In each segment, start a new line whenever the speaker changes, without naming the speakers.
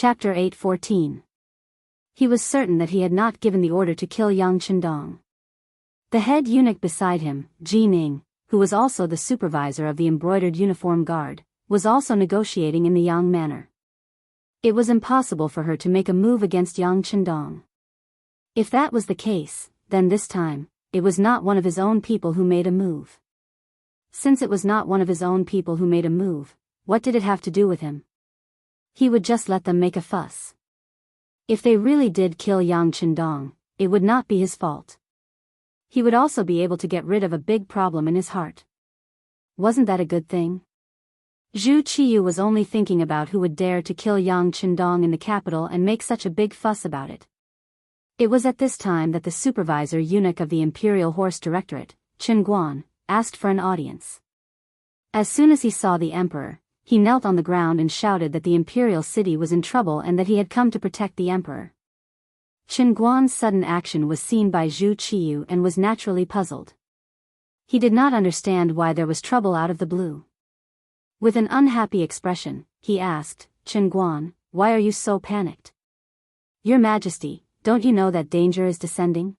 Chapter 8:14. He was certain that he had not given the order to kill Yang Qindong. The head eunuch beside him, Ji Ning, who was also the supervisor of the embroidered uniform guard, was also negotiating in the Yang manner. It was impossible for her to make a move against Yang Qindong. If that was the case, then this time, it was not one of his own people who made a move. Since it was not one of his own people who made a move, what did it have to do with him? He would just let them make a fuss. If they really did kill Yang Qindong, it would not be his fault. He would also be able to get rid of a big problem in his heart. Wasn't that a good thing? Zhu Qiyu was only thinking about who would dare to kill Yang Qindong in the capital and make such a big fuss about it. It was at this time that the supervisor eunuch of the Imperial Horse Directorate, Qin Guan, asked for an audience. As soon as he saw the emperor, he knelt on the ground and shouted that the imperial city was in trouble and that he had come to protect the emperor. Qin Guan's sudden action was seen by Zhu Qiyu and was naturally puzzled. He did not understand why there was trouble out of the blue. With an unhappy expression, he asked, Qin Guan, why are you so panicked? Your Majesty, don't you know that danger is descending?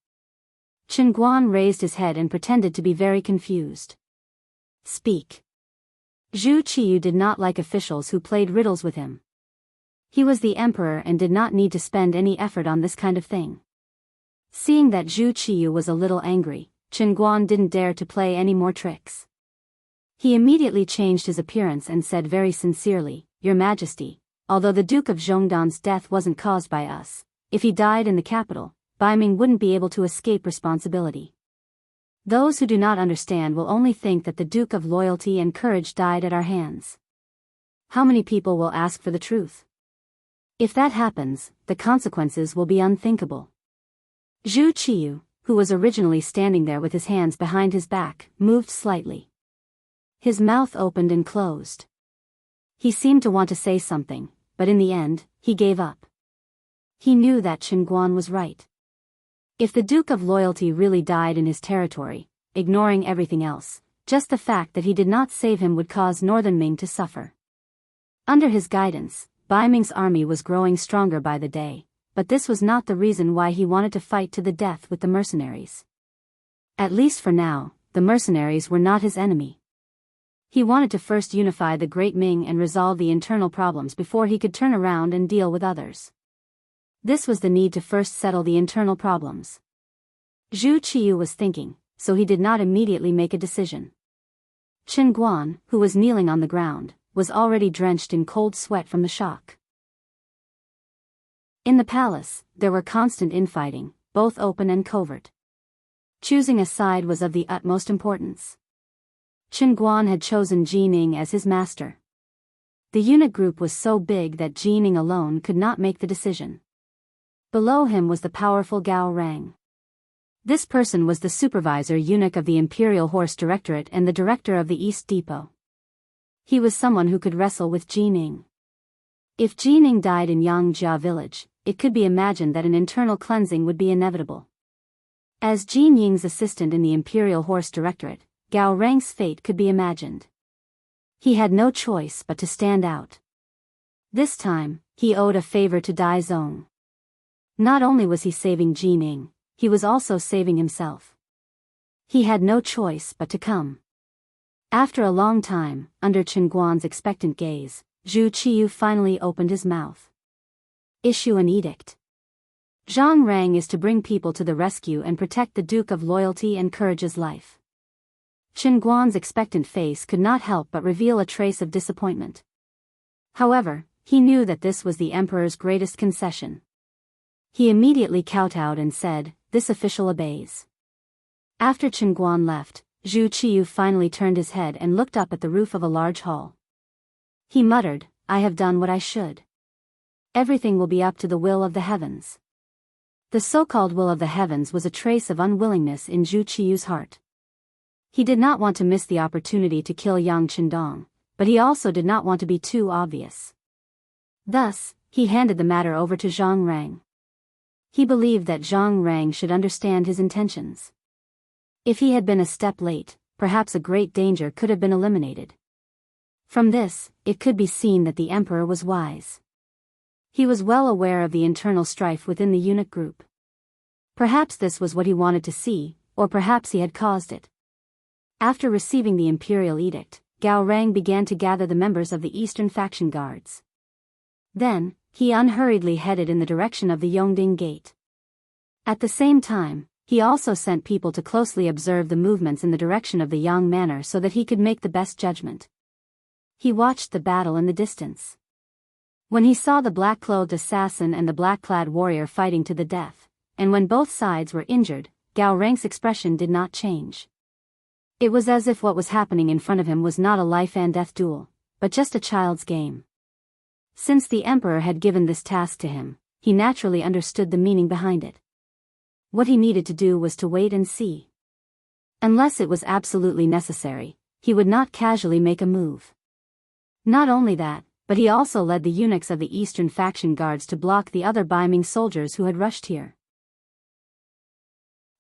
Qin Guan raised his head and pretended to be very confused. Speak. Zhu Qiyu did not like officials who played riddles with him. He was the emperor and did not need to spend any effort on this kind of thing. Seeing that Zhu Qiyu was a little angry, Qin Guan didn't dare to play any more tricks. He immediately changed his appearance and said very sincerely, Your Majesty, although the Duke of Zhongdan's death wasn't caused by us, if he died in the capital, Baiming wouldn't be able to escape responsibility. Those who do not understand will only think that the Duke of Loyalty and Courage died at our hands. How many people will ask for the truth? If that happens, the consequences will be unthinkable. Zhu Qiyu, who was originally standing there with his hands behind his back, moved slightly. His mouth opened and closed. He seemed to want to say something, but in the end, he gave up. He knew that Qin Guan was right. If the Duke of Loyalty really died in his territory, ignoring everything else, just the fact that he did not save him would cause Northern Ming to suffer. Under his guidance, Bai Ming's army was growing stronger by the day, but this was not the reason why he wanted to fight to the death with the mercenaries. At least for now, the mercenaries were not his enemy. He wanted to first unify the Great Ming and resolve the internal problems before he could turn around and deal with others. This was the need to first settle the internal problems. Zhu Qiyu was thinking, so he did not immediately make a decision. Qin Guan, who was kneeling on the ground, was already drenched in cold sweat from the shock. In the palace, there were constant infighting, both open and covert. Choosing a side was of the utmost importance. Qin Guan had chosen Ji Ning as his master. The eunuch group was so big that Ji Ning alone could not make the decision. Below him was the powerful Gao Rang. This person was the supervisor eunuch of the Imperial Horse Directorate and the director of the East Depot. He was someone who could wrestle with Ji Ning. If Ji Ning died in Yangjia village, it could be imagined that an internal cleansing would be inevitable. As Ji Ning's assistant in the Imperial Horse Directorate, Gao Rang's fate could be imagined. He had no choice but to stand out. This time, he owed a favor to Dai Zong. Not only was he saving Ji Ning, he was also saving himself. He had no choice but to come. After a long time, under Qin Guan's expectant gaze, Zhu Qiyu finally opened his mouth. Issue an edict. Zhang Rang is to bring people to the rescue and protect the Duke of Loyalty and Courage's life. Qin Guan's expectant face could not help but reveal a trace of disappointment. However, he knew that this was the emperor's greatest concession. He immediately kowtowed and said, This official obeys. After Qin Guan left, Zhu Qiyu finally turned his head and looked up at the roof of a large hall. He muttered, I have done what I should. Everything will be up to the will of the heavens. The so-called will of the heavens was a trace of unwillingness in Zhu Qiyu's heart. He did not want to miss the opportunity to kill Yang Qindong, but he also did not want to be too obvious. Thus, he handed the matter over to Zhang Rang. He believed that Zhang Rang should understand his intentions. If he had been a step late, perhaps a great danger could have been eliminated. From this, it could be seen that the emperor was wise. He was well aware of the internal strife within the eunuch group. Perhaps this was what he wanted to see, or perhaps he had caused it. After receiving the imperial edict, Gao Rang began to gather the members of the Eastern faction guards. Then, he unhurriedly headed in the direction of the Yongding Gate. At the same time, he also sent people to closely observe the movements in the direction of the Yang Manor so that he could make the best judgment. He watched the battle in the distance. When he saw the black-clothed assassin and the black-clad warrior fighting to the death, and when both sides were injured, Gao Rang's expression did not change. It was as if what was happening in front of him was not a life-and-death duel, but just a child's game. Since the emperor had given this task to him, he naturally understood the meaning behind it. What he needed to do was to wait and see. Unless it was absolutely necessary, he would not casually make a move. Not only that, but he also led the eunuchs of the Eastern faction guards to block the other Baiming soldiers who had rushed here.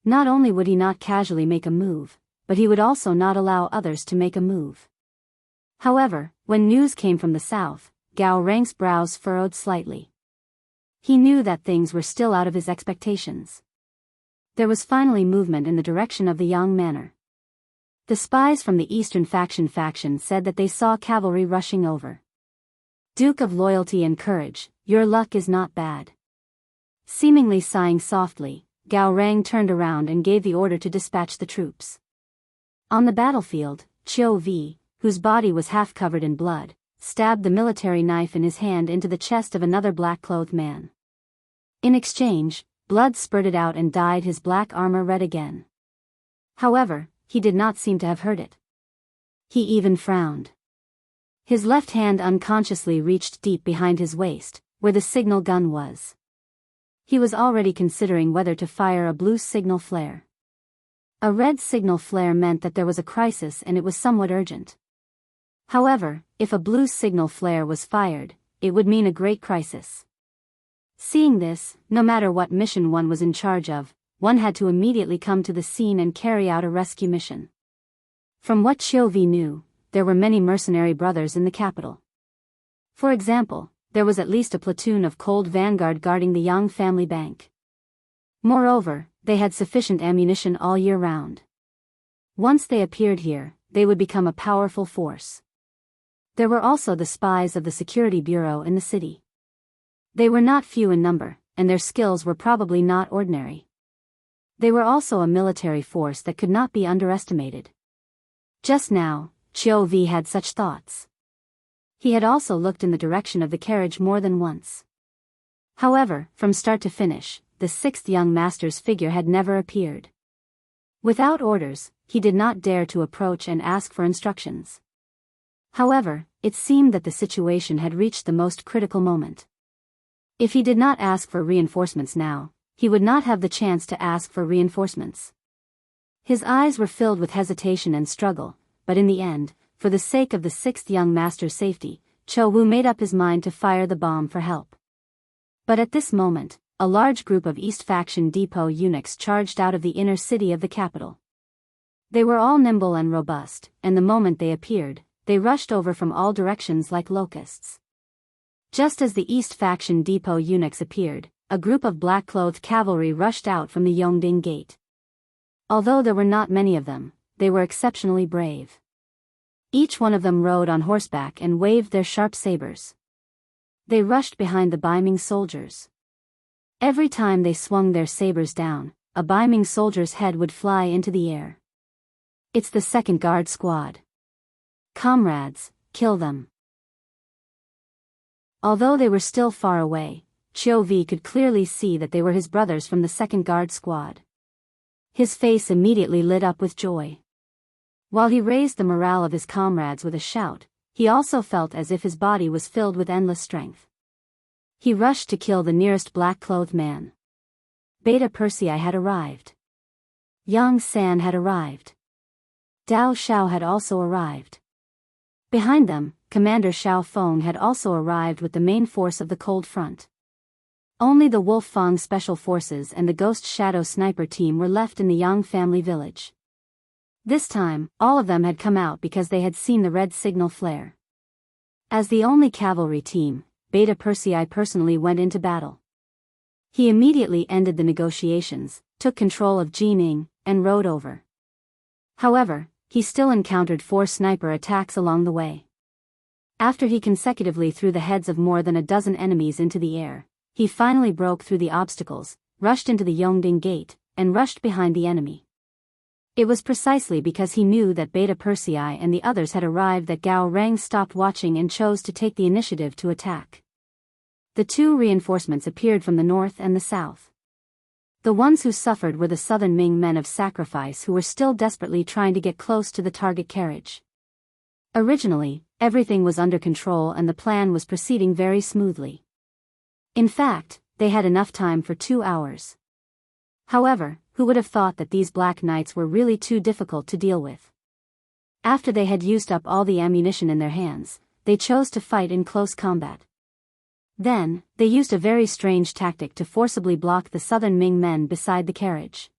Not only would he not casually make a move, but he would also not allow others to make a move. However, when news came from the south, Gao Rang's brows furrowed slightly. He knew that things were still out of his expectations. There was finally movement in the direction of the Yang Manor. The spies from the Eastern faction said that they saw cavalry rushing over. Duke of Loyalty and Courage, your luck is not bad. Seemingly sighing softly, Gao Rang turned around and gave the order to dispatch the troops. On the battlefield, Qiu Vi, whose body was half covered in blood, stabbed the military knife in his hand into the chest of another black-clothed man. In exchange, blood spurted out and dyed his black armor red again. However, he did not seem to have heard it. He even frowned. His left hand unconsciously reached deep behind his waist, where the signal gun was. He was already considering whether to fire a blue signal flare. A red signal flare meant that there was a crisis and it was somewhat urgent. However, if a blue signal flare was fired, it would mean a great crisis. Seeing this, no matter what mission one was in charge of, one had to immediately come to the scene and carry out a rescue mission. From what Qiu Vi knew, there were many mercenary brothers in the capital. For example, there was at least a platoon of Cold Vanguard guarding the Yang family bank. Moreover, they had sufficient ammunition all year round. Once they appeared here, they would become a powerful force. There were also the spies of the security bureau in the city. They were not few in number, and their skills were probably not ordinary. They were also a military force that could not be underestimated. Just now, Qiu Vi had such thoughts. He had also looked in the direction of the carriage more than once. However, from start to finish, the sixth young master's figure had never appeared. Without orders, he did not dare to approach and ask for instructions. However, it seemed that the situation had reached the most critical moment. If he did not ask for reinforcements now, he would not have the chance to ask for reinforcements. His eyes were filled with hesitation and struggle, but in the end, for the sake of the sixth young master's safety, Chou Wu made up his mind to fire the bomb for help. But at this moment, a large group of East Faction depot eunuchs charged out of the inner city of the capital. They were all nimble and robust, and the moment they appeared, they rushed over from all directions like locusts. Just as the East Faction depot eunuchs appeared, a group of black-clothed cavalry rushed out from the Yongding Gate. Although there were not many of them, they were exceptionally brave. Each one of them rode on horseback and waved their sharp sabers. They rushed behind the Baiming soldiers. Every time they swung their sabers down, a Baiming soldier's head would fly into the air. It's the second guard squad. Comrades, kill them. Although they were still far away, Qiu Vi could clearly see that they were his brothers from the second guard squad. His face immediately lit up with joy. While he raised the morale of his comrades with a shout, he also felt as if his body was filled with endless strength. He rushed to kill the nearest black-clothed man. Beta Persei had arrived. Yang San had arrived. Dao Shao had also arrived. Behind them, Commander Xiao Feng had also arrived with the main force of the Cold Front. Only the Wolf Fang Special Forces and the Ghost Shadow Sniper team were left in the Yang family village. This time, all of them had come out because they had seen the red signal flare. As the only cavalry team, Beta Persei personally went into battle. He immediately ended the negotiations, took control of Jianghu, and rode over. However, he still encountered 4 sniper attacks along the way. After he consecutively threw the heads of more than a dozen enemies into the air, he finally broke through the obstacles, rushed into the Yongding Gate, and rushed behind the enemy. It was precisely because he knew that Beta Persei and the others had arrived that Gao Rang stopped watching and chose to take the initiative to attack. The 2 reinforcements appeared from the north and the south. The ones who suffered were the southern Ming men of sacrifice who were still desperately trying to get close to the target carriage. Originally, everything was under control and the plan was proceeding very smoothly. In fact, they had enough time for 2 hours. However, who would have thought that these Black Knights were really too difficult to deal with? After they had used up all the ammunition in their hands, they chose to fight in close combat. Then, they used a very strange tactic to forcibly block the southern Ming men beside the carriage.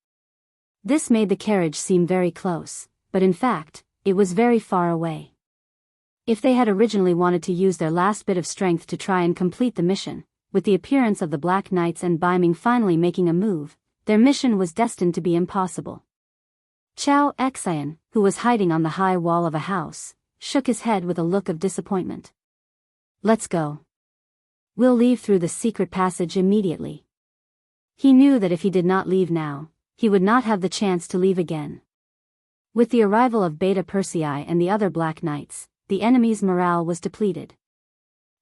This made the carriage seem very close, but in fact, it was very far away. If they had originally wanted to use their last bit of strength to try and complete the mission, with the appearance of the Black Knights and Baiming finally making a move, their mission was destined to be impossible. Chao Xian, who was hiding on the high wall of a house, shook his head with a look of disappointment. "Let's go. We'll leave through the secret passage immediately." He knew that if he did not leave now, he would not have the chance to leave again. With the arrival of Beta Persei and the other Black Knights, the enemy's morale was depleted.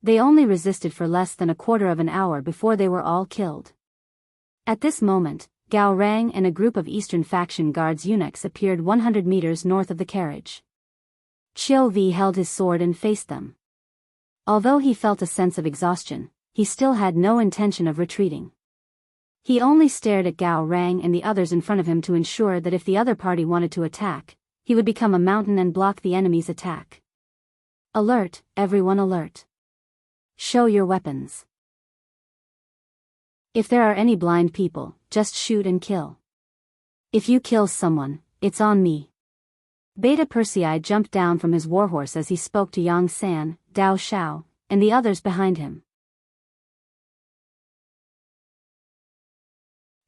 They only resisted for less than a quarter of an hour before they were all killed. At this moment, Gao Rang and a group of Eastern faction guards eunuchs appeared 100 meters north of the carriage. Qiu Vi held his sword and faced them. Although he felt a sense of exhaustion, he still had no intention of retreating. He only stared at Gao Rang and the others in front of him to ensure that if the other party wanted to attack, he would become a mountain and block the enemy's attack. "Alert, everyone alert. Show your weapons. If there are any blind people, just shoot and kill. If you kill someone, it's on me." Beta Persei jumped down from his warhorse as he spoke to Yang San, Dao Shao, and the others behind him.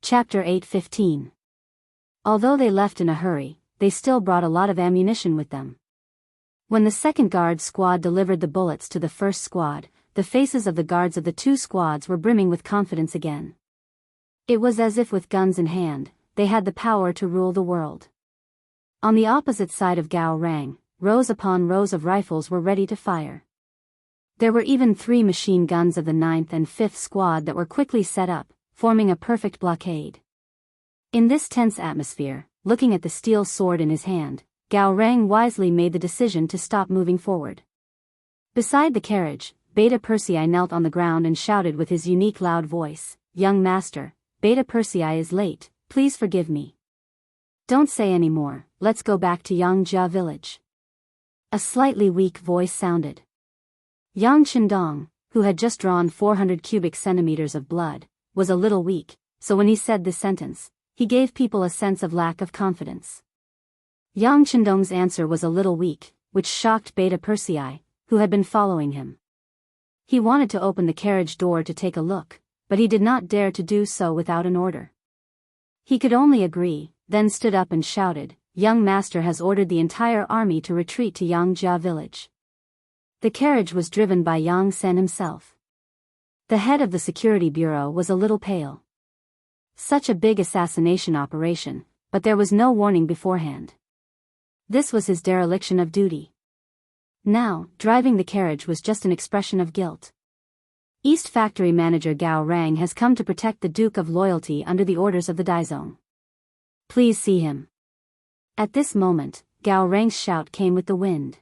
Chapter 8:15. Although they left in a hurry, they still brought a lot of ammunition with them. When the second guard squad delivered the bullets to the first squad, the faces of the guards of the 2 squads were brimming with confidence again. It was as if with guns in hand, they had the power to rule the world. On the opposite side of Gao Rang, rows upon rows of rifles were ready to fire. There were even 3 machine guns of the 9th and 5th squad that were quickly set up, forming a perfect blockade. In this tense atmosphere, looking at the steel sword in his hand, Gao Rang wisely made the decision to stop moving forward. Beside the carriage, Beta Persei knelt on the ground and shouted with his unique loud voice, "Young master, Beta Persei is late, please forgive me. Don't say any more, let's go back to Yangjia village." A slightly weak voice sounded. Yang Qindong, who had just drawn 400 cubic centimeters of blood, was a little weak, so when he said this sentence, he gave people a sense of lack of confidence. Yang Qindong's answer was a little weak, which shocked Beta Persei, who had been following him. He wanted to open the carriage door to take a look, but he did not dare to do so without an order. He could only agree, then stood up and shouted, "Young master has ordered the entire army to retreat to Yangjia village." The carriage was driven by Yang Sen himself. The head of the security bureau was a little pale. Such a big assassination operation, but there was no warning beforehand. This was his dereliction of duty. Now, driving the carriage was just an expression of guilt. East Factory Manager Gao Rang has come to protect the Duke of Loyalty under the orders of the Daizong. Please see him. At this moment, Gao Rang's shout came with the wind.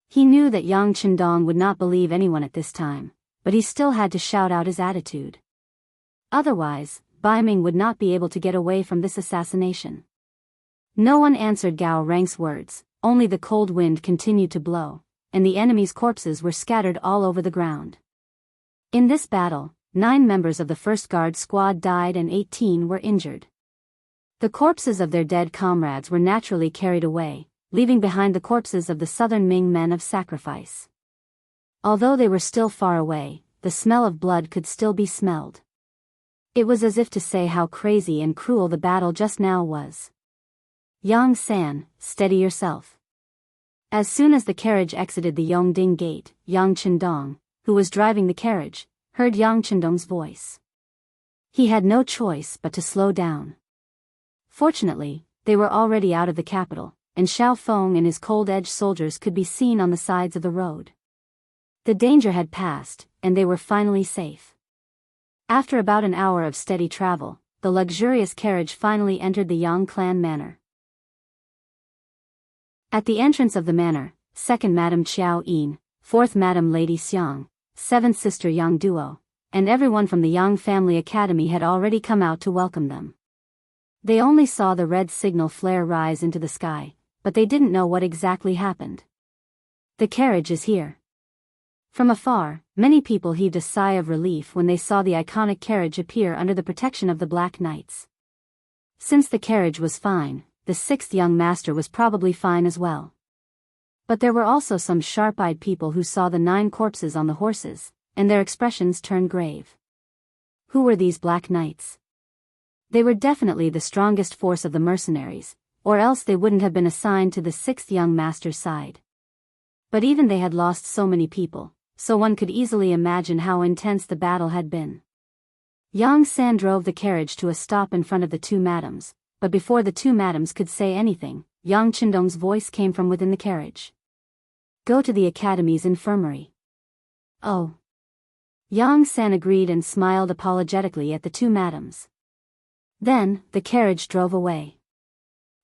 He knew that Yang Qindong would not believe anyone at this time, but he still had to shout out his attitude. Otherwise, Baiming would not be able to get away from this assassination. No one answered Gao Rang's words. Only the cold wind continued to blow, and the enemy's corpses were scattered all over the ground. In this battle, 9 members of the 1st Guard squad died and 18 were injured. The corpses of their dead comrades were naturally carried away, leaving behind the corpses of the southern Ming men of sacrifice. Although they were still far away, the smell of blood could still be smelled. It was as if to say how crazy and cruel the battle just now was. Yang San, steady yourself. As soon as the carriage exited the Yongding gate, Yang Chendong, who was driving the carriage, heard Yang Chendong's voice. He had no choice but to slow down. Fortunately, they were already out of the capital, and Xiao Feng and his cold-edged soldiers could be seen on the sides of the road. The danger had passed, and they were finally safe. After about an hour of steady travel, the luxurious carriage finally entered the Yang clan manor. At the entrance of the manor, 2nd Madam Qiao Yin, 4th Madam Lady Xiang, 7th Sister Yang Duo, and everyone from the Yang Family Academy had already come out to welcome them. They only saw the red signal flare rise into the sky, but they didn't know what exactly happened. The carriage is here. From afar, many people heaved a sigh of relief when they saw the iconic carriage appear under the protection of the Black Knights. Since the carriage was fine, the 6th young master was probably fine as well. But there were also some sharp-eyed people who saw the 9 corpses on the horses, and their expressions turned grave. Who were these Black Knights? They were definitely the strongest force of the mercenaries, or else they wouldn't have been assigned to the 6th young master's side. But even they had lost so many people, so one could easily imagine how intense the battle had been. Yang San drove the carriage to a stop in front of the 2 madams, but before the 2 madams could say anything, Yang Chendong's voice came from within the carriage. Go to the academy's infirmary. Oh. Yang San agreed and smiled apologetically at the 2 madams. Then, the carriage drove away.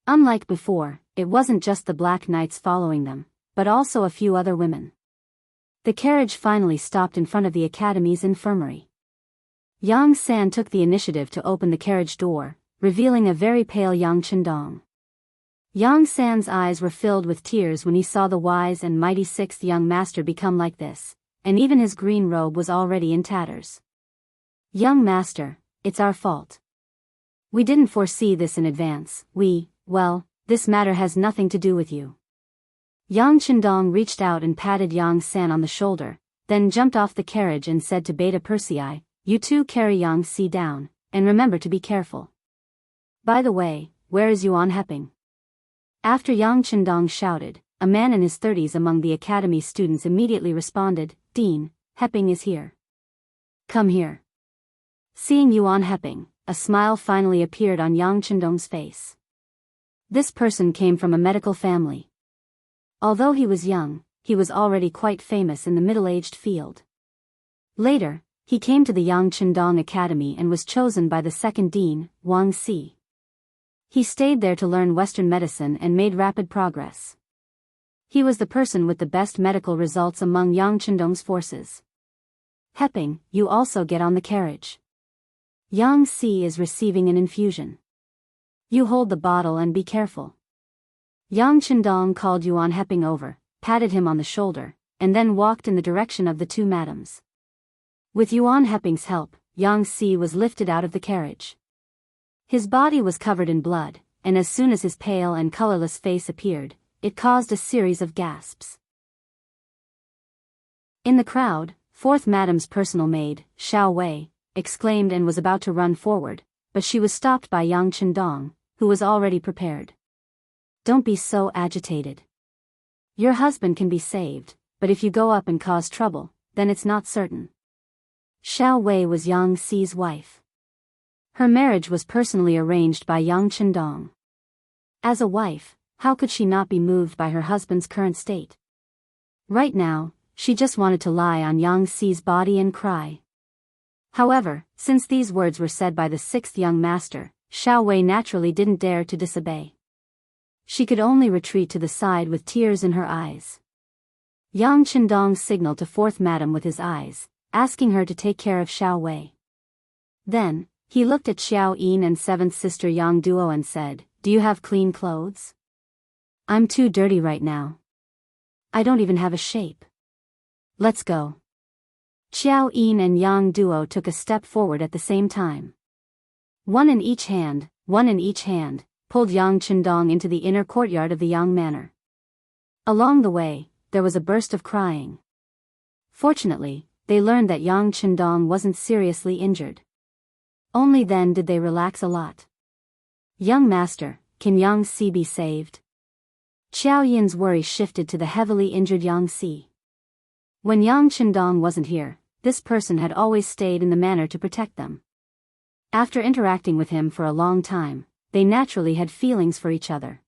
Unlike before, it wasn't just the Black Knights following them, but also a few other women. The carriage finally stopped in front of the academy's infirmary. Yang San took the initiative to open the carriage door, revealing a very pale Yang Chendong. Yang San's eyes were filled with tears when he saw the wise and mighty 6th young master become like this, and even his green robe was already in tatters. Young master, it's our fault. We didn't foresee this in advance, this matter has nothing to do with you. Yang Chendong reached out and patted Yang San on the shoulder, then jumped off the carriage and said to Beta Persei, you two carry Yang Si down, and remember to be careful. By the way, where is Yuan Heping? After Yang Chendong shouted, a man in his 30s among the academy students immediately responded, Dean, Heping is here. Come here. Seeing Yuan Heping, a smile finally appeared on Yang Chendong's face. This person came from a medical family. Although he was young, he was already quite famous in the middle-aged field. Later, he came to the Yang Chendong Academy and was chosen by the 2nd Dean, Wang Si. He stayed there to learn Western medicine and made rapid progress. He was the person with the best medical results among Yang Chendong's forces. Heping, you also get on the carriage. Yang Si is receiving an infusion. You hold the bottle and be careful. Yang Chendong called Yuan Heping over, patted him on the shoulder, and then walked in the direction of the 2 madams. With Yuan Heping's help, Yang Si was lifted out of the carriage. His body was covered in blood, and as soon as his pale and colorless face appeared, it caused a series of gasps. In the crowd, 4th Madam's personal maid, Xiao Wei, exclaimed and was about to run forward, but she was stopped by Yang Chendong, who was already prepared. Don't be so agitated. Your husband can be saved, but if you go up and cause trouble, then it's not certain. Xiao Wei was Yang Si's wife. Her marriage was personally arranged by Yang Chendong. As a wife, how could she not be moved by her husband's current state? Right now, she just wanted to lie on Yang Si's body and cry. However, since these words were said by the 6th young master, Xiao Wei naturally didn't dare to disobey. She could only retreat to the side with tears in her eyes. Yang Chendong signaled to 4th Madam with his eyes, asking her to take care of Xiao Wei. Then, he looked at Xiao Yin and 7th Sister Yang Duo and said, do you have clean clothes? I'm too dirty right now. I don't even have a shape. Let's go. Xiao Yin and Yang Duo took a step forward at the same time. One in each hand, pulled Yang Chendong into the inner courtyard of the Yang Manor. Along the way, there was a burst of crying. Fortunately, they learned that Yang Chendong wasn't seriously injured. Only then did they relax a lot. Young master, can Yang Si be saved? Xiao Yin's worry shifted to the heavily injured Yang Si. When Yang Chendong wasn't here, this person had always stayed in the manor to protect them. After interacting with him for a long time, they naturally had feelings for each other.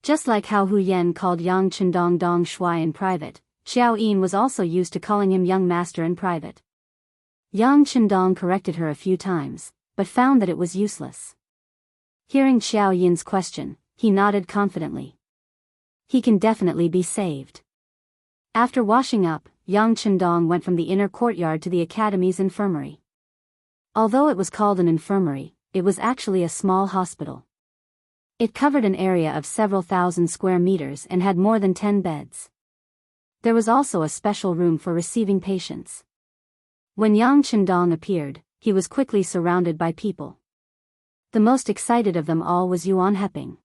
Just like how Hu Yan called Yang Chendong Dong Shuai in private, Xiao Yin was also used to calling him young master in private. Yang Chendong corrected her a few times, but found that it was useless. Hearing Xiao Yin's question, he nodded confidently. He can definitely be saved. After washing up, Yang Chendong went from the inner courtyard to the academy's infirmary. Although it was called an infirmary, it was actually a small hospital. It covered an area of several thousand square meters and had more than 10 beds. There was also a special room for receiving patients. When Yang Chendong appeared, he was quickly surrounded by people. The most excited of them all was Yuan Heping.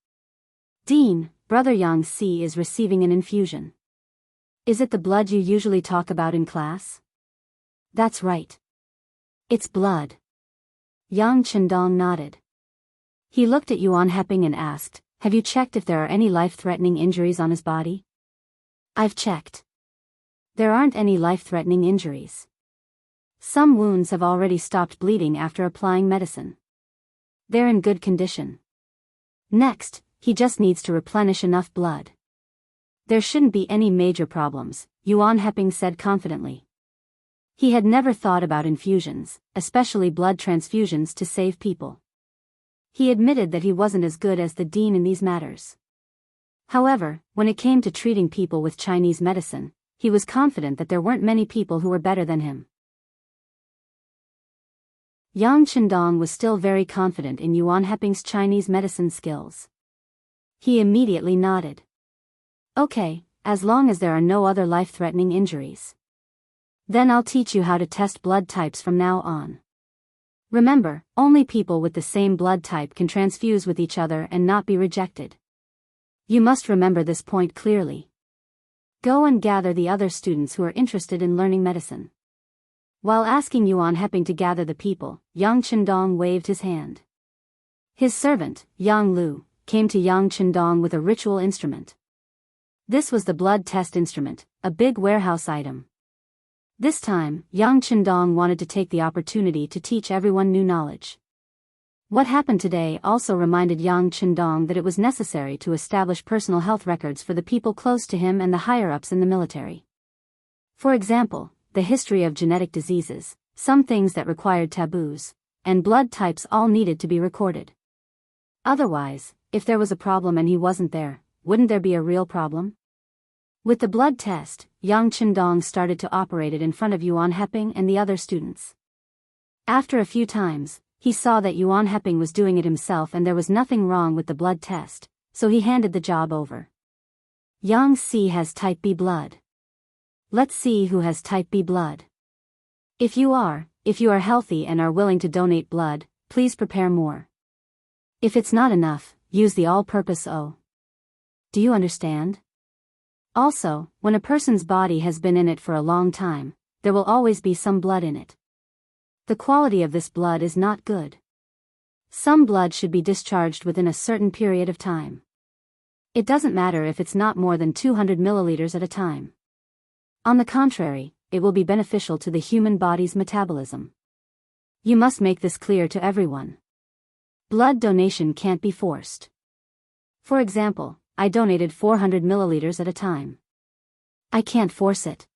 Dean, brother Yang Si is receiving an infusion. Is it the blood you usually talk about in class? That's right. It's blood. Yang Chendong nodded. He looked at Yuan Heping and asked, have you checked if there are any life-threatening injuries on his body? I've checked. There aren't any life-threatening injuries. Some wounds have already stopped bleeding after applying medicine. They're in good condition. Next, he just needs to replenish enough blood. There shouldn't be any major problems, Yuan Heping said confidently. He had never thought about infusions, especially blood transfusions to save people. He admitted that he wasn't as good as the dean in these matters. However, when it came to treating people with Chinese medicine, he was confident that there weren't many people who were better than him. Yang Chendong was still very confident in Yuan Heping's Chinese medicine skills. He immediately nodded. Okay, as long as there are no other life-threatening injuries. Then I'll teach you how to test blood types from now on. Remember, only people with the same blood type can transfuse with each other and not be rejected. You must remember this point clearly. Go and gather the other students who are interested in learning medicine. While asking Yuan Heping to gather the people, Yang Chendong waved his hand. His servant, Yang Lu, came to Yang Chendong with a ritual instrument. This was the blood test instrument, a big warehouse item. This time, Yang Chendong wanted to take the opportunity to teach everyone new knowledge. What happened today also reminded Yang Chendong that it was necessary to establish personal health records for the people close to him and the higher-ups in the military. For example, the history of genetic diseases, some things that required taboos, and blood types all needed to be recorded. Otherwise, if there was a problem and he wasn't there, wouldn't there be a real problem? With the blood test, Yang Chendong started to operate it in front of Yuan Heping and the other students. After a few times, he saw that Yuan Heping was doing it himself and there was nothing wrong with the blood test, so he handed the job over. Yang Si has type B blood. Let's see who has type B blood. If you are healthy and are willing to donate blood, please prepare more. If it's not enough, use the all-purpose O. Do you understand? Also, when a person's body has been in it for a long time, there will always be some blood in it. The quality of this blood is not good. Some blood should be discharged within a certain period of time. It doesn't matter if it's not more than 200 milliliters at a time. On the contrary, it will be beneficial to the human body's metabolism. You must make this clear to everyone. Blood donation can't be forced. For example, I donated 400 milliliters at a time. I can't force it.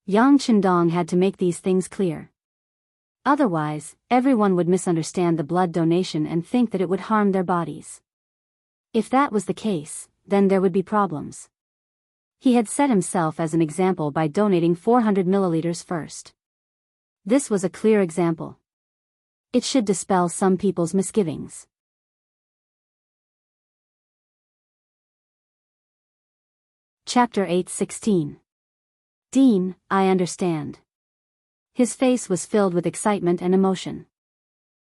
Yang Chendong had to make these things clear. Otherwise, everyone would misunderstand the blood donation and think that it would harm their bodies. If that was the case, then there would be problems. He had set himself as an example by donating 400 milliliters first. This was a clear example. It should dispel some people's misgivings. Chapter 8:16. Dean, I understand. His face was filled with excitement and emotion.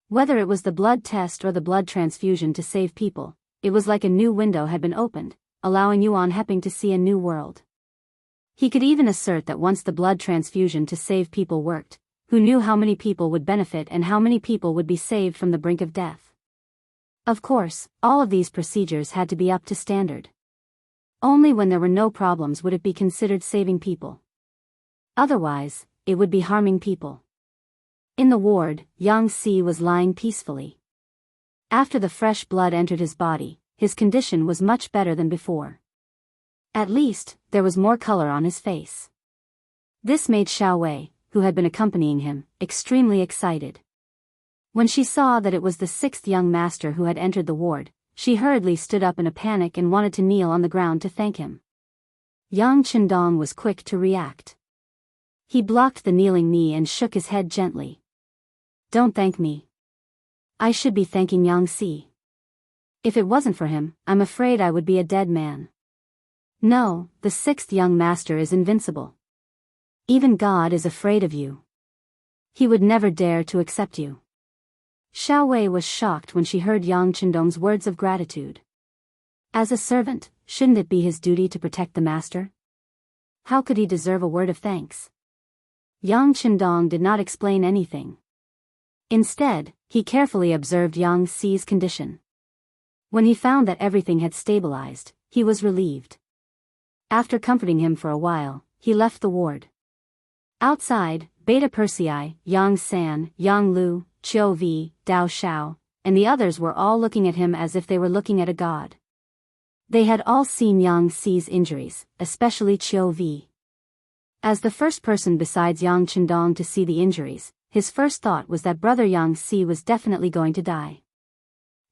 Whether it was the blood test or the blood transfusion to save people, it was like a new window had been opened, allowing Yuan Heping to see a new world. He could even assert that once the blood transfusion to save people worked, who knew how many people would benefit and how many people would be saved from the brink of death. Of course, all of these procedures had to be up to standard. Only when there were no problems would it be considered saving people. Otherwise, it would be harming people. In the ward, Xianxia was lying peacefully. After the fresh blood entered his body, his condition was much better than before. At least, there was more color on his face. This made Xiaowei, who had been accompanying him, extremely excited. When she saw that it was the sixth young master who had entered the ward, she hurriedly stood up in a panic and wanted to kneel on the ground to thank him. Yang Chendong was quick to react. He blocked the kneeling knee and shook his head gently. "Don't thank me. I should be thanking Xianxia. If it wasn't for him, I'm afraid I would be a dead man. No, the sixth young master is invincible. Even God is afraid of you. He would never dare to accept you." Xiaowei was shocked when she heard Yang Chendong's words of gratitude. As a servant, shouldn't it be his duty to protect the master? How could he deserve a word of thanks? Yang Chendong did not explain anything. Instead, he carefully observed Xia's condition. When he found that everything had stabilized, he was relieved. After comforting him for a while, he left the ward. Outside, Beta Persei, Yang San, Yang Lu, Qiu Vi, Dao Shao, and the others were all looking at him as if they were looking at a god. They had all seen Xi's injuries, especially Qiu Vi. As the first person besides Yang Chendong to see the injuries, his first thought was that brother Xiangxia was definitely going to die.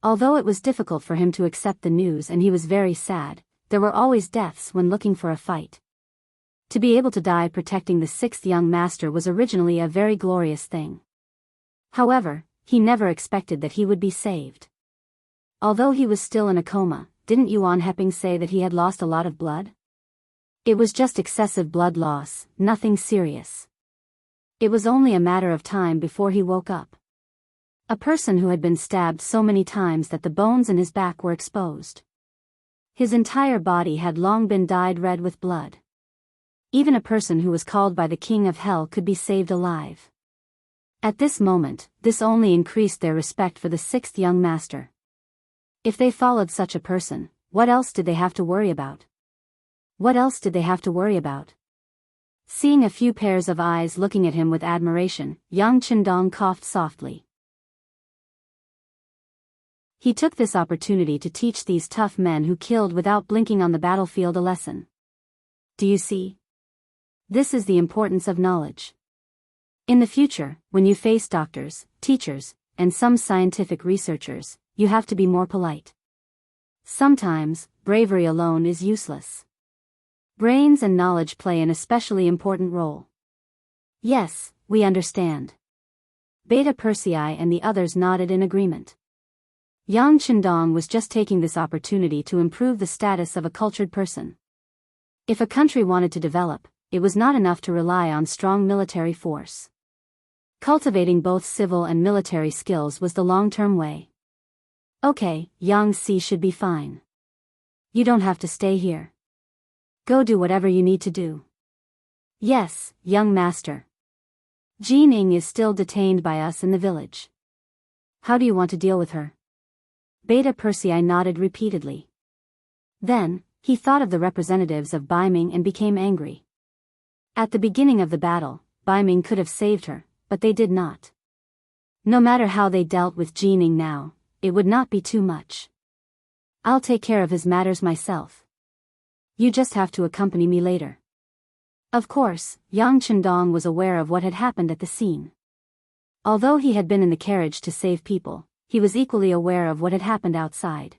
Although it was difficult for him to accept the news and he was very sad, there were always deaths when looking for a fight. To be able to die protecting the sixth young master was originally a very glorious thing. However, he never expected that he would be saved. Although he was still in a coma, didn't Yuan Heping say that he had lost a lot of blood? It was just excessive blood loss, nothing serious. It was only a matter of time before he woke up. A person who had been stabbed so many times that the bones in his back were exposed. His entire body had long been dyed red with blood. Even a person who was called by the King of Hell could be saved alive. At this moment, this only increased their respect for the sixth young master. If they followed such a person, what else did they have to worry about? What else did they have to worry about? Seeing a few pairs of eyes looking at him with admiration, Yang Chendong coughed softly. He took this opportunity to teach these tough men who killed without blinking on the battlefield a lesson. Do you see? This is the importance of knowledge. In the future, when you face doctors, teachers, and some scientific researchers, you have to be more polite. Sometimes, bravery alone is useless. Brains and knowledge play an especially important role. Yes, we understand. Beta Persei and the others nodded in agreement. Yang Chendong was just taking this opportunity to improve the status of a cultured person. If a country wanted to develop, it was not enough to rely on strong military force. Cultivating both civil and military skills was the long-term way. Okay, Xianxia should be fine. You don't have to stay here. Go do whatever you need to do. Yes, young master. Jining is still detained by us in the village. How do you want to deal with her? Beta Persei nodded repeatedly. Then, he thought of the representatives of Baiming and became angry. At the beginning of the battle, Baiming could have saved her, but they did not. No matter how they dealt with Jining now, it would not be too much. I'll take care of his matters myself. You just have to accompany me later. Of course, Yang Chendong was aware of what had happened at the scene. Although he had been in the carriage to save people, he was equally aware of what had happened outside.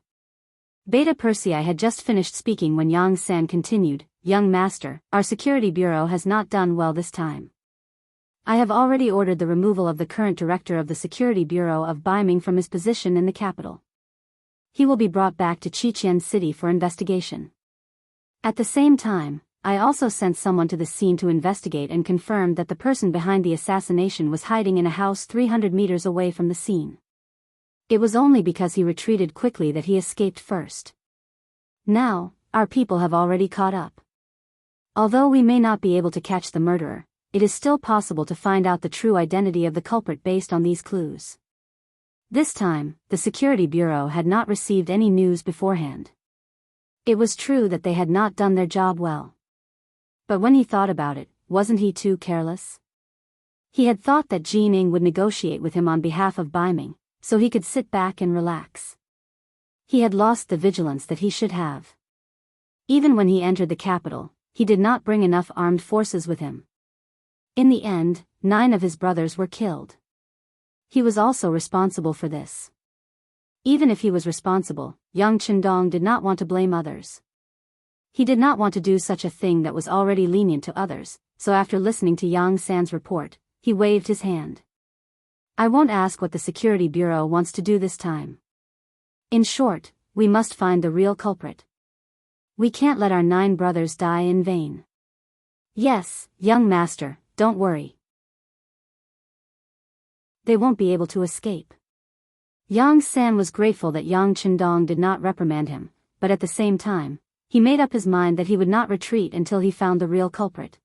Beta Persei had just finished speaking when Yang San continued, "Young master, our security bureau has not done well this time. I have already ordered the removal of the current director of the security bureau of Baiming from his position in the capital. He will be brought back to Qiqian City for investigation. At the same time, I also sent someone to the scene to investigate and confirmed that the person behind the assassination was hiding in a house 300 meters away from the scene. It was only because he retreated quickly that he escaped first. Now, our people have already caught up. Although we may not be able to catch the murderer, it is still possible to find out the true identity of the culprit based on these clues. This time, the Security Bureau had not received any news beforehand. It was true that they had not done their job well. But when he thought about it, wasn't he too careless? He had thought that Jining would negotiate with him on behalf of Baiming, so he could sit back and relax. He had lost the vigilance that he should have. Even when he entered the capital, he did not bring enough armed forces with him. In the end, 9 of his brothers were killed. He was also responsible for this. Even if he was responsible, Yang Qindong did not want to blame others. He did not want to do such a thing that was already lenient to others, so after listening to Yang San's report, he waved his hand. I won't ask what the Security Bureau wants to do this time. In short, we must find the real culprit. We can't let our 9 brothers die in vain. Yes, young master, don't worry. They won't be able to escape. Yang San was grateful that Yang Qindong did not reprimand him, but at the same time, he made up his mind that he would not retreat until he found the real culprit.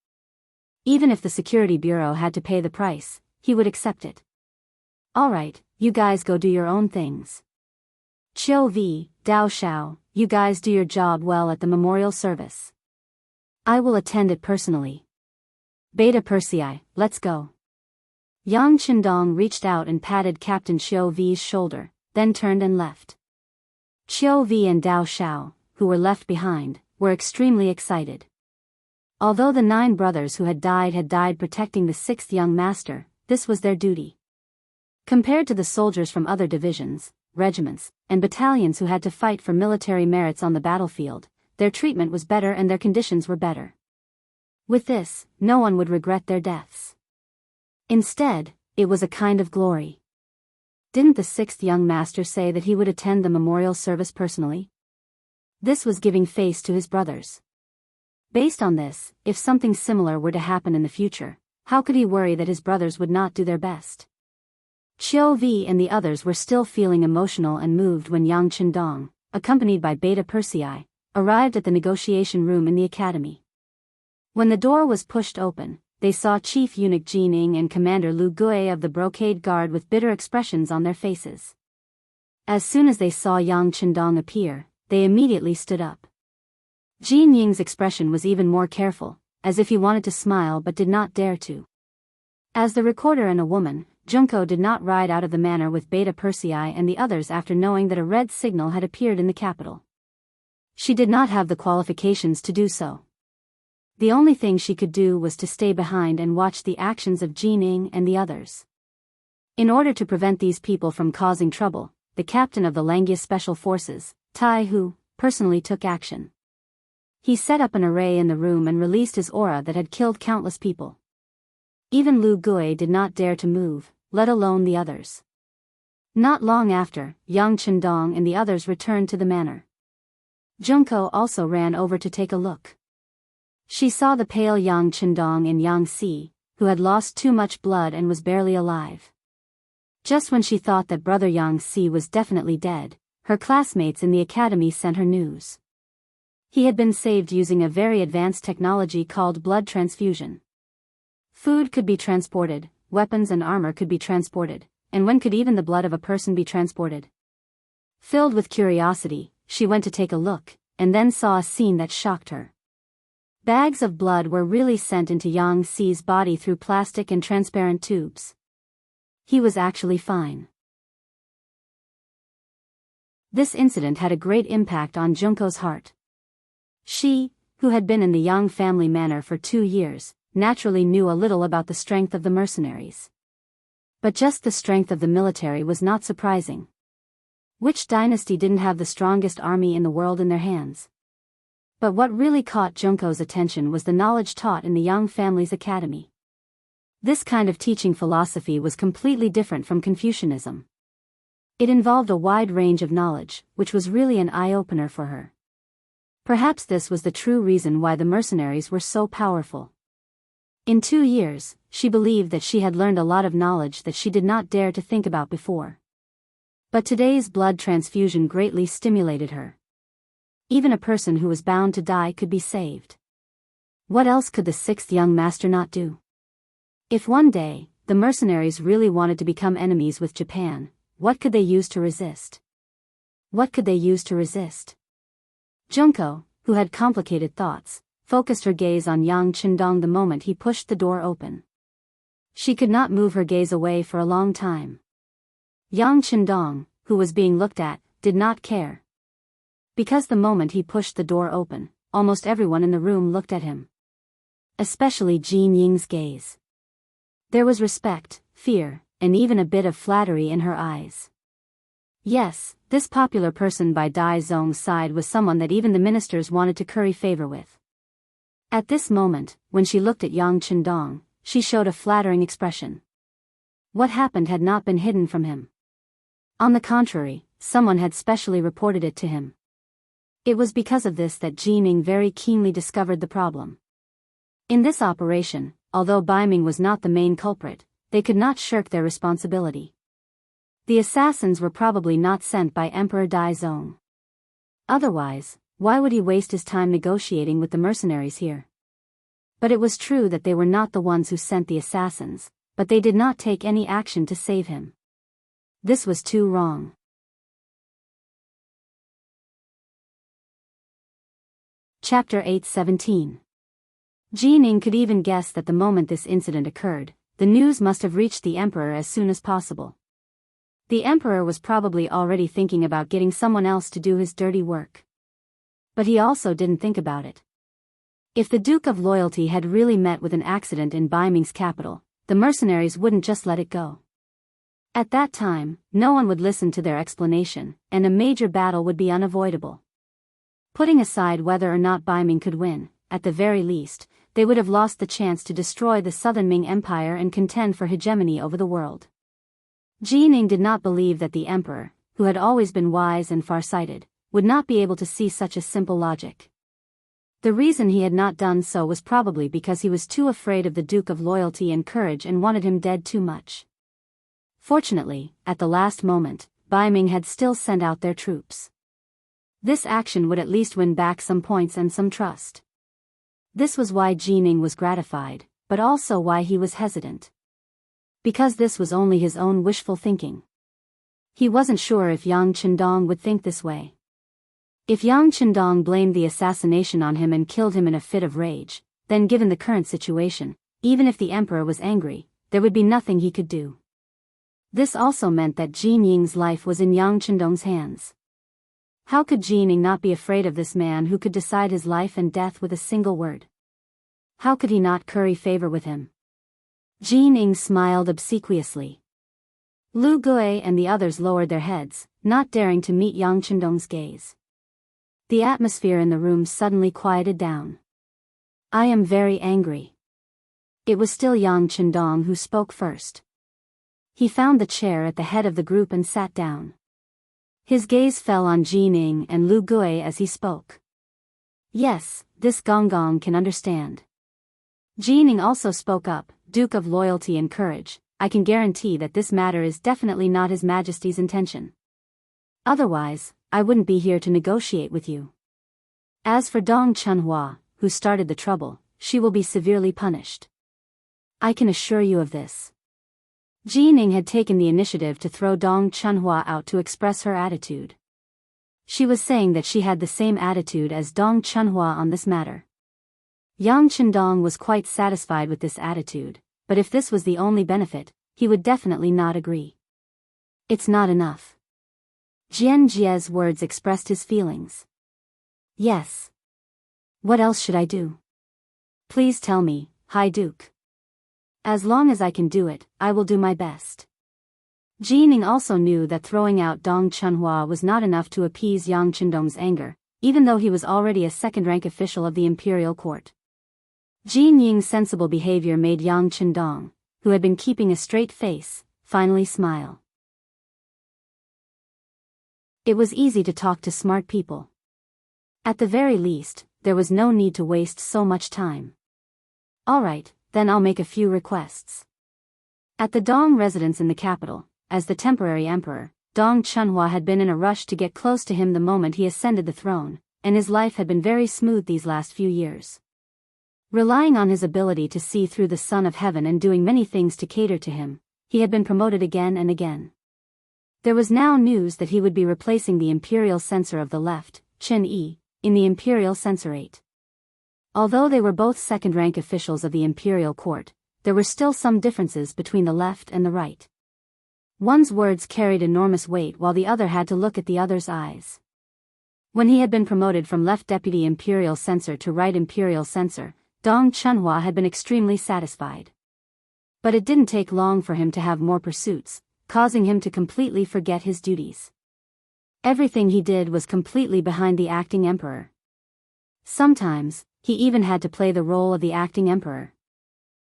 Even if the Security Bureau had to pay the price, he would accept it. Alright, you guys go do your own things. Qiu V, Dao Xiao, you guys do your job well at the memorial service. I will attend it personally. Beta Persei, let's go. Yang Qindong reached out and patted Captain Qiu V's shoulder, then turned and left. Qiu V and Dao Xiao, who were left behind, were extremely excited. Although the 9 brothers who had died protecting the 6th young master, this was their duty. Compared to the soldiers from other divisions, regiments, and battalions who had to fight for military merits on the battlefield, their treatment was better and their conditions were better. With this, no one would regret their deaths. Instead, it was a kind of glory. Didn't the 6th young master say that he would attend the memorial service personally? This was giving face to his brothers. Based on this, if something similar were to happen in the future, how could he worry that his brothers would not do their best? Qiu V and the others were still feeling emotional and moved when Yang Qindong, accompanied by Beta Persei, arrived at the negotiation room in the academy. When the door was pushed open, they saw Chief Eunuch Jining and Commander Lu Gui of the Brocade Guard with bitter expressions on their faces. As soon as they saw Yang Qindong appear, they immediately stood up. Jin Ying's expression was even more careful, as if he wanted to smile but did not dare to. As the recorder and a woman, Junko did not ride out of the manor with Beta Persei and the others after knowing that a red signal had appeared in the capital. She did not have the qualifications to do so. The only thing she could do was to stay behind and watch the actions of Jining and the others. In order to prevent these people from causing trouble, the captain of the Langia Special Forces, Tai Hu, personally took action. He set up an array in the room and released his aura that had killed countless people. Even Lu Gui did not dare to move, let alone the others. Not long after, Yang Qindong and the others returned to the manor. Junko also ran over to take a look. She saw the pale Yang Qindong and Yang Si, who had lost too much blood and was barely alive. Just when she thought that brother Yang Si was definitely dead, her classmates in the academy sent her news. He had been saved using a very advanced technology called blood transfusion. Food could be transported, weapons and armor could be transported, and when could even the blood of a person be transported? Filled with curiosity, she went to take a look, and then saw a scene that shocked her. Bags of blood were really sent into Yang Si's body through plastic and transparent tubes. He was actually fine. This incident had a great impact on Junko's heart. She, who had been in the Yang family manor for 2 years, naturally knew a little about the strength of the mercenaries. But just the strength of the military was not surprising. Which dynasty didn't have the strongest army in the world in their hands? But what really caught Junko's attention was the knowledge taught in the Yang family's academy. This kind of teaching philosophy was completely different from Confucianism. It involved a wide range of knowledge, which was really an eye-opener for her. Perhaps this was the true reason why the mercenaries were so powerful. In 2 years, she believed that she had learned a lot of knowledge that she did not dare to think about before. But today's blood transfusion greatly stimulated her. Even a person who was bound to die could be saved. What else could the sixth young master not do? If one day, the mercenaries really wanted to become enemies with Japan, what could they use to resist? What could they use to resist? Junko, who had complicated thoughts, focused her gaze on Yang Qindong the moment he pushed the door open. She could not move her gaze away for a long time. Yang Qindong, who was being looked at, did not care. Because the moment he pushed the door open, almost everyone in the room looked at him. Especially Jin Ying's gaze. There was respect, fear, and even a bit of flattery in her eyes. Yes, this popular person by Dai Zong's side was someone that even the ministers wanted to curry favor with. At this moment, when she looked at Yang Qindong, she showed a flattering expression. What happened had not been hidden from him. On the contrary, someone had specially reported it to him. It was because of this that Jining very keenly discovered the problem. In this operation, although Baiming was not the main culprit, they could not shirk their responsibility. The assassins were probably not sent by Emperor Daizong. Otherwise, why would he waste his time negotiating with the mercenaries here? But it was true that they were not the ones who sent the assassins, but they did not take any action to save him. This was too wrong. Chapter 8:17. Jining could even guess that the moment this incident occurred, the news must have reached the emperor as soon as possible. The emperor was probably already thinking about getting someone else to do his dirty work. But he also didn't think about it. If the Duke of Loyalty had really met with an accident in Baiming's capital, the mercenaries wouldn't just let it go. At that time, no one would listen to their explanation, and a major battle would be unavoidable. Putting aside whether or not Baiming could win, at the very least, they would have lost the chance to destroy the Southern Ming Empire and contend for hegemony over the world. Jining did not believe that the emperor, who had always been wise and far-sighted, would not be able to see such a simple logic. The reason he had not done so was probably because he was too afraid of the Duke of Loyalty and Courage and wanted him dead too much. Fortunately, at the last moment, Baiming had still sent out their troops. This action would at least win back some points and some trust. This was why Jining was gratified, but also why he was hesitant. Because this was only his own wishful thinking. He wasn't sure if Yang Qindong would think this way. If Yang Qindong blamed the assassination on him and killed him in a fit of rage, then given the current situation, even if the emperor was angry, there would be nothing he could do. This also meant that Jin Ying's life was in Yang Qindong's hands. How could Jining not be afraid of this man who could decide his life and death with a single word? How could he not curry favor with him? Jining smiled obsequiously. Lu Gui and the others lowered their heads, not daring to meet Yang Qindong's gaze. The atmosphere in the room suddenly quieted down. I am very angry. It was still Yang Qindong who spoke first. He found the chair at the head of the group and sat down. His gaze fell on Jining and Lu Gui as he spoke. Yes, this Gong can understand. Jining also spoke up, Duke of Loyalty and Courage, I can guarantee that this matter is definitely not His Majesty's intention. Otherwise, I wouldn't be here to negotiate with you. As for Dong Chunhua, who started the trouble, she will be severely punished. I can assure you of this. Jining had taken the initiative to throw Dong Chunhua out to express her attitude. She was saying that she had the same attitude as Dong Chunhua on this matter. Yang Qindong was quite satisfied with this attitude, but if this was the only benefit, he would definitely not agree. It's not enough. Jian Jie's words expressed his feelings. Yes. What else should I do? Please tell me, High Duke. As long as I can do it, I will do my best. Jining also knew that throwing out Dong Chunhua was not enough to appease Yang Qindong's anger, even though he was already a second-rank official of the imperial court. Jin Ying's sensible behavior made Yang Qindong, who had been keeping a straight face, finally smile. It was easy to talk to smart people. At the very least, there was no need to waste so much time. All right, then I'll make a few requests. At the Dong residence in the capital, as the temporary emperor, Dong Chunhua had been in a rush to get close to him the moment he ascended the throne, and his life had been very smooth these last few years. Relying on his ability to see through the Son of Heaven and doing many things to cater to him, he had been promoted again and again. There was now news that he would be replacing the imperial censor of the left, Chen Yi, in the imperial censorate. Although they were both second-rank officials of the imperial court, there were still some differences between the left and the right. One's words carried enormous weight while the other had to look at the other's eyes. When he had been promoted from left deputy imperial censor to right imperial censor, Dong Chunhua had been extremely satisfied. But it didn't take long for him to have more pursuits, causing him to completely forget his duties. Everything he did was completely behind the acting emperor. Sometimes, he even had to play the role of the acting emperor.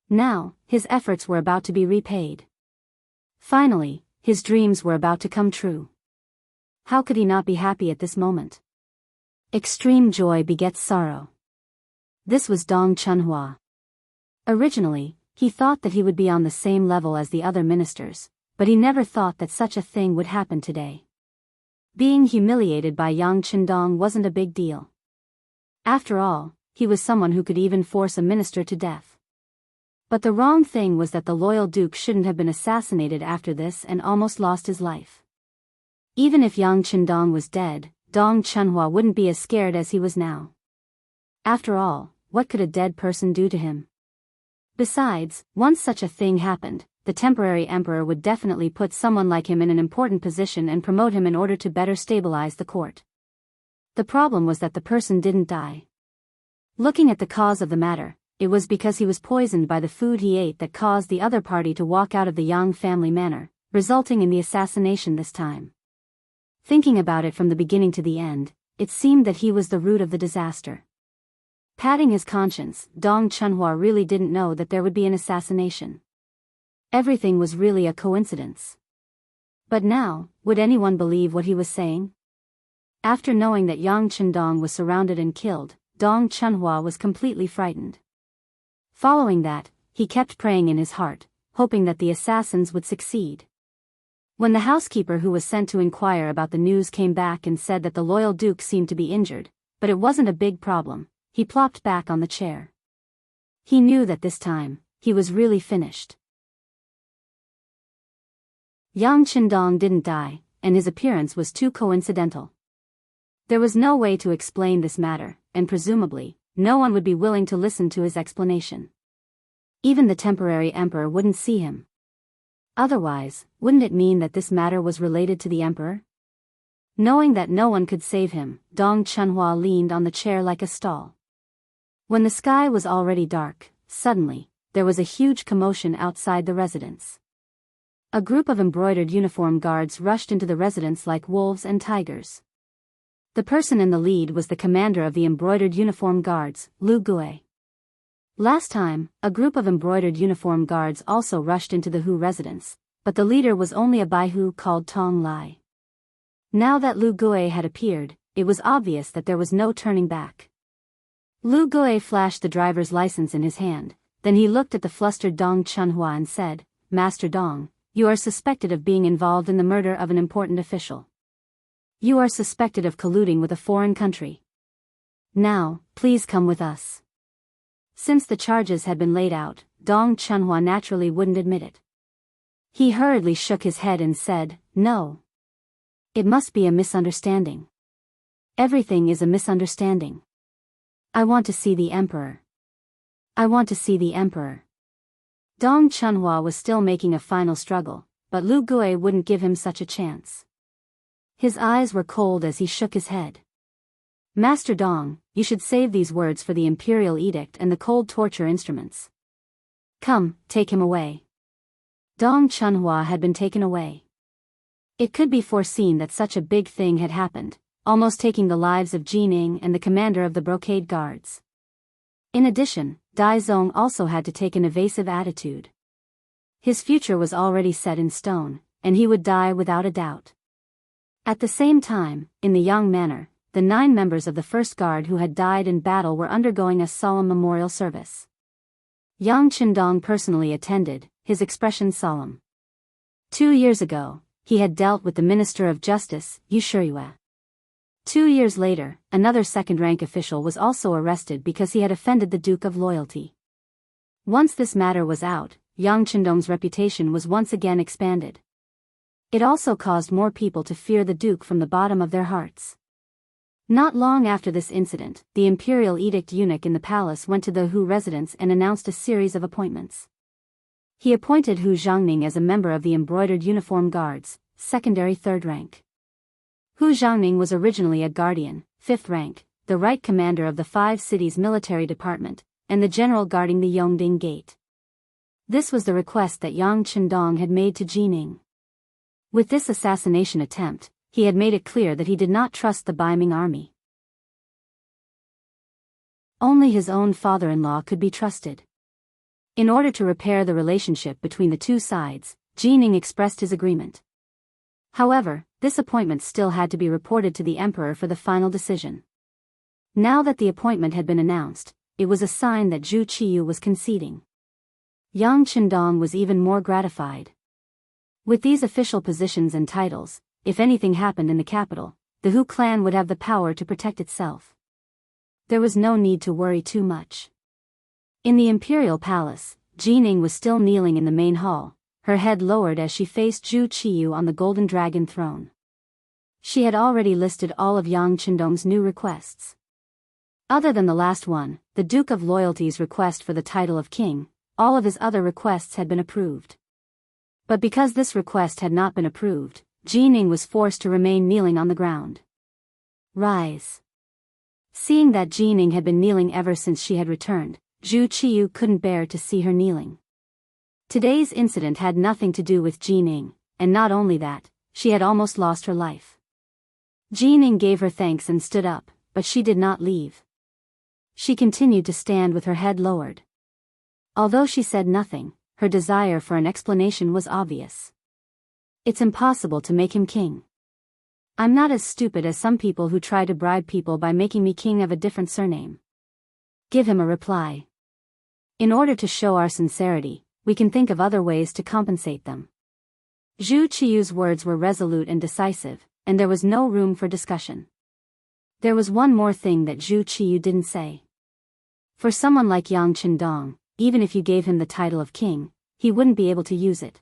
Now, his efforts were about to be repaid. Finally, his dreams were about to come true. How could he not be happy at this moment? Extreme joy begets sorrow. This was Dong Chunhua. Originally, he thought that he would be on the same level as the other ministers, but he never thought that such a thing would happen today. Being humiliated by Yang Qindong wasn't a big deal. After all, he was someone who could even force a minister to death. But the wrong thing was that the loyal duke shouldn't have been assassinated after this and almost lost his life. Even if Yang Qindong was dead, Dong Chunhua wouldn't be as scared as he was now. After all, what could a dead person do to him? Besides, once such a thing happened, the temporary emperor would definitely put someone like him in an important position and promote him in order to better stabilize the court. The problem was that the person didn't die. Looking at the cause of the matter, it was because he was poisoned by the food he ate that caused the other party to walk out of the Yang family manor, resulting in the assassination this time. Thinking about it from the beginning to the end, it seemed that he was the root of the disaster. Patting his conscience, Dong Chunhua really didn't know that there would be an assassination. Everything was really a coincidence. But now, would anyone believe what he was saying? After knowing that Yang Qindong was surrounded and killed, Dong Chunhua was completely frightened. Following that, he kept praying in his heart, hoping that the assassins would succeed. When the housekeeper who was sent to inquire about the news came back and said that the loyal duke seemed to be injured, but it wasn't a big problem, he plopped back on the chair. He knew that this time, he was really finished. Yang Qindong didn't die, and his appearance was too coincidental. There was no way to explain this matter, and presumably, no one would be willing to listen to his explanation. Even the temporary emperor wouldn't see him. Otherwise, wouldn't it mean that this matter was related to the emperor? Knowing that no one could save him, Dong Chunhua leaned on the chair like a stall. When the sky was already dark, suddenly, there was a huge commotion outside the residence. A group of embroidered uniform guards rushed into the residence like wolves and tigers. The person in the lead was the commander of the embroidered uniform guards, Lu Gui. Last time, a group of embroidered uniform guards also rushed into the Hu residence, but the leader was only a Baihu called Tong Lai. Now that Lu Gui had appeared, it was obvious that there was no turning back. Lu Gui flashed the driver's license in his hand, then he looked at the flustered Dong Chunhua and said, "Master Dong, you are suspected of being involved in the murder of an important official. You are suspected of colluding with a foreign country. Now, please come with us." Since the charges had been laid out, Dong Chunhua naturally wouldn't admit it. He hurriedly shook his head and said, "No. It must be a misunderstanding. Everything is a misunderstanding. I want to see the emperor. I want to see the emperor." Dong Chunhua was still making a final struggle, but Lu Gui wouldn't give him such a chance. His eyes were cold as he shook his head. "Master Dong, you should save these words for the imperial edict and the cold torture instruments. Come, take him away." Dong Chunhua had been taken away. It could be foreseen that such a big thing had happened, almost taking the lives of Jining and the commander of the brocade guards. In addition, Dai Zong also had to take an evasive attitude. His future was already set in stone, and he would die without a doubt. At the same time, in the Yang Manor, the 9 members of the first guard who had died in battle were undergoing a solemn memorial service. Yang Qindong personally attended, his expression solemn. 2 years ago, he had dealt with the Minister of Justice, Yu Shiyue. 2 years later, another second-rank official was also arrested because he had offended the Duke of Loyalty. Once this matter was out, Yang Chendong's reputation was once again expanded. It also caused more people to fear the Duke from the bottom of their hearts. Not long after this incident, the imperial edict eunuch in the palace went to the Hu residence and announced a series of appointments. He appointed Hu Zhangning as a member of the embroidered uniform guards, secondary 3rd rank. Hu Zhangning was originally a guardian, 5th rank, the right commander of the 5 cities military department, and the general guarding the Yongding Gate. This was the request that Yang Chendong had made to Jining. With this assassination attempt, he had made it clear that he did not trust the Baiming army. Only his own father-in-law could be trusted. In order to repair the relationship between the two sides, Jining expressed his agreement. However, this appointment still had to be reported to the emperor for the final decision. Now that the appointment had been announced, it was a sign that Zhu Qiyu was conceding. Yang Chendong was even more gratified. With these official positions and titles, if anything happened in the capital, the Hu clan would have the power to protect itself. There was no need to worry too much. In the imperial palace, Jining was still kneeling in the main hall, her head lowered as she faced Zhu Qiyu on the golden dragon throne. She had already listed all of Yang Chendong's new requests. Other than the last one, the Duke of Loyalty's request for the title of king, all of his other requests had been approved. But because this request had not been approved, Jining was forced to remain kneeling on the ground. Rise. Seeing that Jining had been kneeling ever since she had returned, Zhu Qiyu couldn't bear to see her kneeling. Today's incident had nothing to do with Jining, and not only that, she had almost lost her life. Jining gave her thanks and stood up, but she did not leave. She continued to stand with her head lowered. Although she said nothing, her desire for an explanation was obvious. It's impossible to make him king. I'm not as stupid as some people who try to bribe people by making me king of a different surname. Give him a reply. In order to show our sincerity, we can think of other ways to compensate them. Zhu Qiyu's words were resolute and decisive, and there was no room for discussion. There was one more thing that Zhu Qiyu didn't say. For someone like Yang Chendong, even if you gave him the title of king, he wouldn't be able to use it.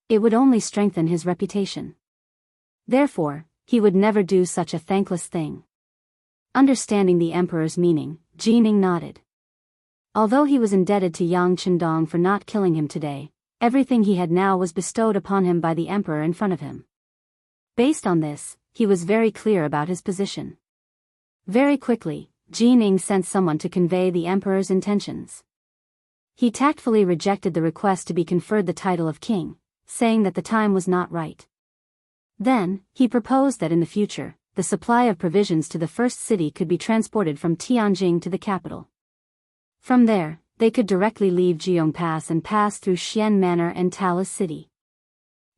It would only strengthen his reputation. Therefore, he would never do such a thankless thing. Understanding the emperor's meaning, Jining nodded. Although he was indebted to Yang Chendong for not killing him today, everything he had now was bestowed upon him by the emperor in front of him. Based on this, he was very clear about his position. Very quickly, Jining sent someone to convey the emperor's intentions. He tactfully rejected the request to be conferred the title of king, saying that the time was not right. Then, he proposed that in the future, the supply of provisions to the first city could be transported from Tianjing to the capital. From there, they could directly leave Jiong Pass and pass through Xian Manor and Talis City.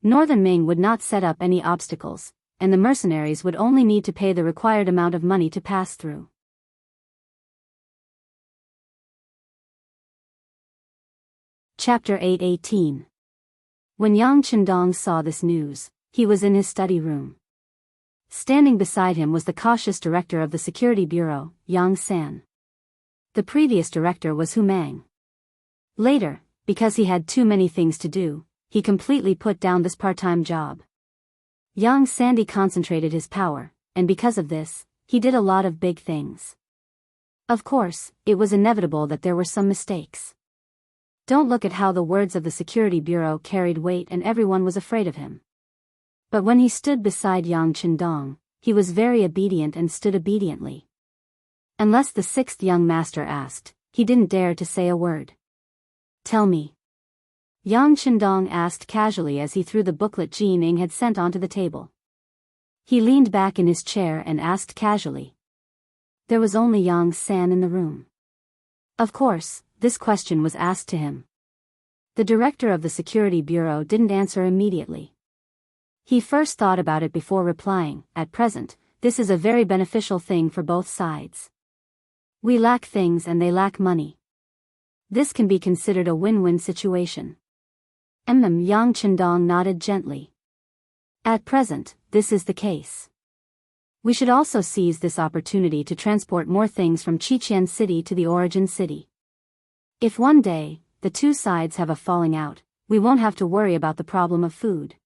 Northern Ming would not set up any obstacles, and the mercenaries would only need to pay the required amount of money to pass through. Chapter 8:18. When Yang Chendong saw this news, he was in his study room. Standing beside him was the cautious director of the security bureau, Yang San. The previous director was Hu Mang. Later, because he had too many things to do, he completely put down this part-time job. Yang Sandy concentrated his power, and because of this, he did a lot of big things. Of course, it was inevitable that there were some mistakes. Don't look at how the words of the security bureau carried weight and everyone was afraid of him. But when he stood beside Yang Chendong, he was very obedient and stood obediently. Unless the 6th young master asked, he didn't dare to say a word. Tell me. Yang Chendong asked casually as he threw the booklet Jining had sent onto the table. He leaned back in his chair and asked casually. There was only Yang San in the room. Of course, this question was asked to him. The director of the security bureau didn't answer immediately. He first thought about it before replying. At present, this is a very beneficial thing for both sides. We lack things and they lack money. This can be considered a win-win situation. Yang Chendong nodded gently. At present, this is the case. We should also seize this opportunity to transport more things from Qiqian City to the origin city. If one day, the two sides have a falling out, we won't have to worry about the problem of food.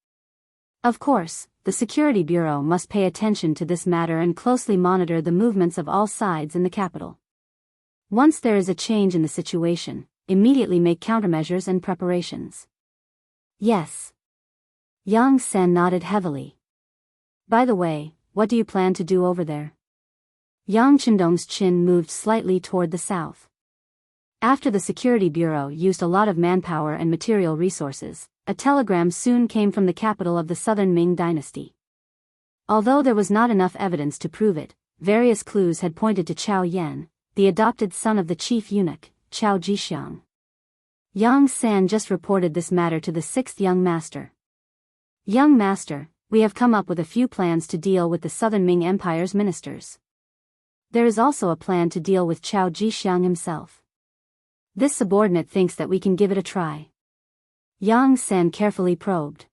Of course, the Security Bureau must pay attention to this matter and closely monitor the movements of all sides in the capital. Once there is a change in the situation, immediately make countermeasures and preparations. Yes. Yang San nodded heavily. By the way, what do you plan to do over there? Yang Chendong's chin moved slightly toward the south. After the Security Bureau used a lot of manpower and material resources, a telegram soon came from the capital of the Southern Ming Dynasty. Although there was not enough evidence to prove it, various clues had pointed to Chao Yan, the adopted son of the chief eunuch, Chao Jixiang. Yang San just reported this matter to the sixth young master. Young master, we have come up with a few plans to deal with the Southern Ming Empire's ministers. There is also a plan to deal with Chao Jixiang himself. This subordinate thinks that we can give it a try. Yang San carefully probed.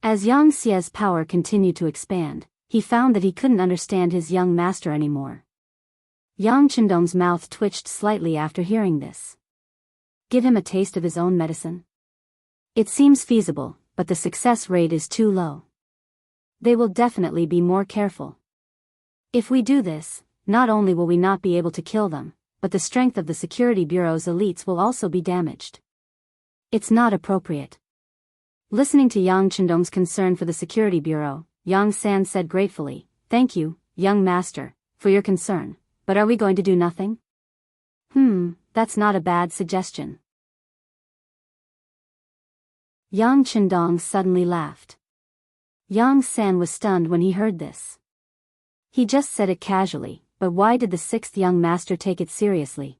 As Yang Xia's power continued to expand, he found that he couldn't understand his young master anymore. Yang Chendong's mouth twitched slightly after hearing this. Give him a taste of his own medicine? It seems feasible, but the success rate is too low. They will definitely be more careful. If we do this, not only will we not be able to kill them, but the strength of the Security Bureau's elites will also be damaged. It's not appropriate. Listening to Yang Chendong's concern for the Security Bureau, Yang San said gratefully, "Thank you, young master, for your concern, but are we going to do nothing?" That's not a bad suggestion. Yang Chendong suddenly laughed. Yang San was stunned when he heard this. He just said it casually, but why did the sixth young master take it seriously?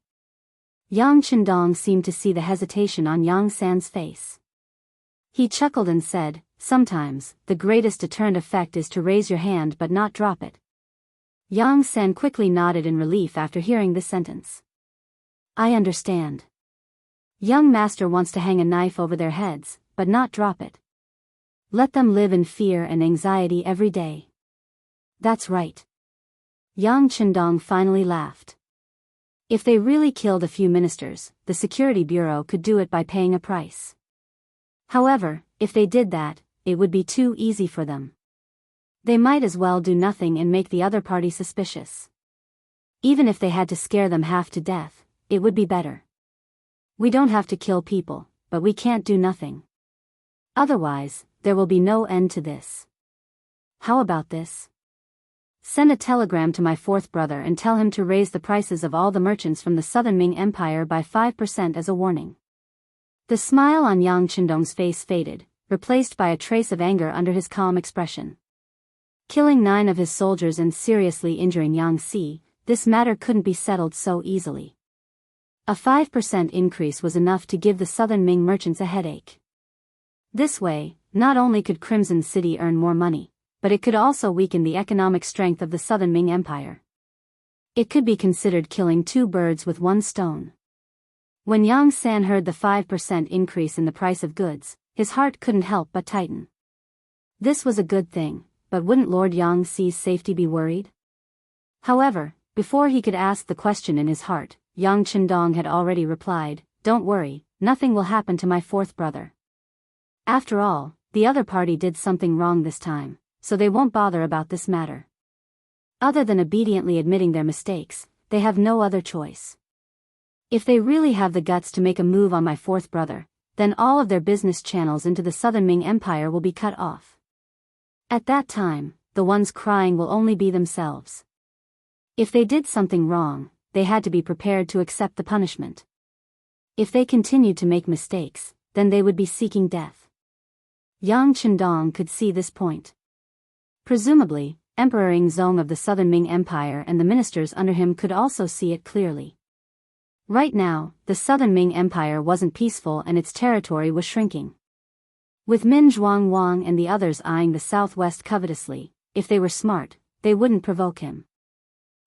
Yang Chendong seemed to see the hesitation on Yang San's face. He chuckled and said, "Sometimes, the greatest deterrent effect is to raise your hand but not drop it." Yang San quickly nodded in relief after hearing this sentence. I understand. Young master wants to hang a knife over their heads, but not drop it. Let them live in fear and anxiety every day. That's right. Yang Chendong finally laughed. If they really killed a few ministers, the Security Bureau could do it by paying a price. However, if they did that, it would be too easy for them. They might as well do nothing and make the other party suspicious. Even if they had to scare them half to death, it would be better. We don't have to kill people, but we can't do nothing. Otherwise, there will be no end to this. How about this? Send a telegram to my fourth brother and tell him to raise the prices of all the merchants from the Southern Ming Empire by 5% as a warning. The smile on Yang Chendong's face faded, replaced by a trace of anger under his calm expression. Killing 9 of his soldiers and seriously injuring Yang Si, this matter couldn't be settled so easily. A 5% increase was enough to give the Southern Ming merchants a headache. This way, not only could Crimson City earn more money, but it could also weaken the economic strength of the Southern Ming Empire. It could be considered killing 2 birds with 1 stone. When Yang San heard the 5% increase in the price of goods, his heart couldn't help but tighten. This was a good thing, but wouldn't Lord Yang Si's safety be worried? However, before he could ask the question in his heart, Yang Chendong had already replied, "Don't worry, nothing will happen to my fourth brother. After all, the other party did something wrong this time, so they won't bother about this matter. Other than obediently admitting their mistakes, they have no other choice. If they really have the guts to make a move on my fourth brother, then all of their business channels into the Southern Ming Empire will be cut off. At that time, the ones crying will only be themselves. If they did something wrong, they had to be prepared to accept the punishment. If they continued to make mistakes, then they would be seeking death." Yang Chendong could see this point. Presumably, Emperor Yingzong of the Southern Ming Empire and the ministers under him could also see it clearly. Right now, the Southern Ming Empire wasn't peaceful and its territory was shrinking. With Min Zhuangwang and the others eyeing the southwest covetously, if they were smart, they wouldn't provoke him.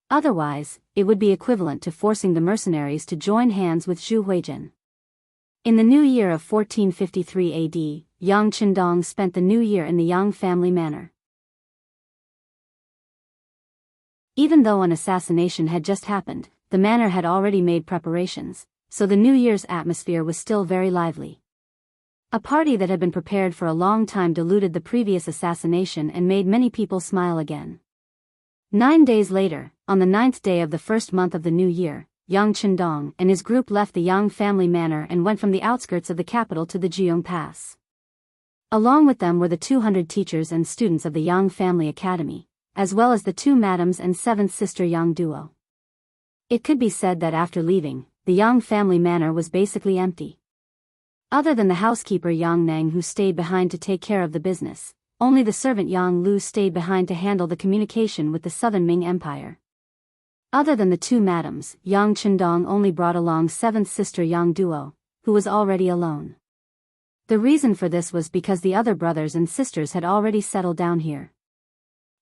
Otherwise, it would be equivalent to forcing the mercenaries to join hands with Zhu Huizhen. In the new year of 1453 AD, Yang Chendong spent the new year in the Yang family manor. Even though an assassination had just happened, the manor had already made preparations, so the New Year's atmosphere was still very lively. A party that had been prepared for a long time diluted the previous assassination and made many people smile again. 9 days later, on the 9th day of the first month of the new year, Yang Chendong and his group left the Yang family manor and went from the outskirts of the capital to the Jianghu Pass. Along with them were the 200 teachers and students of the Yang family academy, as well as the 2 madams and 7th sister Yang duo. It could be said that after leaving, the Yang family manor was basically empty. Other than the housekeeper Yang Nang who stayed behind to take care of the business, only the servant Yang Lu stayed behind to handle the communication with the southern Ming Empire. Other than the 2 madams, Yang Chendong only brought along 7th sister Yang duo, who was already alone. The reason for this was because the other brothers and sisters had already settled down here.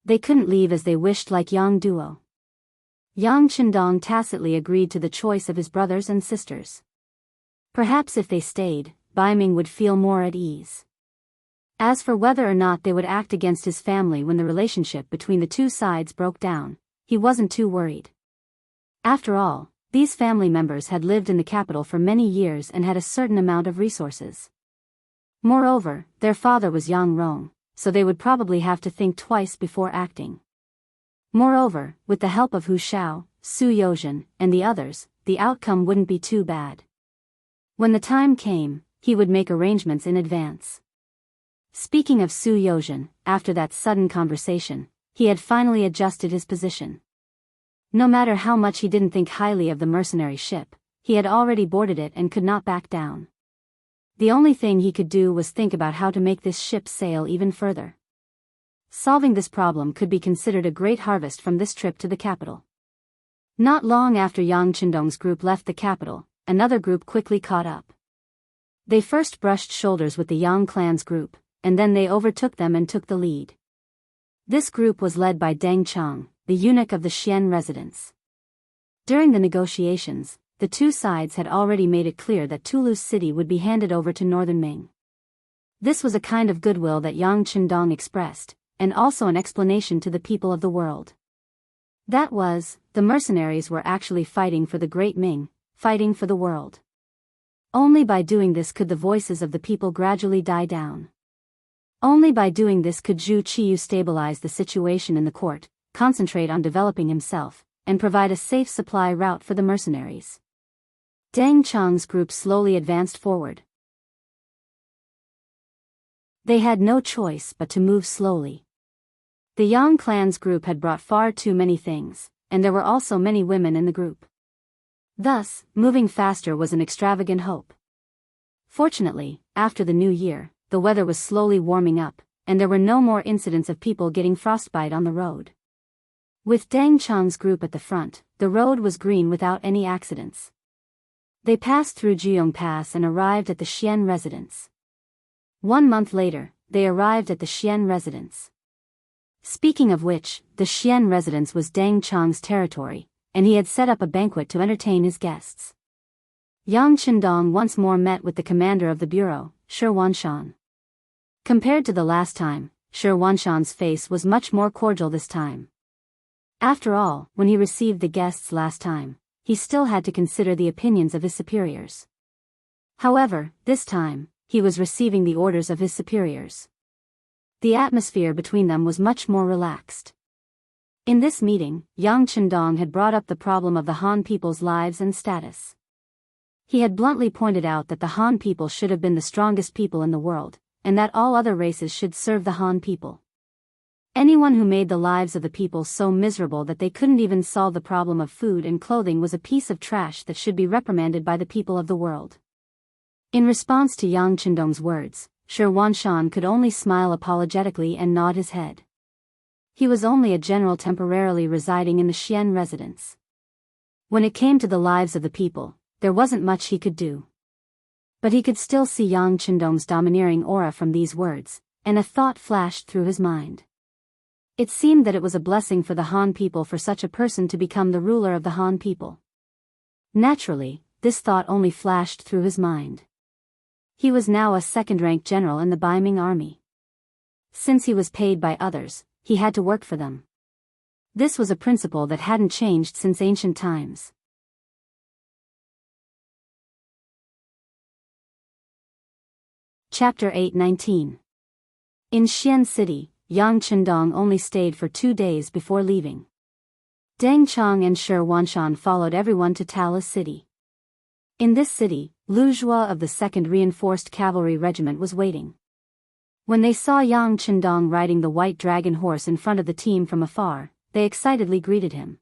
They couldn't leave as they wished like Yang duo. Yang Chendong tacitly agreed to the choice of his brothers and sisters. Perhaps if they stayed, Bai Ming would feel more at ease. As for whether or not they would act against his family when the relationship between the 2 sides broke down, he wasn't too worried. After all, these family members had lived in the capital for many years and had a certain amount of resources. Moreover, their father was Yang Rong, so they would probably have to think twice before acting. Moreover, with the help of Hu Shao, Su Yozhen, and the others, the outcome wouldn't be too bad. When the time came, he would make arrangements in advance. Speaking of Su Yozhen, after that sudden conversation, he had finally adjusted his position. No matter how much he didn't think highly of the mercenary ship, he had already boarded it and could not back down. The only thing he could do was think about how to make this ship sail even further. Solving this problem could be considered a great harvest from this trip to the capital. Not long after Yang Chendong's group left the capital, another group quickly caught up. They first brushed shoulders with the Yang clan's group, and then they overtook them and took the lead. This group was led by Deng Chang, the eunuch of the Xian residence. During the negotiations, the 2 sides had already made it clear that Toulouse city would be handed over to Northern Ming. This was a kind of goodwill that Yang Chendong expressed, and also an explanation to the people of the world. That was, the mercenaries were actually fighting for the Great Ming, fighting for the world. Only by doing this could the voices of the people gradually die down. Only by doing this could Zhu Qiyu stabilize the situation in the court, concentrate on developing himself, and provide a safe supply route for the mercenaries. Deng Chang's group slowly advanced forward. They had no choice but to move slowly. The Yang clan's group had brought far too many things, and there were also many women in the group. Thus, moving faster was an extravagant hope. Fortunately, after the new year, the weather was slowly warming up, and there were no more incidents of people getting frostbite on the road. With Deng Chang's group at the front, the road was green without any accidents. They passed through Jianghu Pass and arrived at the Xian residence. 1 month later, they arrived at the Xian residence. Speaking of which, the Xian residence was Deng Chang's territory, and he had set up a banquet to entertain his guests. Yang Chendong once more met with the commander of the bureau, Shi Wanshan. Compared to the last time, Shi Wanshan's face was much more cordial this time. After all, when he received the guests last time, he still had to consider the opinions of his superiors. However, this time, he was receiving the orders of his superiors. The atmosphere between them was much more relaxed. In this meeting, Yang Chendong had brought up the problem of the Han people's lives and status. He had bluntly pointed out that the Han people should have been the strongest people in the world, and that all other races should serve the Han people. Anyone who made the lives of the people so miserable that they couldn't even solve the problem of food and clothing was a piece of trash that should be reprimanded by the people of the world. In response to Yang Chendong's words, Shi Wanshan could only smile apologetically and nod his head. He was only a general temporarily residing in the Xian residence. When it came to the lives of the people, there wasn't much he could do. But he could still see Yang Chendong's domineering aura from these words, and a thought flashed through his mind. It seemed that it was a blessing for the Han people for such a person to become the ruler of the Han people. Naturally, this thought only flashed through his mind. He was now a second-rank general in the Bai Ming army. Since he was paid by others, he had to work for them. This was a principle that hadn't changed since ancient times. Chapter 8:19. In Xian City, Yang Chendong only stayed for 2 days before leaving. Deng Chong and Shi Wanshan followed everyone to Talis City. In this city, Lu Zhua of the 2nd Reinforced Cavalry Regiment was waiting. When they saw Yang Chendong riding the white dragon horse in front of the team from afar, they excitedly greeted him.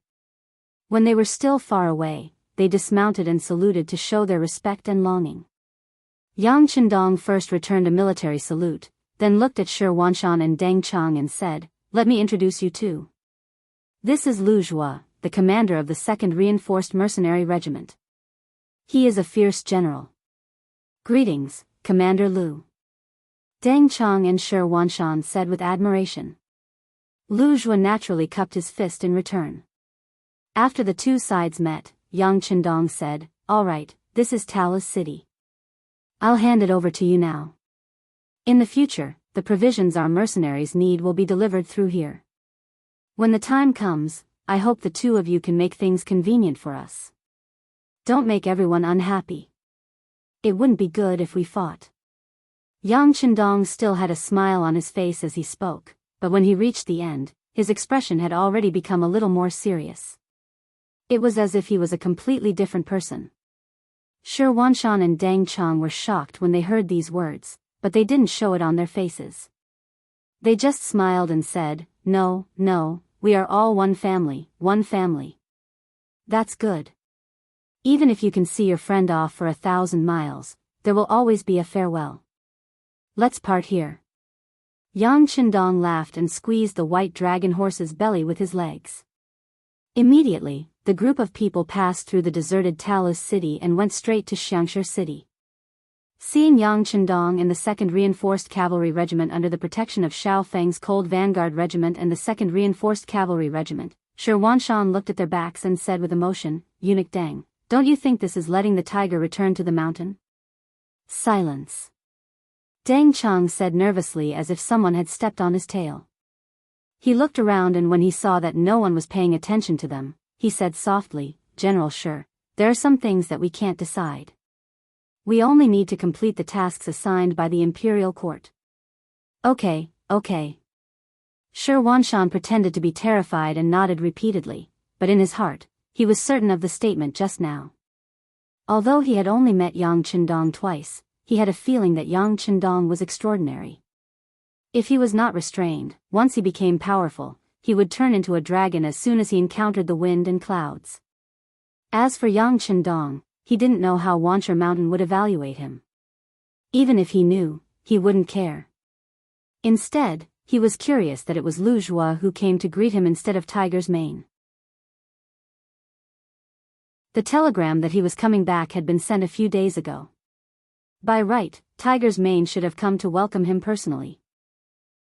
When they were still far away, they dismounted and saluted to show their respect and longing. Yang Chendong first returned a military salute, then looked at Shi Wanshan and Deng Chong and said, "Let me introduce you too. This is Lu Zhua, the commander of the 2nd Reinforced Mercenary Regiment. He is a fierce general. Greetings, Commander Lu." Deng Chong and Shi Wanshan said with admiration. Lu Zhua naturally cupped his fist in return. After the two sides met, Yang Chendong said, "All right, this is Talis City. I'll hand it over to you now. In the future, the provisions our mercenaries need will be delivered through here. When the time comes, I hope the two of you can make things convenient for us. Don't make everyone unhappy. It wouldn't be good if we fought." Yang Chendong still had a smile on his face as he spoke, but when he reached the end, his expression had already become a little more serious. It was as if he was a completely different person. Shi Wanshan and Deng Chong were shocked when they heard these words, but they didn't show it on their faces. They just smiled and said, "No, no, we are all one family, one family." "That's good. Even if you can see your friend off for 1,000 miles, there will always be a farewell. Let's part here." Yang Chendong laughed and squeezed the white dragon horse's belly with his legs. Immediately, the group of people passed through the deserted Talis City and went straight to Xianxia City. Seeing Yang Chendong and the 2nd Reinforced Cavalry Regiment under the protection of Xiao Feng's Cold Vanguard Regiment and the 2nd Reinforced Cavalry Regiment, Shi Wanshan looked at their backs and said with emotion, "Eunuch Deng, don't you think this is letting the tiger return to the mountain?" Silence. Deng Chong said nervously as if someone had stepped on his tail. He looked around and when he saw that no one was paying attention to them, he said softly, "General Shi, there are some things that we can't decide. We only need to complete the tasks assigned by the Imperial Court." Okay. Shi Wanshan pretended to be terrified and nodded repeatedly, but in his heart, he was certain of the statement just now. Although he had only met Yang Chendong twice, he had a feeling that Yang Chendong was extraordinary. If he was not restrained, once he became powerful, he would turn into a dragon as soon as he encountered the wind and clouds. As for Yang Chendong, he didn't know how Wanchur Mountain would evaluate him. Even if he knew, he wouldn't care. Instead, he was curious that it was Lu Zhua who came to greet him instead of Tiger's Mane. The telegram that he was coming back had been sent a few days ago. By right, Tiger's Mane should have come to welcome him personally.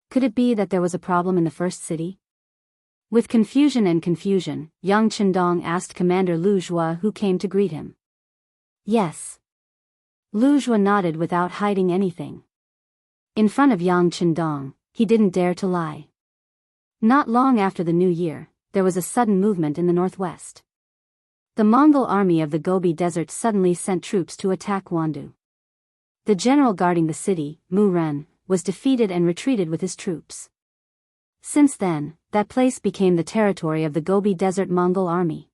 Could it be that there was a problem in the first city? With confusion, Yang Chendong asked Commander Lu Zhua who came to greet him. Yes. Lu Zhua nodded without hiding anything. In front of Yang Chendong, he didn't dare to lie. Not long after the new year, there was a sudden movement in the northwest. The Mongol army of the Gobi Desert suddenly sent troops to attack Wandu. The general guarding the city, Mu Ren, was defeated and retreated with his troops. Since then, that place became the territory of the Gobi Desert Mongol army.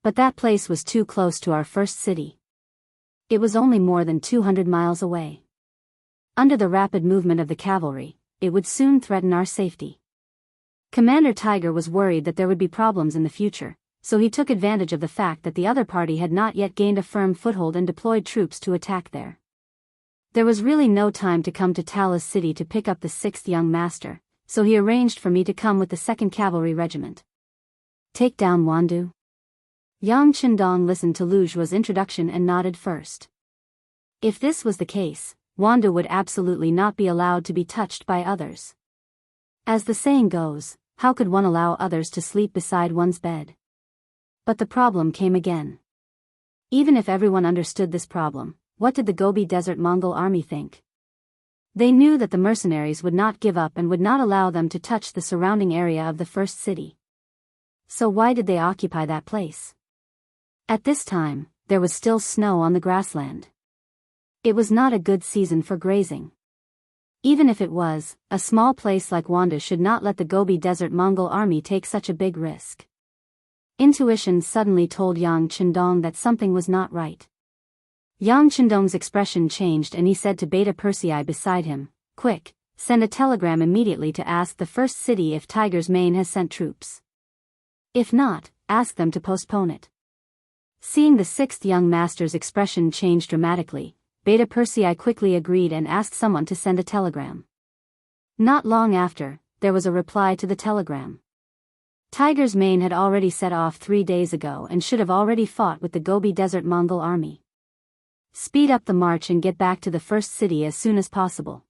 But that place was too close to our first city. It was only more than 200 miles away. Under the rapid movement of the cavalry, it would soon threaten our safety. Commander Tiger was worried that there would be problems in the future, so he took advantage of the fact that the other party had not yet gained a firm foothold and deployed troops to attack there. There was really no time to come to Talis City to pick up the 6th young master, so he arranged for me to come with the 2nd Cavalry Regiment. Take down Wandu? Yang Chendong listened to Lu Zhua's introduction and nodded first. If this was the case, Wandu would absolutely not be allowed to be touched by others. As the saying goes, how could one allow others to sleep beside one's bed? But the problem came again. Even if everyone understood this problem, what did the Gobi Desert Mongol army think? They knew that the mercenaries would not give up and would not allow them to touch the surrounding area of the first city. So why did they occupy that place? At this time, there was still snow on the grassland. It was not a good season for grazing. Even if it was, a small place like Wanda should not let the Gobi Desert Mongol army take such a big risk. Intuition suddenly told Yang Chendong that something was not right. Yang Chendong's expression changed and he said to Beta Persei beside him, "Quick, send a telegram immediately to ask the first city if Tiger's Mane has sent troops. If not, ask them to postpone it." Seeing the sixth young master's expression change dramatically, Beta Persei quickly agreed and asked someone to send a telegram. Not long after, there was a reply to the telegram. Tiger's Mane had already set off 3 days ago and should have already fought with the Gobi Desert Mongol army. Speed up the march and get back to the first city as soon as possible.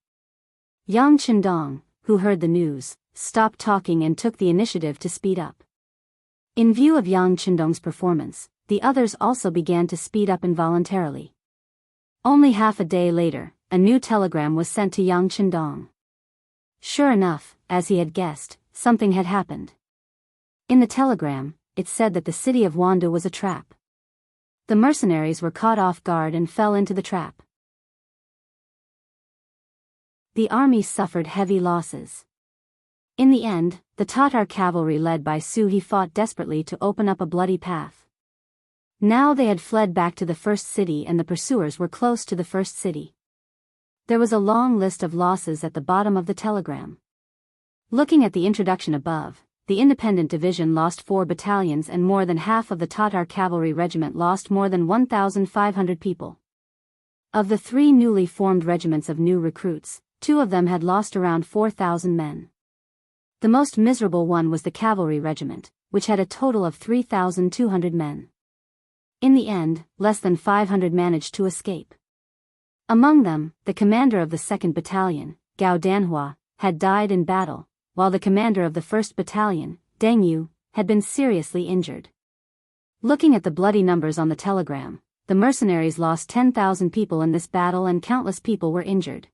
Yang Chendong, who heard the news, stopped talking and took the initiative to speed up. In view of Yang Chendong's performance, the others also began to speed up involuntarily. Only half a day later, a new telegram was sent to Yang Chendong. Sure enough, as he had guessed, something had happened. In the telegram, it said that the city of Wanda was a trap. The mercenaries were caught off guard and fell into the trap. The army suffered heavy losses. In the end, the Tatar cavalry led by Su He fought desperately to open up a bloody path. Now they had fled back to the first city and the pursuers were close to the first city. There was a long list of losses at the bottom of the telegram. Looking at the introduction above, the independent division lost 4 battalions and more than half of the Tatar cavalry regiment lost more than 1,500 people. Of the 3 newly formed regiments of new recruits, 2 of them had lost around 4,000 men. The most miserable one was the cavalry regiment, which had a total of 3,200 men. In the end, less than 500 managed to escape. Among them, the commander of the 2nd Battalion, Gao Danhua, had died in battle, while the commander of the 1st Battalion, Deng Yu, had been seriously injured. Looking at the bloody numbers on the telegram, the mercenaries lost 10,000 people in this battle and countless people were injured.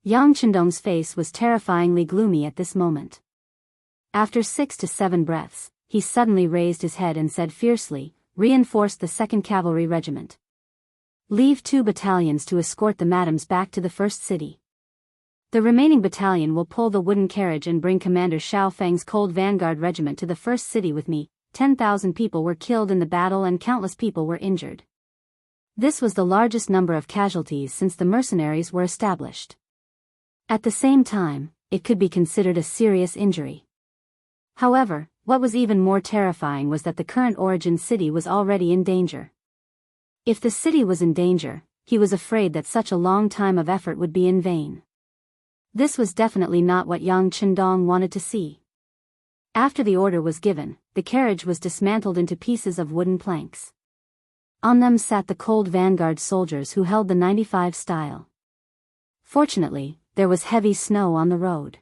Yang Chendong's face was terrifyingly gloomy at this moment. After 6 to 7 breaths, he suddenly raised his head and said fiercely, "Reinforce the 2nd Cavalry Regiment. Leave 2 battalions to escort the madams back to the first city. The remaining battalion will pull the wooden carriage and bring Commander Xiao Feng's Cold Vanguard Regiment to the first city with me." 10,000 people were killed in the battle and countless people were injured. This was the largest number of casualties since the mercenaries were established. At the same time, it could be considered a serious injury. However, what was even more terrifying was that the current origin city was already in danger. If the city was in danger, he was afraid that such a long time of effort would be in vain. This was definitely not what Yang Chendong wanted to see. After the order was given, the carriage was dismantled into pieces of wooden planks. On them sat the Cold Vanguard soldiers who held the 95 style. Fortunately, there was heavy snow on the road.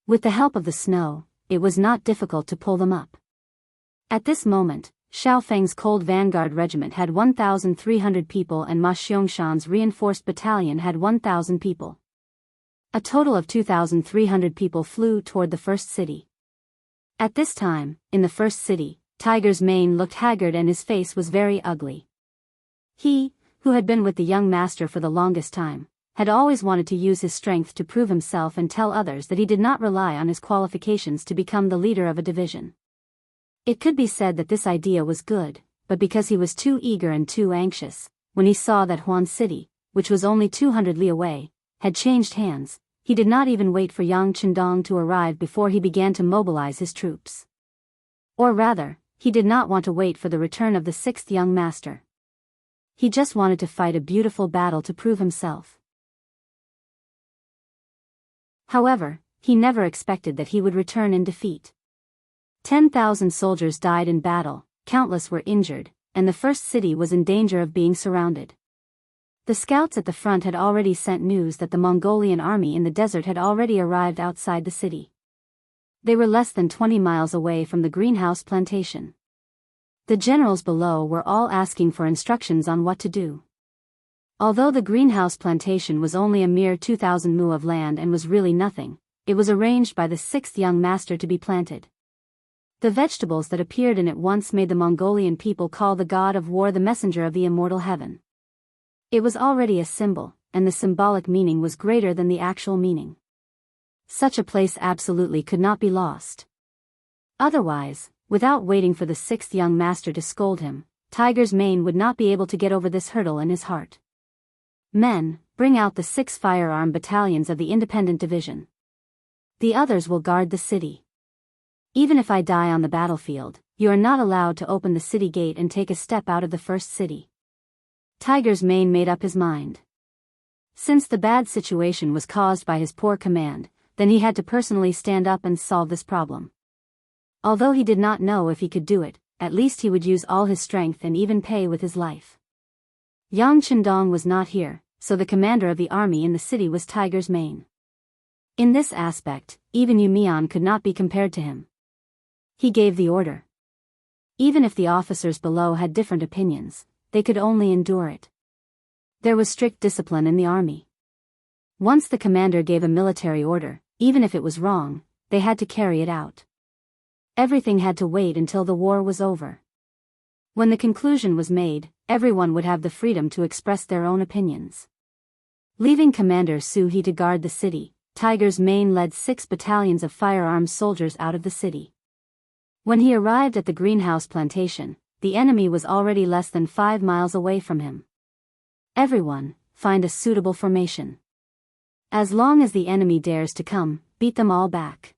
With the help of the snow, it was not difficult to pull them up. At this moment, Xiao Feng's Cold Vanguard Regiment had 1,300 people and Ma Xiongxian's reinforced battalion had 1,000 people. A total of 2,300 people flew toward the first city. At this time, in the first city, Tiger's Mane looked haggard and his face was very ugly. He, who had been with the young master for the longest time, had always wanted to use his strength to prove himself and tell others that he did not rely on his qualifications to become the leader of a division. It could be said that this idea was good, but because he was too eager and too anxious, when he saw that Huan City, which was only 200 li away, had changed hands, he did not even wait for Yang Chendong to arrive before he began to mobilize his troops. Or rather, he did not want to wait for the return of the 6th young master. He just wanted to fight a beautiful battle to prove himself. However, he never expected that he would return in defeat. 10,000 soldiers died in battle, countless were injured, and the first city was in danger of being surrounded. The scouts at the front had already sent news that the Mongolian army in the desert had already arrived outside the city. They were less than 20 miles away from the greenhouse plantation. The generals below were all asking for instructions on what to do. Although the greenhouse plantation was only a mere 2,000 mu of land and was really nothing, it was arranged by the 6th young master to be planted. The vegetables that appeared in it once made the Mongolian people call the god of war the messenger of the immortal heaven. It was already a symbol, and the symbolic meaning was greater than the actual meaning. Such a place absolutely could not be lost. Otherwise, without waiting for the sixth young master to scold him, Tiger's Mane would not be able to get over this hurdle in his heart. Men, bring out the 6 firearm battalions of the Independent Division. The others will guard the city. Even if I die on the battlefield, you are not allowed to open the city gate and take a step out of the first city. Tiger's Mane made up his mind. Since the bad situation was caused by his poor command, then he had to personally stand up and solve this problem. Although he did not know if he could do it, at least he would use all his strength and even pay with his life. Yang Chendong was not here, so the commander of the army in the city was Tiger's Mane. In this aspect, even Yu Mian could not be compared to him. He gave the order. Even if the officers below had different opinions, they could only endure it. There was strict discipline in the army. Once the commander gave a military order, even if it was wrong, they had to carry it out. Everything had to wait until the war was over. When the conclusion was made, everyone would have the freedom to express their own opinions. Leaving Commander Su He to guard the city, Tiger's Mane led 6 battalions of firearms soldiers out of the city. When he arrived at the greenhouse plantation, the enemy was already less than 5 miles away from him. Everyone, find a suitable formation. As long as the enemy dares to come, beat them all back.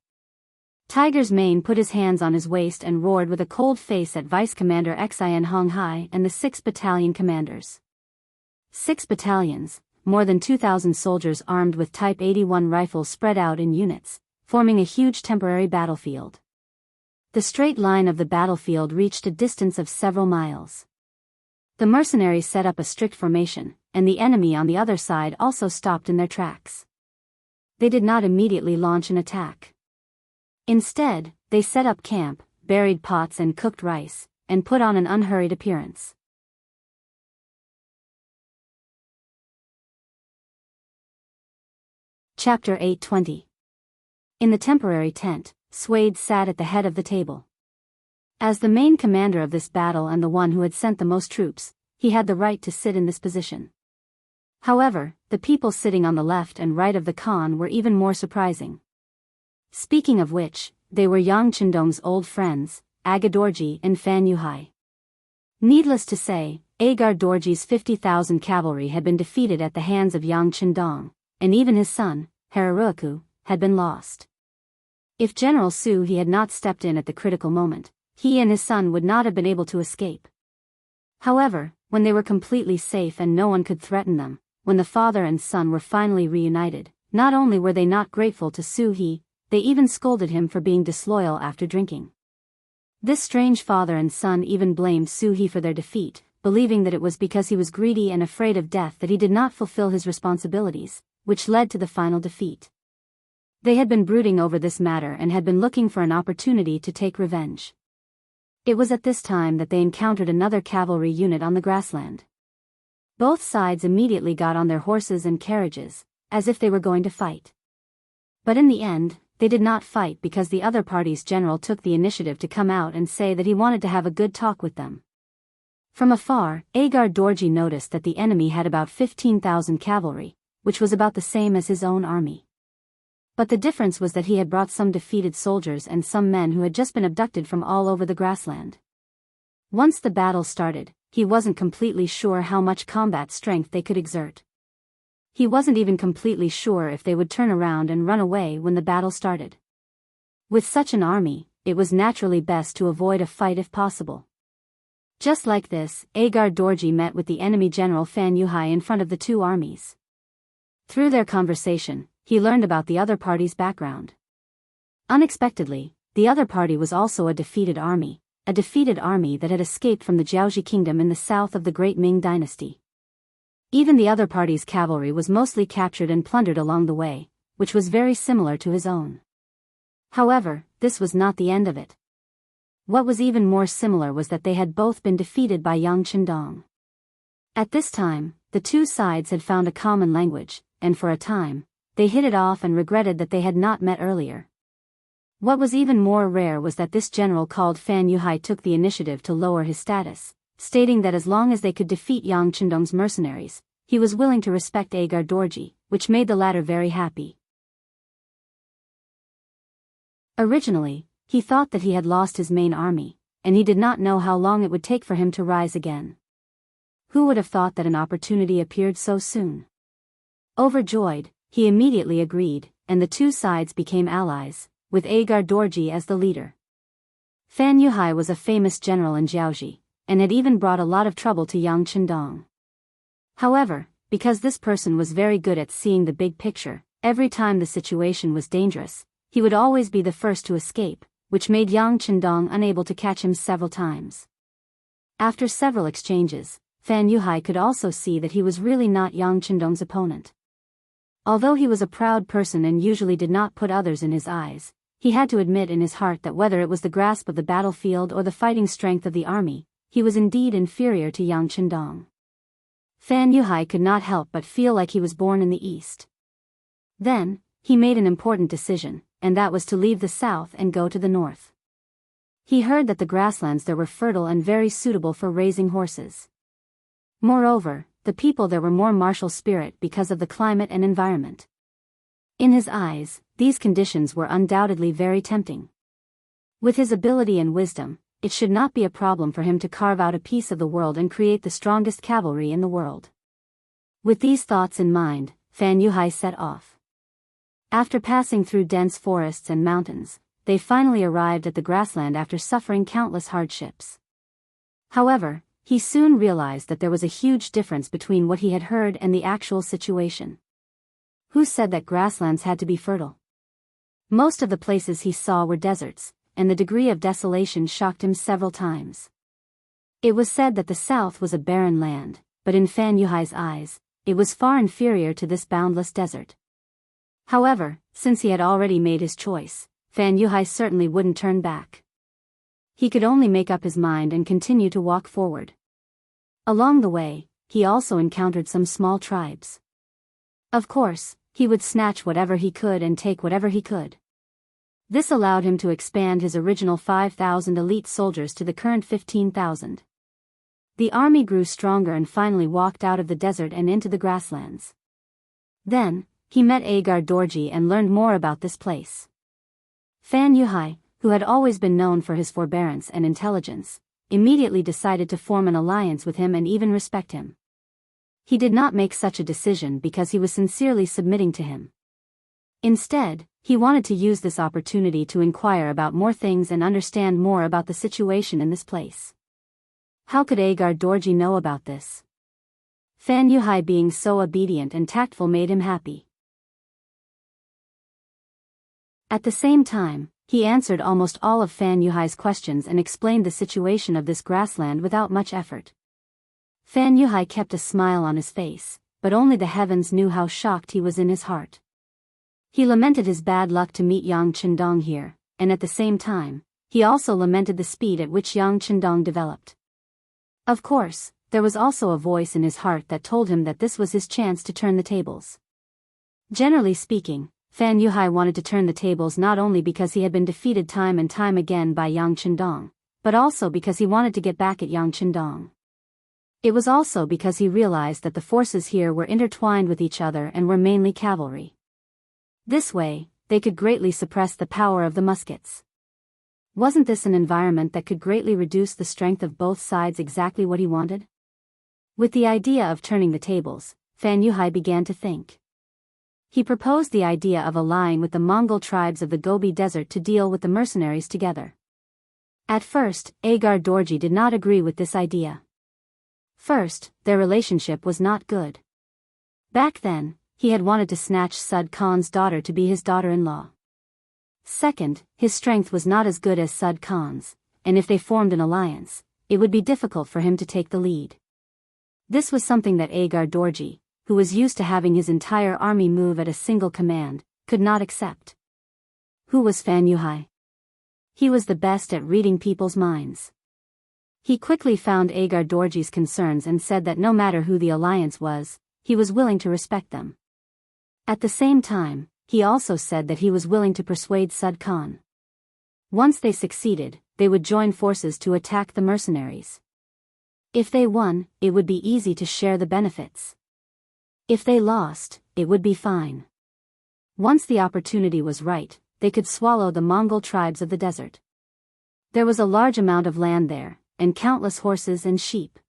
Tiger's Mane put his hands on his waist and roared with a cold face at Vice Commander Xian Honghai and the 6 battalion commanders. 6 battalions, more than 2,000 soldiers armed with Type 81 rifles spread out in units, forming a huge temporary battlefield. The straight line of the battlefield reached a distance of several miles. The mercenaries set up a strict formation, and the enemy on the other side also stopped in their tracks. They did not immediately launch an attack. Instead, they set up camp, buried pots and cooked rice, and put on an unhurried appearance. Chapter 820. In the temporary tent, Swade sat at the head of the table. As the main commander of this battle and the one who had sent the most troops, he had the right to sit in this position. However, the people sitting on the left and right of the Khan were even more surprising. Speaking of which, they were Yang Chendong's old friends, Aga Dorji and Fan Yuhai. Needless to say, Agar Dorji's 50,000 cavalry had been defeated at the hands of Yang Chendong, and even his son, Hararuaku, had been lost. If General Su He had not stepped in at the critical moment, he and his son would not have been able to escape. However, when they were completely safe and no one could threaten them, when the father and son were finally reunited, not only were they not grateful to Su He, they even scolded him for being disloyal after drinking. This strange father and son even blamed Su He for their defeat, believing that it was because he was greedy and afraid of death that he did not fulfill his responsibilities, which led to the final defeat. They had been brooding over this matter and had been looking for an opportunity to take revenge. It was at this time that they encountered another cavalry unit on the grassland. Both sides immediately got on their horses and carriages, as if they were going to fight. But in the end, they did not fight because the other party's general took the initiative to come out and say that he wanted to have a good talk with them. From afar, Agar Dorji noticed that the enemy had about 15,000 cavalry, which was about the same as his own army. But the difference was that he had brought some defeated soldiers and some men who had just been abducted from all over the grassland. Once the battle started, he wasn't completely sure how much combat strength they could exert. He wasn't even completely sure if they would turn around and run away when the battle started. With such an army, it was naturally best to avoid a fight if possible. Just like this, Agar Dorji met with the enemy general Fan Yuhai in front of the two armies. Through their conversation, he learned about the other party's background. Unexpectedly, the other party was also a defeated army that had escaped from the Jiaoxi kingdom in the south of the Great Ming Dynasty. Even the other party's cavalry was mostly captured and plundered along the way, which was very similar to his own. However, this was not the end of it. What was even more similar was that they had both been defeated by Yang Chendong. At this time, the two sides had found a common language, and for a time, they hit it off and regretted that they had not met earlier. What was even more rare was that this general called Fan Yuhai took the initiative to lower his status, stating that as long as they could defeat Yang Chendong's mercenaries, he was willing to respect Agar Dorji, which made the latter very happy. Originally, he thought that he had lost his main army, and he did not know how long it would take for him to rise again. Who would have thought that an opportunity appeared so soon? Overjoyed, he immediately agreed, and the two sides became allies, with Agar Dorji as the leader. Fan Yuhai was a famous general in Jianghu, and had even brought a lot of trouble to Yang Chendong. However, because this person was very good at seeing the big picture, every time the situation was dangerous, he would always be the first to escape, which made Yang Chendong unable to catch him several times. After several exchanges, Fan Yuhai could also see that he was really not Yang Chendong's opponent. Although he was a proud person and usually did not put others in his eyes, he had to admit in his heart that whether it was the grasp of the battlefield or the fighting strength of the army, he was indeed inferior to Yang Chendong. Fan Yuhai could not help but feel like he was born in the east. Then, he made an important decision, and that was to leave the south and go to the north. He heard that the grasslands there were fertile and very suitable for raising horses. Moreover, the people there were more martial spirit because of the climate and environment. In his eyes, these conditions were undoubtedly very tempting. With his ability and wisdom, it should not be a problem for him to carve out a piece of the world and create the strongest cavalry in the world. With these thoughts in mind, Fan Yuhai set off. After passing through dense forests and mountains, they finally arrived at the grassland after suffering countless hardships. However, he soon realized that there was a huge difference between what he had heard and the actual situation. Who said that grasslands had to be fertile? Most of the places he saw were deserts, and the degree of desolation shocked him several times. It was said that the south was a barren land, but in Fan Yuhai's eyes, it was far inferior to this boundless desert. However, since he had already made his choice, Fan Yuhai certainly wouldn't turn back. He could only make up his mind and continue to walk forward. Along the way, he also encountered some small tribes. Of course, he would snatch whatever he could and take whatever he could. This allowed him to expand his original 5,000 elite soldiers to the current 15,000. The army grew stronger and finally walked out of the desert and into the grasslands. Then, he met Agar Dorji and learned more about this place. Fan Yuhai, who had always been known for his forbearance and intelligence, immediately decided to form an alliance with him and even respect him. He did not make such a decision because he was sincerely submitting to him. Instead, he wanted to use this opportunity to inquire about more things and understand more about the situation in this place. How could Agar Dorji know about this? Fan Yuhai being so obedient and tactful made him happy. At the same time, he answered almost all of Fan Yuhai's questions and explained the situation of this grassland without much effort. Fan Yuhai kept a smile on his face, but only the heavens knew how shocked he was in his heart. He lamented his bad luck to meet Yang Chendong here, and at the same time, he also lamented the speed at which Yang Chendong developed. Of course, there was also a voice in his heart that told him that this was his chance to turn the tables. Generally speaking, Fan Yuhai wanted to turn the tables not only because he had been defeated time and time again by Yang Chendong, but also because he wanted to get back at Yang Chendong. It was also because he realized that the forces here were intertwined with each other and were mainly cavalry. This way, they could greatly suppress the power of the muskets. Wasn't this an environment that could greatly reduce the strength of both sides exactly what he wanted? With the idea of turning the tables, Fan Yuhai began to think. He proposed the idea of allying with the Mongol tribes of the Gobi Desert to deal with the mercenaries together. At first, Agar Dorji did not agree with this idea. First, their relationship was not good. Back then, he had wanted to snatch Sud Khan's daughter to be his daughter-in-law. Second, his strength was not as good as Sud Khan's, and if they formed an alliance, it would be difficult for him to take the lead. This was something that Agar Dorji, who was used to having his entire army move at a single command, could not accept. Who was Fan Yuhai? He was the best at reading people's minds. He quickly found Agar Dorji's concerns and said that no matter who the alliance was, he was willing to respect them. At the same time, he also said that he was willing to persuade Sud Khan. Once they succeeded, they would join forces to attack the mercenaries. If they won, it would be easy to share the benefits. If they lost, it would be fine. Once the opportunity was right, they could swallow the Mongol tribes of the desert. There was a large amount of land there, and countless horses and sheep.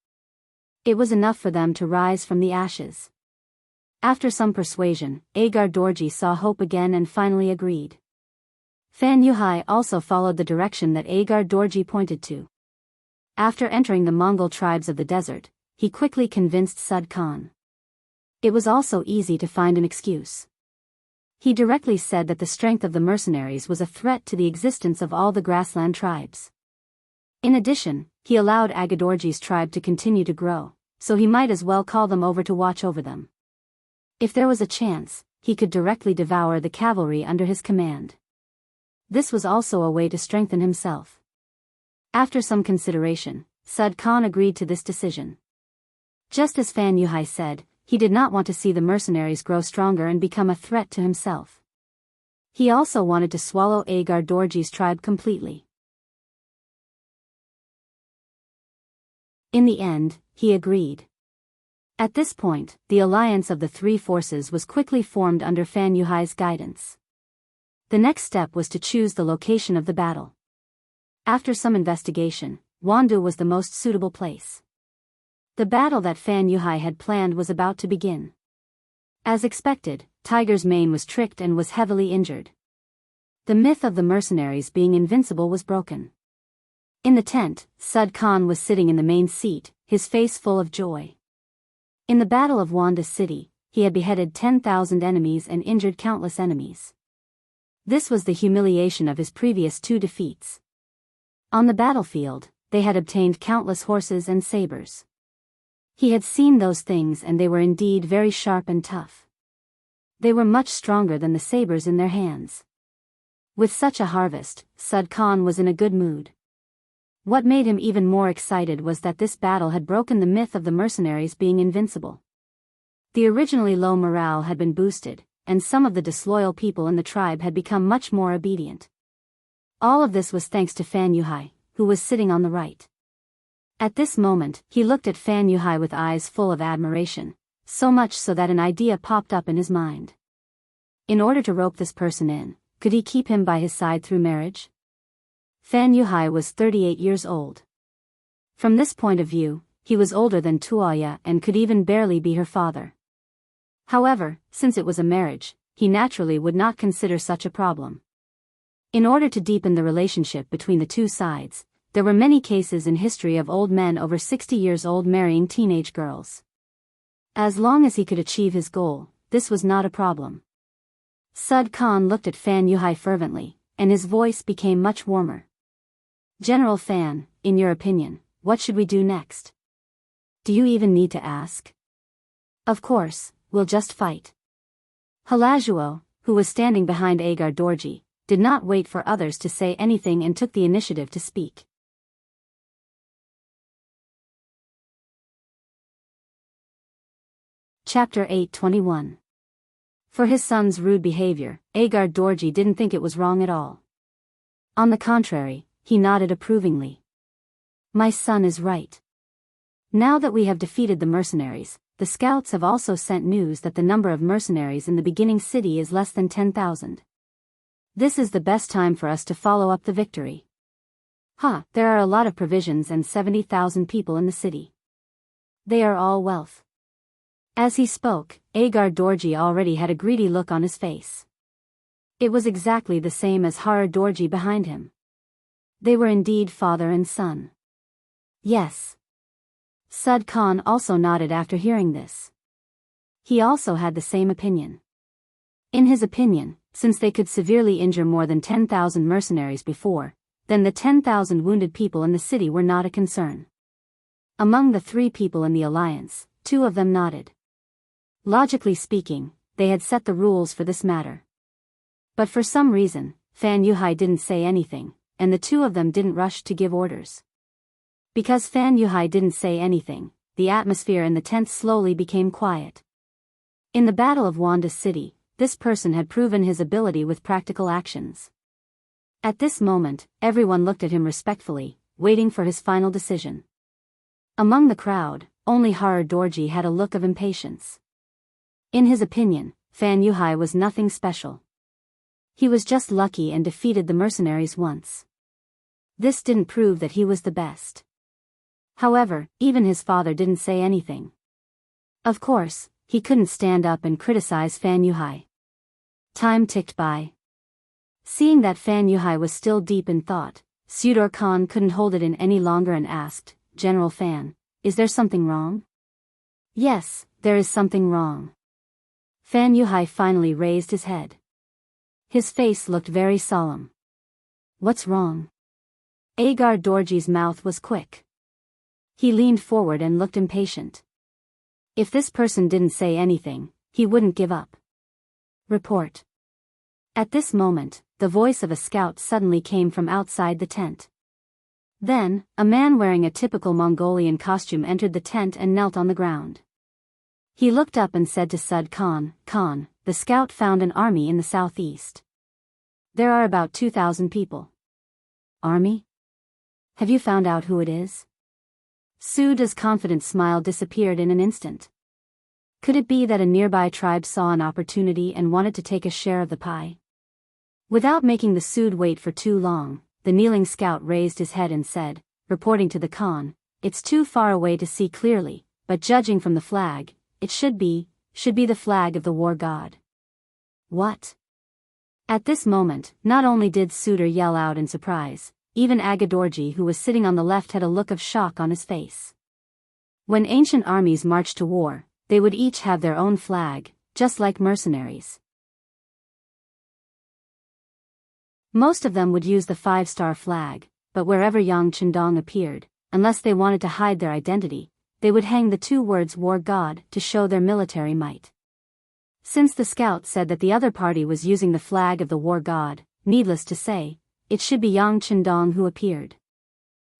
It was enough for them to rise from the ashes. After some persuasion, Agar Dorji saw hope again and finally agreed. Fan Yuhai also followed the direction that Agar Dorji pointed to. After entering the Mongol tribes of the desert, he quickly convinced Sud Khan. It was also easy to find an excuse. He directly said that the strength of the mercenaries was a threat to the existence of all the grassland tribes. In addition, he allowed Agadorji's tribe to continue to grow, so he might as well call them over to watch over them. If there was a chance, he could directly devour the cavalry under his command. This was also a way to strengthen himself. After some consideration, Sud Khan agreed to this decision. Just as Fan Yuhai said, he did not want to see the mercenaries grow stronger and become a threat to himself. He also wanted to swallow Agar Dorji's tribe completely. In the end, he agreed. At this point, the alliance of the three forces was quickly formed under Fan Yuhai's guidance. The next step was to choose the location of the battle. After some investigation, Wandu was the most suitable place. The battle that Fan Yuhai had planned was about to begin. As expected, Tiger's Mane was tricked and was heavily injured. The myth of the mercenaries being invincible was broken. In the tent, Sud Khan was sitting in the main seat, his face full of joy. In the Battle of Wanda City, he had beheaded 10,000 enemies and injured countless enemies. This was the humiliation of his previous 2 defeats. On the battlefield, they had obtained countless horses and sabers. He had seen those things and they were indeed very sharp and tough. They were much stronger than the sabers in their hands. With such a harvest, Sud Khan was in a good mood. What made him even more excited was that this battle had broken the myth of the mercenaries being invincible. The originally low morale had been boosted, and some of the disloyal people in the tribe had become much more obedient. All of this was thanks to Fan Yuhai, who was sitting on the right. At this moment, he looked at Fan Yuhai with eyes full of admiration, so much so that an idea popped up in his mind. In order to rope this person in, could he keep him by his side through marriage? Fan Yuhai was 38 years old. From this point of view, he was older than Tuoya and could even barely be her father. However, since it was a marriage, he naturally would not consider such a problem. In order to deepen the relationship between the two sides, there were many cases in history of old men over 60 years old marrying teenage girls. As long as he could achieve his goal, this was not a problem. Sud Khan looked at Fan Yuhai fervently, and his voice became much warmer. General Fan, in your opinion, what should we do next? Do you even need to ask? Of course, we'll just fight. Halajuo, who was standing behind Agar Dorji, did not wait for others to say anything and took the initiative to speak. Chapter 8:21. For his son's rude behavior, Agar Dorji didn't think it was wrong at all. On the contrary, he nodded approvingly. My son is right. Now that we have defeated the mercenaries, the scouts have also sent news that the number of mercenaries in the beginning city is less than 10,000. This is the best time for us to follow up the victory. There are a lot of provisions and 70,000 people in the city. They are all wealth. As he spoke, Agar Dorji already had a greedy look on his face. It was exactly the same as Har Dorji behind him. They were indeed father and son. Yes. Sud Khan also nodded after hearing this. He also had the same opinion. In his opinion, since they could severely injure more than 10,000 mercenaries before, then the 10,000 wounded people in the city were not a concern. Among the 3 people in the alliance, 2 of them nodded. Logically speaking, they had set the rules for this matter. But for some reason, Fan Yuhai didn't say anything, and the 2 of them didn't rush to give orders. Because Fan Yuhai didn't say anything, the atmosphere in the tent slowly became quiet. In the Battle of Wanda City, this person had proven his ability with practical actions. At this moment, everyone looked at him respectfully, waiting for his final decision. Among the crowd, only Hara Dorji had a look of impatience. In his opinion, Fan Yuhai was nothing special. He was just lucky and defeated the mercenaries once. This didn't prove that he was the best. However, even his father didn't say anything. Of course, he couldn't stand up and criticize Fan Yuhai. Time ticked by. Seeing that Fan Yuhai was still deep in thought, Sudor Khan couldn't hold it in any longer and asked, "General Fan, is there something wrong?" "Yes, there is something wrong." Fan Yuhai finally raised his head. His face looked very solemn. "What's wrong?" Agar Dorji's mouth was quick. He leaned forward and looked impatient. If this person didn't say anything, he wouldn't give up. "Report." At this moment, the voice of a scout suddenly came from outside the tent. Then, a man wearing a typical Mongolian costume entered the tent and knelt on the ground. He looked up and said to Sud Khan, "Khan, the scout found an army in the southeast. There are about 2,000 people." "Army? Have you found out who it is?" Suda's confident smile disappeared in an instant. Could it be that a nearby tribe saw an opportunity and wanted to take a share of the pie? Without making the Sud wait for too long, the kneeling scout raised his head and said, reporting to the Khan, "It's too far away to see clearly, but judging from the flag, it should be the flag of the war god." "What?" At this moment, not only did Suder yell out in surprise, even Agadorji, who was sitting on the left, had a look of shock on his face. When ancient armies marched to war, they would each have their own flag, just like mercenaries. Most of them would use the 5-star flag, but wherever Yang Chendong appeared, unless they wanted to hide their identity, they would hang the 2 words "War God" to show their military might. Since the scout said that the other party was using the flag of the war god, needless to say, it should be Yang Chendong who appeared.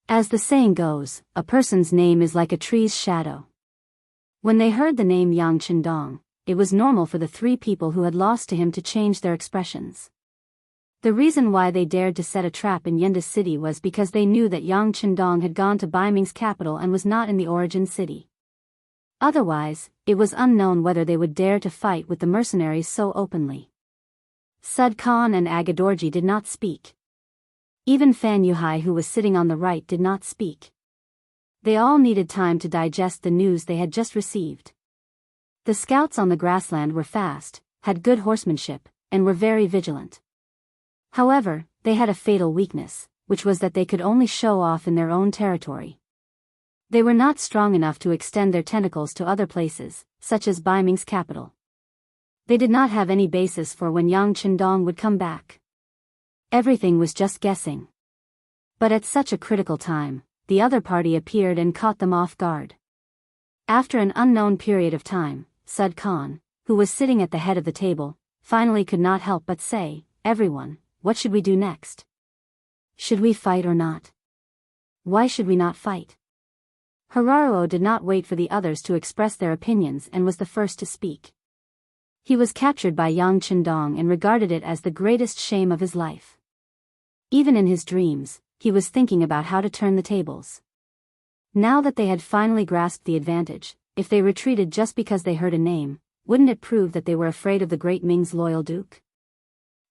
As the saying goes, a person's name is like a tree's shadow. When they heard the name Yang Chendong, it was normal for the 3 people who had lost to him to change their expressions. The reason why they dared to set a trap in Yenda's city was because they knew that Yang Chendong had gone to Baiming's capital and was not in the origin city. Otherwise, it was unknown whether they would dare to fight with the mercenaries so openly. Sud Khan and Agadorji did not speak. Even Fan Yuhai, who was sitting on the right, did not speak. They all needed time to digest the news they had just received. The scouts on the grassland were fast, had good horsemanship, and were very vigilant. However, they had a fatal weakness, which was that they could only show off in their own territory. They were not strong enough to extend their tentacles to other places, such as Baiming's capital. They did not have any basis for when Yang Chendong would come back. Everything was just guessing. But at such a critical time, the other party appeared and caught them off guard. After an unknown period of time, Sud Khan, who was sitting at the head of the table, finally could not help but say, "Everyone, what should we do next? Should we fight or not? Why should we not fight?" Hararuo did not wait for the others to express their opinions and was the first to speak. He was captured by Yang Chendong and regarded it as the greatest shame of his life. Even in his dreams, he was thinking about how to turn the tables. Now that they had finally grasped the advantage, if they retreated just because they heard a name, wouldn't it prove that they were afraid of the great Ming's loyal duke?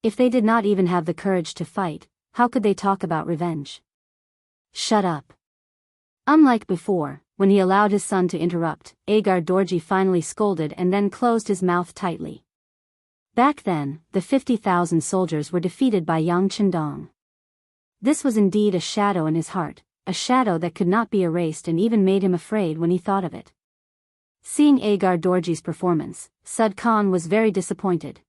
If they did not even have the courage to fight, how could they talk about revenge? "Shut up." Unlike before, when he allowed his son to interrupt, Agar Dorji finally scolded and then closed his mouth tightly. Back then, the 50,000 soldiers were defeated by Yang Chendong. This was indeed a shadow in his heart, a shadow that could not be erased and even made him afraid when he thought of it. Seeing Agar Dorji's performance, Sud Khan was very disappointed.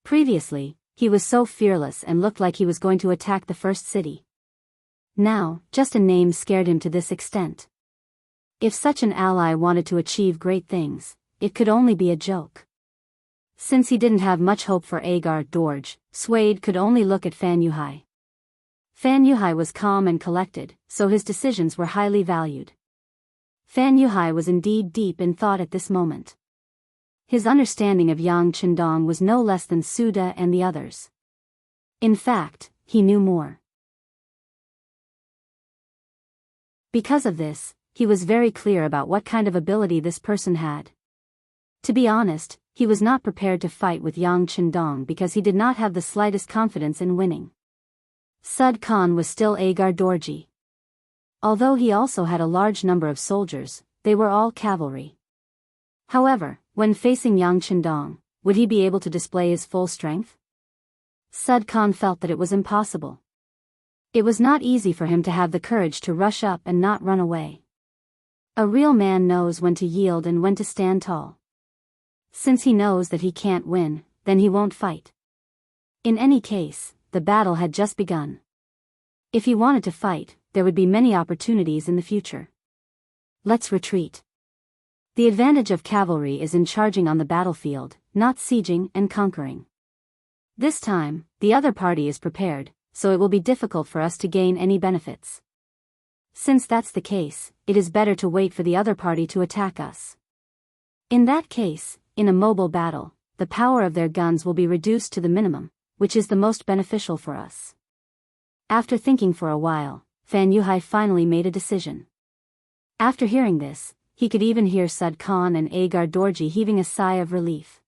Previously, he was so fearless and looked like he was going to attack the first city. Now, just a name scared him to this extent. If such an ally wanted to achieve great things, it could only be a joke. Since he didn't have much hope for Agar Dorj, Suede could only look at Fan Yuhai. Fan Yuhai was calm and collected, so his decisions were highly valued. Fan Yuhai was indeed deep in thought at this moment. His understanding of Yang Chendong was no less than Suda and the others. In fact, he knew more. Because of this, he was very clear about what kind of ability this person had. To be honest, he was not prepared to fight with Yang Chendong because he did not have the slightest confidence in winning. Sud Khan was still Agar Dorji. Although he also had a large number of soldiers, they were all cavalry. However, when facing Yang Chendong, would he be able to display his full strength? Sud Khan felt that it was impossible. It was not easy for him to have the courage to rush up and not run away. A real man knows when to yield and when to stand tall. Since he knows that he can't win, then he won't fight. In any case, the battle had just begun. If he wanted to fight, there would be many opportunities in the future. Let's retreat. The advantage of cavalry is in charging on the battlefield, not sieging and conquering. This time, the other party is prepared, so it will be difficult for us to gain any benefits. Since that's the case, it is better to wait for the other party to attack us. In that case, in a mobile battle, the power of their guns will be reduced to the minimum, which is the most beneficial for us. After thinking for a while, Fan Yuhai finally made a decision. After hearing this, he could even hear Sud Khan and Agar Dorji heaving a sigh of relief.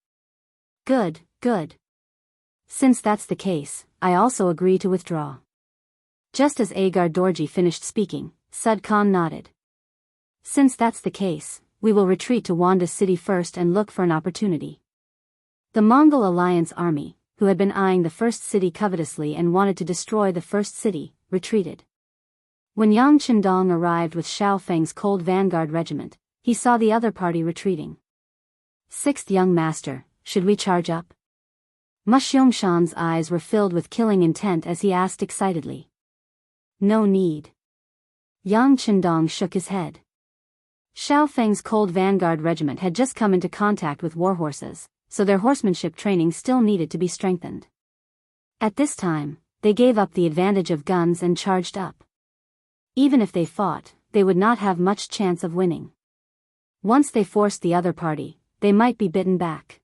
Good, good. Since that's the case, I also agree to withdraw. Just as Agar Dorji finished speaking, Sud Khan nodded. Since that's the case, we will retreat to Wanda City first and look for an opportunity. The Mongol Alliance army, who had been eyeing the first city covetously and wanted to destroy the first city, retreated. When Yang Chendong arrived with Xiao Feng's cold vanguard regiment, he saw the other party retreating. Sixth young master, should we charge up? Ma Xiangshan's eyes were filled with killing intent as he asked excitedly. No need. Yang Chendong shook his head. Xiao Feng's cold vanguard regiment had just come into contact with warhorses, so their horsemanship training still needed to be strengthened. At this time, they gave up the advantage of guns and charged up. Even if they fought, they would not have much chance of winning. Once they forced the other party, they might be bitten back.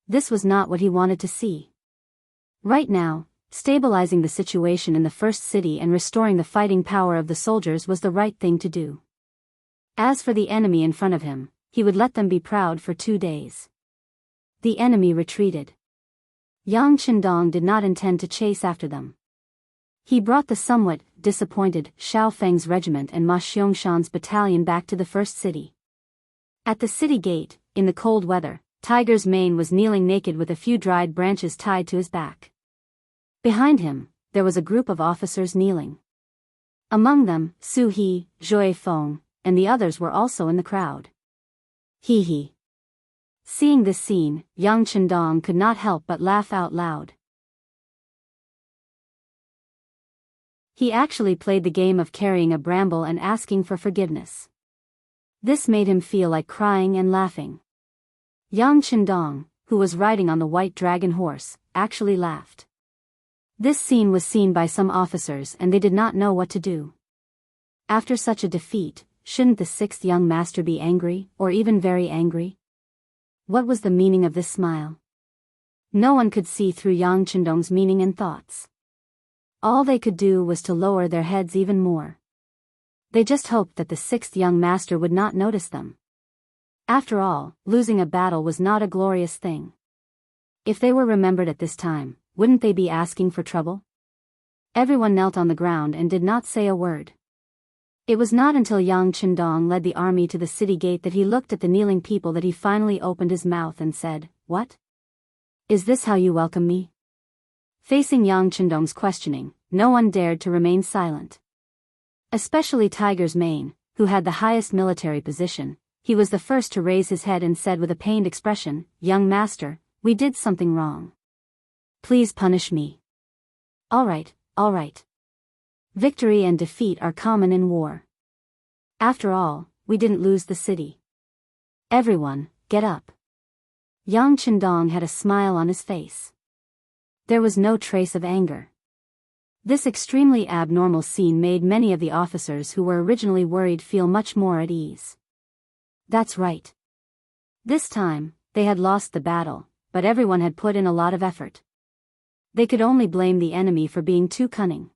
This was not what he wanted to see. Right now, stabilizing the situation in the first city and restoring the fighting power of the soldiers was the right thing to do. As for the enemy in front of him, he would let them be proud for 2 days. The enemy retreated. Yang Chendong did not intend to chase after them. He brought the somewhat disappointed Xiao Feng's regiment and Ma Xiangshan's battalion back to the first city. At the city gate, in the cold weather, Tiger's Mane was kneeling naked with a few dried branches tied to his back. Behind him, there was a group of officers kneeling. Among them, Su He, Zhui Feng, and the others were also in the crowd. Hee hee. Seeing this scene, Yang Chendong could not help but laugh out loud. He actually played the game of carrying a bramble and asking for forgiveness. This made him feel like crying and laughing. Yang Chendong, who was riding on the white dragon horse, actually laughed. This scene was seen by some officers and they did not know what to do. After such a defeat, shouldn't the sixth young master be angry, or even very angry? What was the meaning of this smile? No one could see through Yang Chendong's meaning and thoughts. All they could do was to lower their heads even more. They just hoped that the sixth young master would not notice them. After all, losing a battle was not a glorious thing. If they were remembered at this time, wouldn't they be asking for trouble? Everyone knelt on the ground and did not say a word. It was not until Yang Chendong led the army to the city gate that he looked at the kneeling people that he finally opened his mouth and said, "What? Is this how you welcome me?" Facing Yang Chendong's questioning, no one dared to remain silent. Especially Tiger's Mane, who had the highest military position. He was the first to raise his head and said with a pained expression, "Young master, we did something wrong. Please punish me." All right, all right. Victory and defeat are common in war. After all, we didn't lose the city. Everyone, get up. Yang Chendong had a smile on his face. There was no trace of anger. This extremely abnormal scene made many of the officers who were originally worried feel much more at ease. That's right. This time, they had lost the battle, but everyone had put in a lot of effort. They could only blame the enemy for being too cunning.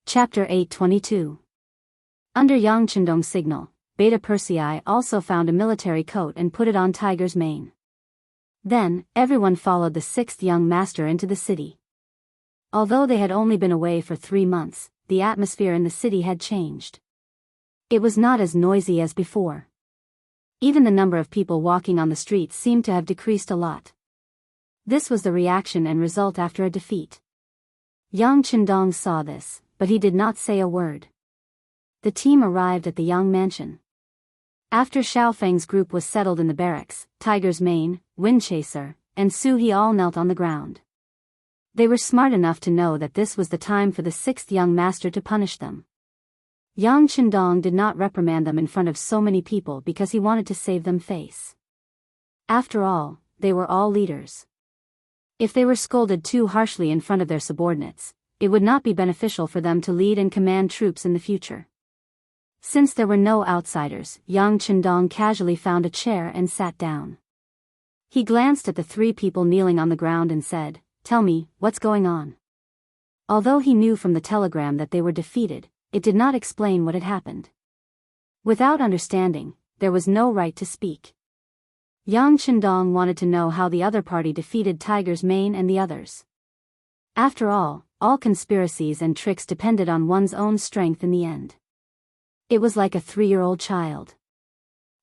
Chapter 822. Under Yang Chendong's signal, Beta Persei also found a military coat and put it on Tiger's mane. Then, everyone followed the sixth young master into the city. Although they had only been away for 3 months, the atmosphere in the city had changed. It was not as noisy as before. Even the number of people walking on the streets seemed to have decreased a lot. This was the reaction and result after a defeat. Yang Chendong saw this, but he did not say a word. The team arrived at the Yang mansion. After Xiaofeng's group was settled in the barracks, Tiger's Mane, Windchaser, and Su He all knelt on the ground. They were smart enough to know that this was the time for the sixth young master to punish them. Yang Chendong did not reprimand them in front of so many people because he wanted to save them face. After all, they were all leaders. If they were scolded too harshly in front of their subordinates, it would not be beneficial for them to lead and command troops in the future. Since there were no outsiders, Yang Chendong casually found a chair and sat down. He glanced at the 3 people kneeling on the ground and said, "Tell me, what's going on?" Although he knew from the telegram that they were defeated, it did not explain what had happened. Without understanding, there was no right to speak. Yang Chendong wanted to know how the other party defeated Tiger's Mane and the others. After all conspiracies and tricks depended on one's own strength in the end. It was like a 3-year-old child.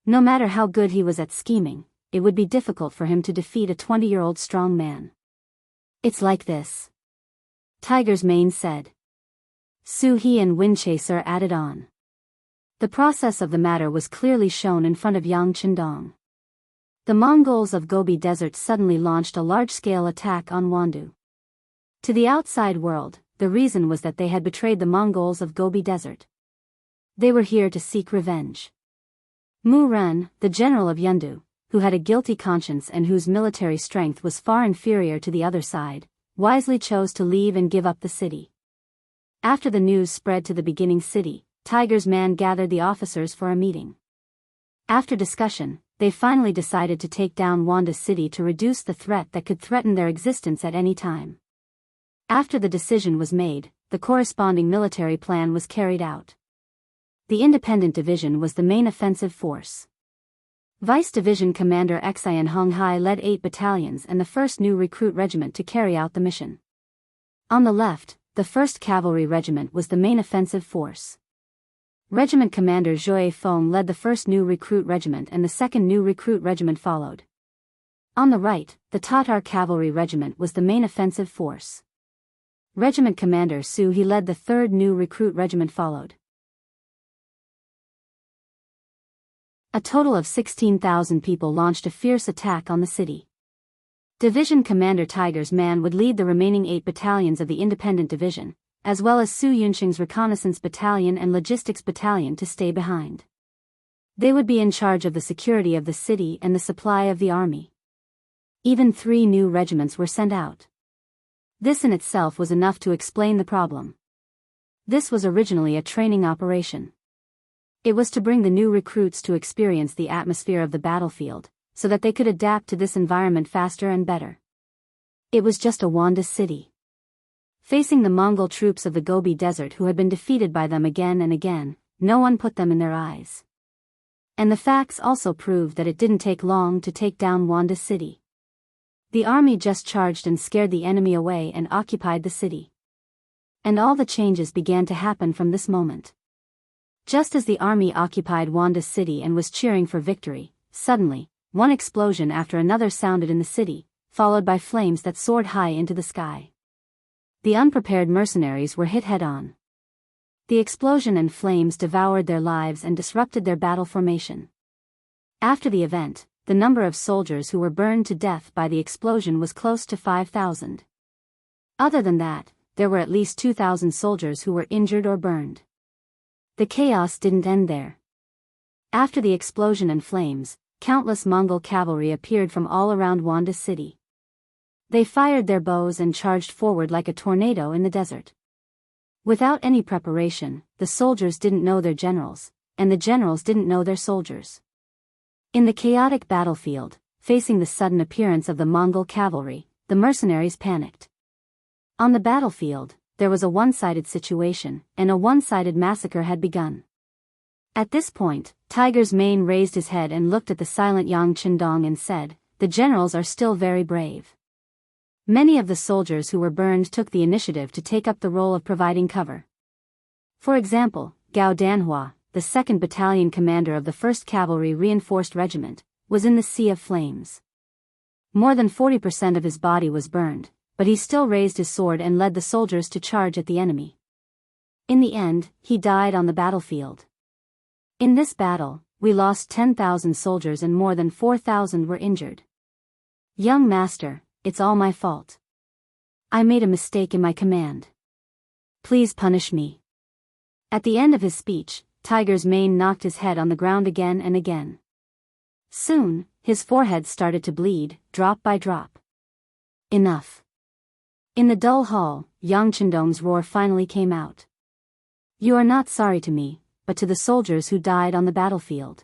No matter how good he was at scheming, it would be difficult for him to defeat a 20-year-old strong man. "It's like this," Tiger's Mane said. Su He and Windchaser added on. The process of the matter was clearly shown in front of Yang Chendong. The Mongols of Gobi Desert suddenly launched a large-scale attack on Wandu. To the outside world, the reason was that they had betrayed the Mongols of Gobi Desert. They were here to seek revenge. Mu Ren, the general of Yundu, who had a guilty conscience and whose military strength was far inferior to the other side, wisely chose to leave and give up the city. After the news spread to the beginning city, Tiger's Man gathered the officers for a meeting. After discussion, they finally decided to take down Wanda City to reduce the threat that could threaten their existence at any time. After the decision was made, the corresponding military plan was carried out. The Independent Division was the main offensive force. Vice Division Commander Xian Honghai led 8 battalions and the 1st New Recruit Regiment to carry out the mission. On the left, the 1st Cavalry Regiment was the main offensive force. Regiment Commander Zhou Feng led the 1st New Recruit Regiment and the 2nd New Recruit Regiment followed. On the right, the Tatar Cavalry Regiment was the main offensive force. Regiment Commander Su He led the 3rd New Recruit Regiment followed. A total of 16,000 people launched a fierce attack on the city. Division Commander Tiger's Man would lead the remaining 8 battalions of the Independent Division, as well as Su Yunxing's Reconnaissance Battalion and Logistics Battalion to stay behind. They would be in charge of the security of the city and the supply of the army. Even 3 new regiments were sent out. This in itself was enough to explain the problem. This was originally a training operation. It was to bring the new recruits to experience the atmosphere of the battlefield, so that they could adapt to this environment faster and better. It was just a Wanda city. Facing the Mongol troops of the Gobi Desert who had been defeated by them again and again, no one put them in their eyes. And the facts also proved that it didn't take long to take down Wanda city. The army just charged and scared the enemy away and occupied the city. And all the changes began to happen from this moment. Just as the army occupied Wanda city and was cheering for victory, suddenly, one explosion after another sounded in the city, followed by flames that soared high into the sky. The unprepared mercenaries were hit head-on. The explosion and flames devoured their lives and disrupted their battle formation. After the event, the number of soldiers who were burned to death by the explosion was close to 5,000. Other than that, there were at least 2,000 soldiers who were injured or burned. The chaos didn't end there. After the explosion and flames, countless Mongol cavalry appeared from all around Wanda city. They fired their bows and charged forward like a tornado in the desert. Without any preparation, the soldiers didn't know their generals, and the generals didn't know their soldiers. In the chaotic battlefield, facing the sudden appearance of the Mongol cavalry, the mercenaries panicked. On the battlefield, there was a one-sided situation, and a one-sided massacre had begun. At this point, Tiger's Mane raised his head and looked at the silent Yang Qindong and said, "The generals are still very brave." Many of the soldiers who were burned took the initiative to take up the role of providing cover. For example, Gao Danhua, the 2nd Battalion commander of the 1st Cavalry Reinforced Regiment, was in the sea of flames. More than 40% of his body was burned, but he still raised his sword and led the soldiers to charge at the enemy. In the end, he died on the battlefield. In this battle, we lost 10,000 soldiers and more than 4,000 were injured. Young master, it's all my fault. I made a mistake in my command. Please punish me. At the end of his speech, Tiger's Mane knocked his head on the ground again and again. Soon, his forehead started to bleed, drop by drop. Enough. In the dull hall, Yang Qindong's roar finally came out. You are not sorry to me, but to the soldiers who died on the battlefield.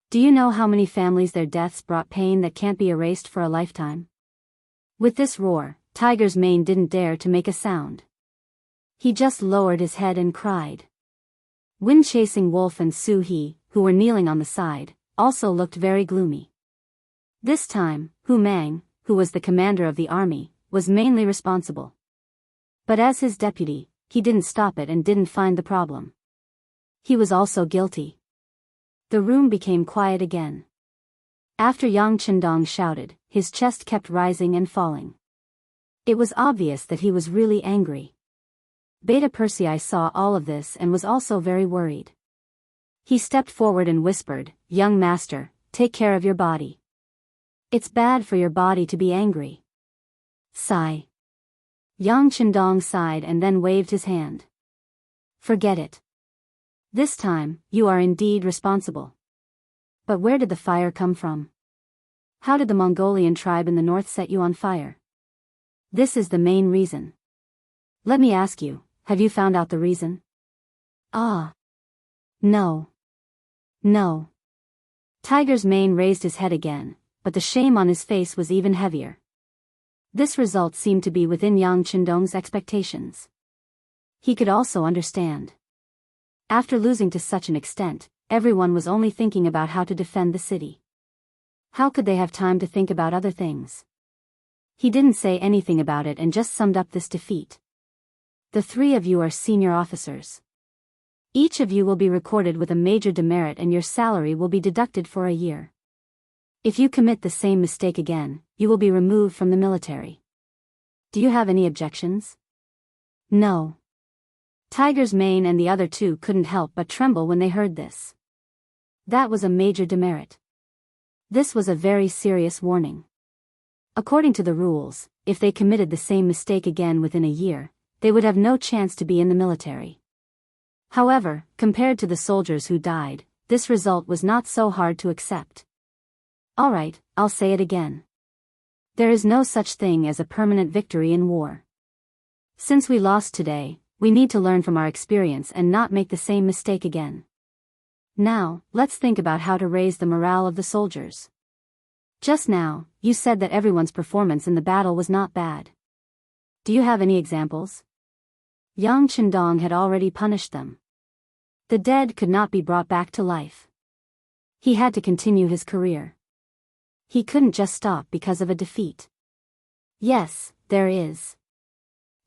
Do you know how many families their deaths brought pain that can't be erased for a lifetime? With this roar, Tiger's Mane didn't dare to make a sound. He just lowered his head and cried. Wind-chasing Wolf and Su He, who were kneeling on the side, also looked very gloomy. This time, Hu Mang, who was the commander of the army, was mainly responsible. But as his deputy, he didn't stop it and didn't find the problem. He was also guilty. The room became quiet again. After Yang Qindong shouted, his chest kept rising and falling. It was obvious that he was really angry. Beta Persei saw all of this and was also very worried. He stepped forward and whispered, "Young master, take care of your body. It's bad for your body to be angry." Sigh. Yang Qindong sighed and then waved his hand. Forget it. This time, you are indeed responsible. But where did the fire come from? How did the Mongolian tribe in the north set you on fire? This is the main reason. Let me ask you, have you found out the reason? Ah. No. No. Tiger's Mane raised his head again, but the shame on his face was even heavier. This result seemed to be within Yang Qindong's expectations. He could also understand. After losing to such an extent, everyone was only thinking about how to defend the city. How could they have time to think about other things? He didn't say anything about it and just summed up this defeat. The 3 of you are senior officers. Each of you will be recorded with a major demerit and your salary will be deducted for a year. If you commit the same mistake again, you will be removed from the military. Do you have any objections? No. Tiger's Mane and the other 2 couldn't help but tremble when they heard this. That was a major demerit. This was a very serious warning. According to the rules, if they committed the same mistake again within a year, they would have no chance to be in the military. However, compared to the soldiers who died, this result was not so hard to accept. Alright, I'll say it again. There is no such thing as a permanent victory in war. Since we lost today, we need to learn from our experience and not make the same mistake again. Now, let's think about how to raise the morale of the soldiers. Just now, you said that everyone's performance in the battle was not bad. Do you have any examples? Yang Qindong had already punished them. The dead could not be brought back to life. He had to continue his career. He couldn't just stop because of a defeat. Yes, there is.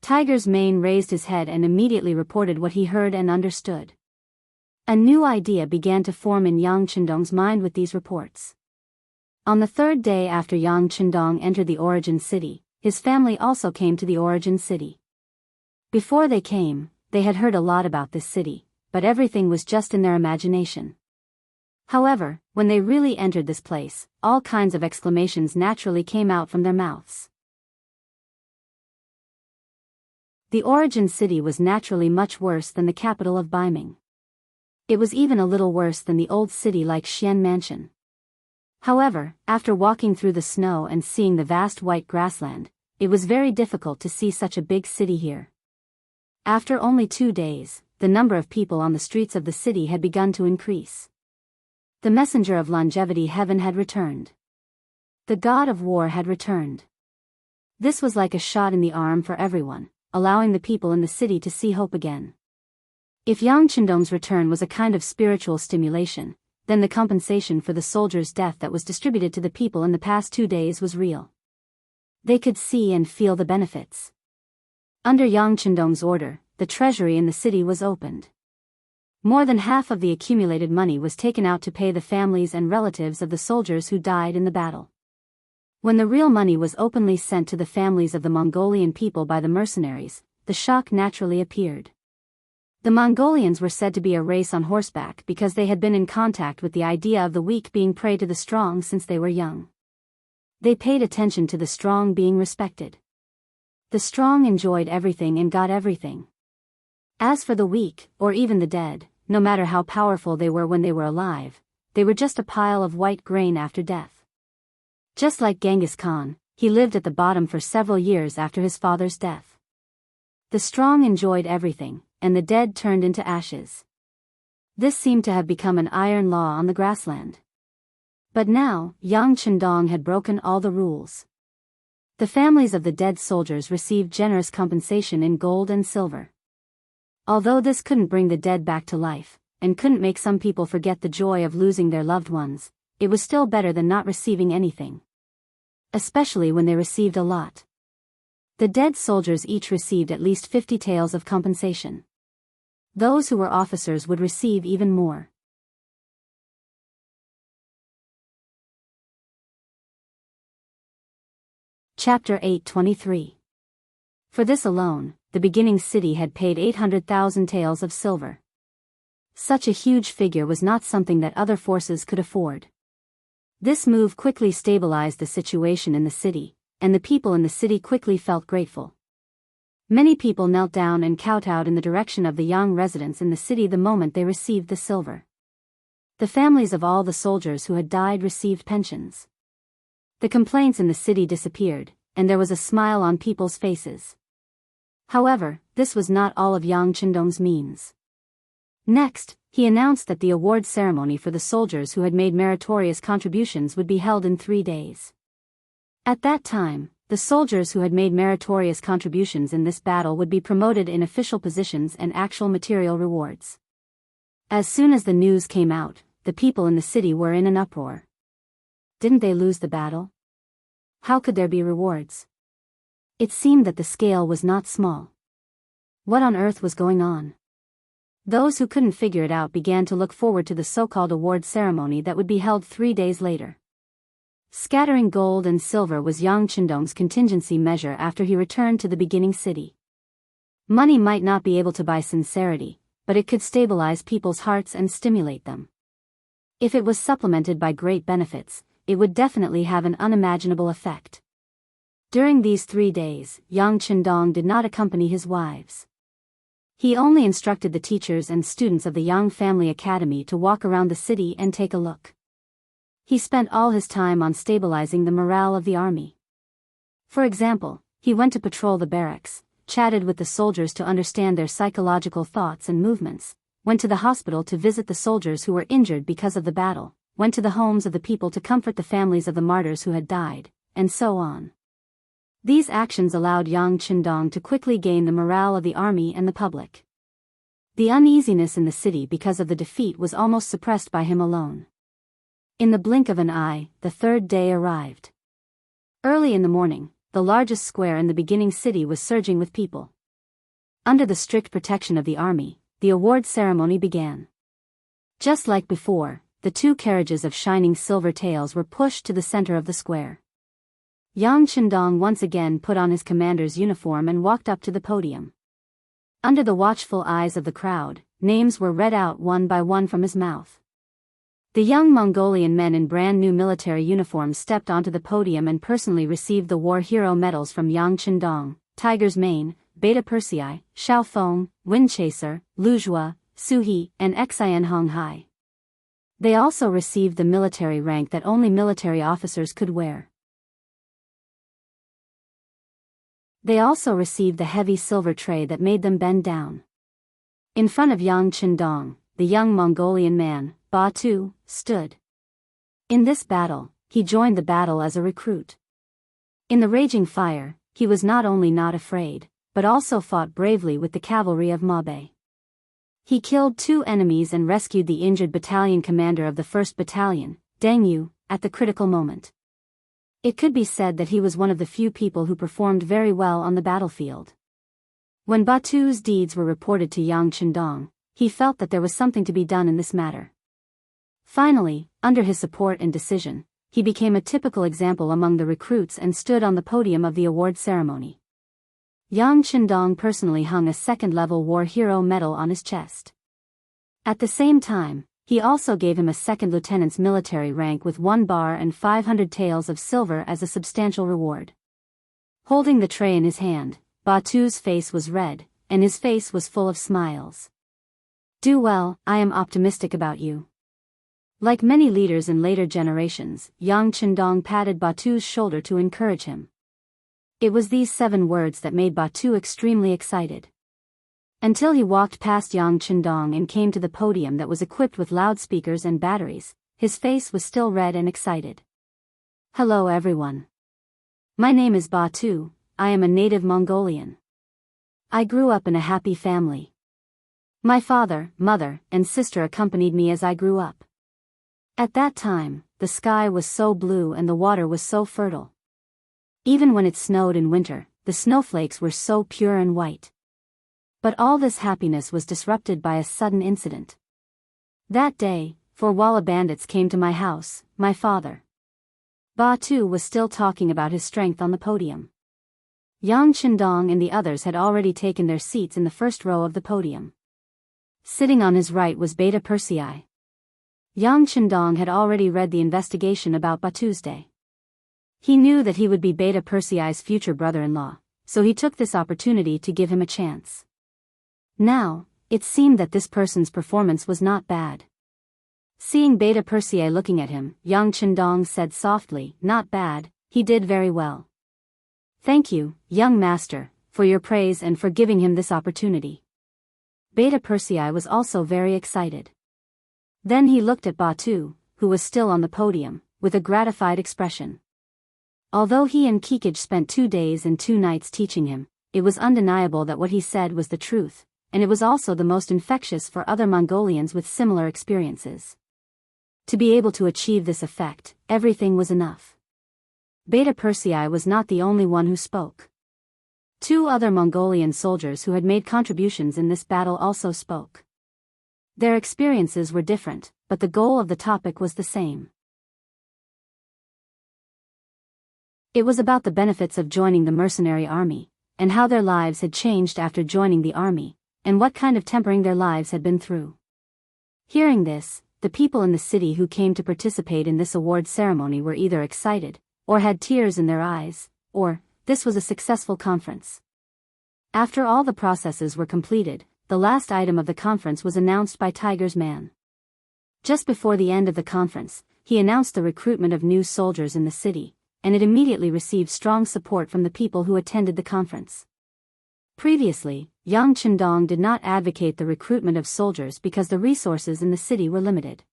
Tiger's Mane raised his head and immediately reported what he heard and understood. A new idea began to form in Yang Qindong's mind with these reports. On the 3rd day after Yang Qindong entered the origin city, his family also came to the origin city. Before they came, they had heard a lot about this city, but everything was just in their imagination. However, when they really entered this place, all kinds of exclamations naturally came out from their mouths. The origin city was naturally much worse than the capital of Baiming. It was even a little worse than the old city like Xian Mansion. However, after walking through the snow and seeing the vast white grassland, it was very difficult to see such a big city here. After only 2 days, the number of people on the streets of the city had begun to increase. The messenger of longevity heaven had returned. The god of war had returned. This was like a shot in the arm for everyone, allowing the people in the city to see hope again. If Yang Qindong's return was a kind of spiritual stimulation, then the compensation for the soldier's death that was distributed to the people in the past 2 days was real. They could see and feel the benefits. Under Yang Qindong's order, the treasury in the city was opened. More than half of the accumulated money was taken out to pay the families and relatives of the soldiers who died in the battle. When the real money was openly sent to the families of the Mongolian people by the mercenaries, the shock naturally appeared. The Mongolians were said to be a race on horseback because they had been in contact with the idea of the weak being prey to the strong since they were young. They paid attention to the strong being respected. The strong enjoyed everything and got everything. As for the weak, or even the dead, no matter how powerful they were when they were alive, they were just a pile of white grain after death. Just like Genghis Khan, he lived at the bottom for several years after his father's death. The strong enjoyed everything, and the dead turned into ashes. This seemed to have become an iron law on the grassland. But now, Yang Qindong had broken all the rules. The families of the dead soldiers received generous compensation in gold and silver. Although this couldn't bring the dead back to life, and couldn't make some people forget the joy of losing their loved ones, it was still better than not receiving anything. Especially when they received a lot. The dead soldiers each received at least 50 taels of compensation. Those who were officers would receive even more. Chapter 8:23. For this alone, the beginning city had paid 800,000 taels of silver. Such a huge figure was not something that other forces could afford. This move quickly stabilized the situation in the city, and the people in the city quickly felt grateful. Many people knelt down and kowtowed in the direction of the young residents in the city the moment they received the silver. The families of all the soldiers who had died received pensions. The complaints in the city disappeared, and there was a smile on people's faces. However, this was not all of Yang Qindong's means. Next, he announced that the award ceremony for the soldiers who had made meritorious contributions would be held in 3 days. At that time, the soldiers who had made meritorious contributions in this battle would be promoted in official positions and actual material rewards. As soon as the news came out, the people in the city were in an uproar. Didn't they lose the battle? How could there be rewards? It seemed that the scale was not small. What on earth was going on? Those who couldn't figure it out began to look forward to the so-called award ceremony that would be held 3 days later. Scattering gold and silver was Yang Qindong's contingency measure after he returned to the beginning city. Money might not be able to buy sincerity, but it could stabilize people's hearts and stimulate them. If it was supplemented by great benefits, it would definitely have an unimaginable effect. During these 3 days, Yang Qindong did not accompany his wives. He only instructed the teachers and students of the Yang Family Academy to walk around the city and take a look. He spent all his time on stabilizing the morale of the army. For example, he went to patrol the barracks, chatted with the soldiers to understand their psychological thoughts and movements, went to the hospital to visit the soldiers who were injured because of the battle, went to the homes of the people to comfort the families of the martyrs who had died, and so on. These actions allowed Yang Qindong to quickly gain the morale of the army and the public. The uneasiness in the city because of the defeat was almost suppressed by him alone. In the blink of an eye, the 3rd day arrived. Early in the morning, the largest square in the beginning city was surging with people. Under the strict protection of the army, the award ceremony began. Just like before, the 2 carriages of shining silver tails were pushed to the center of the square. Yang Qindong once again put on his commander's uniform and walked up to the podium. Under the watchful eyes of the crowd, names were read out one by one from his mouth. The young Mongolian men in brand new military uniforms stepped onto the podium and personally received the war hero medals from Yang Qindong, Tiger's Mane, Beta Persei, Xiaofeng, Windchaser, Luzhua, Suhi, and Xian Honghai. They also received the military rank that only military officers could wear. They also received the heavy silver tray that made them bend down. In front of Yang Chendong, the young Mongolian man, Ba Tu, stood. In this battle, he joined the battle as a recruit. In the raging fire, he was not only not afraid, but also fought bravely with the cavalry of Mabe. He killed 2 enemies and rescued the injured battalion commander of the 1st Battalion, Deng Yu, at the critical moment. It could be said that he was one of the few people who performed very well on the battlefield. When Batu's deeds were reported to Yang Chendong, he felt that there was something to be done in this matter. Finally, under his support and decision, he became a typical example among the recruits and stood on the podium of the award ceremony. Yang Chendong personally hung a 2nd-level war hero medal on his chest. At the same time, he also gave him a 2nd lieutenant's military rank with 1 bar and 500 taels of silver as a substantial reward. Holding the tray in his hand, Batu's face was red, and his face was full of smiles. Do well, I am optimistic about you. Like many leaders in later generations, Yang Chendong patted Batu's shoulder to encourage him. It was these 7 words that made Batu extremely excited. Until he walked past Yang Chendong and came to the podium that was equipped with loudspeakers and batteries, his face was still red and excited. Hello everyone. My name is Batu, I am a native Mongolian. I grew up in a happy family. My father, mother, and sister accompanied me as I grew up. At that time, the sky was so blue and the water was so fertile. Even when it snowed in winter, the snowflakes were so pure and white. But all this happiness was disrupted by a sudden incident. That day, 4 Walla bandits came to my house, my father. Batu was still talking about his strength on the podium. Yang Chendong and the others had already taken their seats in the 1st row of the podium. Sitting on his right was Beta Persei. Yang Chendong had already read the investigation about Batu's day. He knew that he would be Beta Persei's future brother-in-law, so he took this opportunity to give him a chance. Now, it seemed that this person's performance was not bad. Seeing Beta Persei looking at him, Yang Chendong said softly, "Not bad, he did very well. Thank you, young master, for your praise and for giving him this opportunity." Beta Persei was also very excited. Then he looked at Batu, who was still on the podium, with a gratified expression. Although he and Kikij spent 2 days and 2 nights teaching him, it was undeniable that what he said was the truth, and it was also the most infectious for other Mongolians with similar experiences. To be able to achieve this effect, everything was enough. Beta Persei was not the only one who spoke. 2 other Mongolian soldiers who had made contributions in this battle also spoke. Their experiences were different, but the goal of the topic was the same. It was about the benefits of joining the mercenary army, and how their lives had changed after joining the army, and what kind of tempering their lives had been through. Hearing this, the people in the city who came to participate in this award ceremony were either excited, or had tears in their eyes, or, this was a successful conference. After all the processes were completed, the last item of the conference was announced by Tiger's man. Just before the end of the conference, he announced the recruitment of new soldiers in the city, and it immediately received strong support from the people who attended the conference. Previously, Yang Chendong did not advocate the recruitment of soldiers because the resources in the city were limited.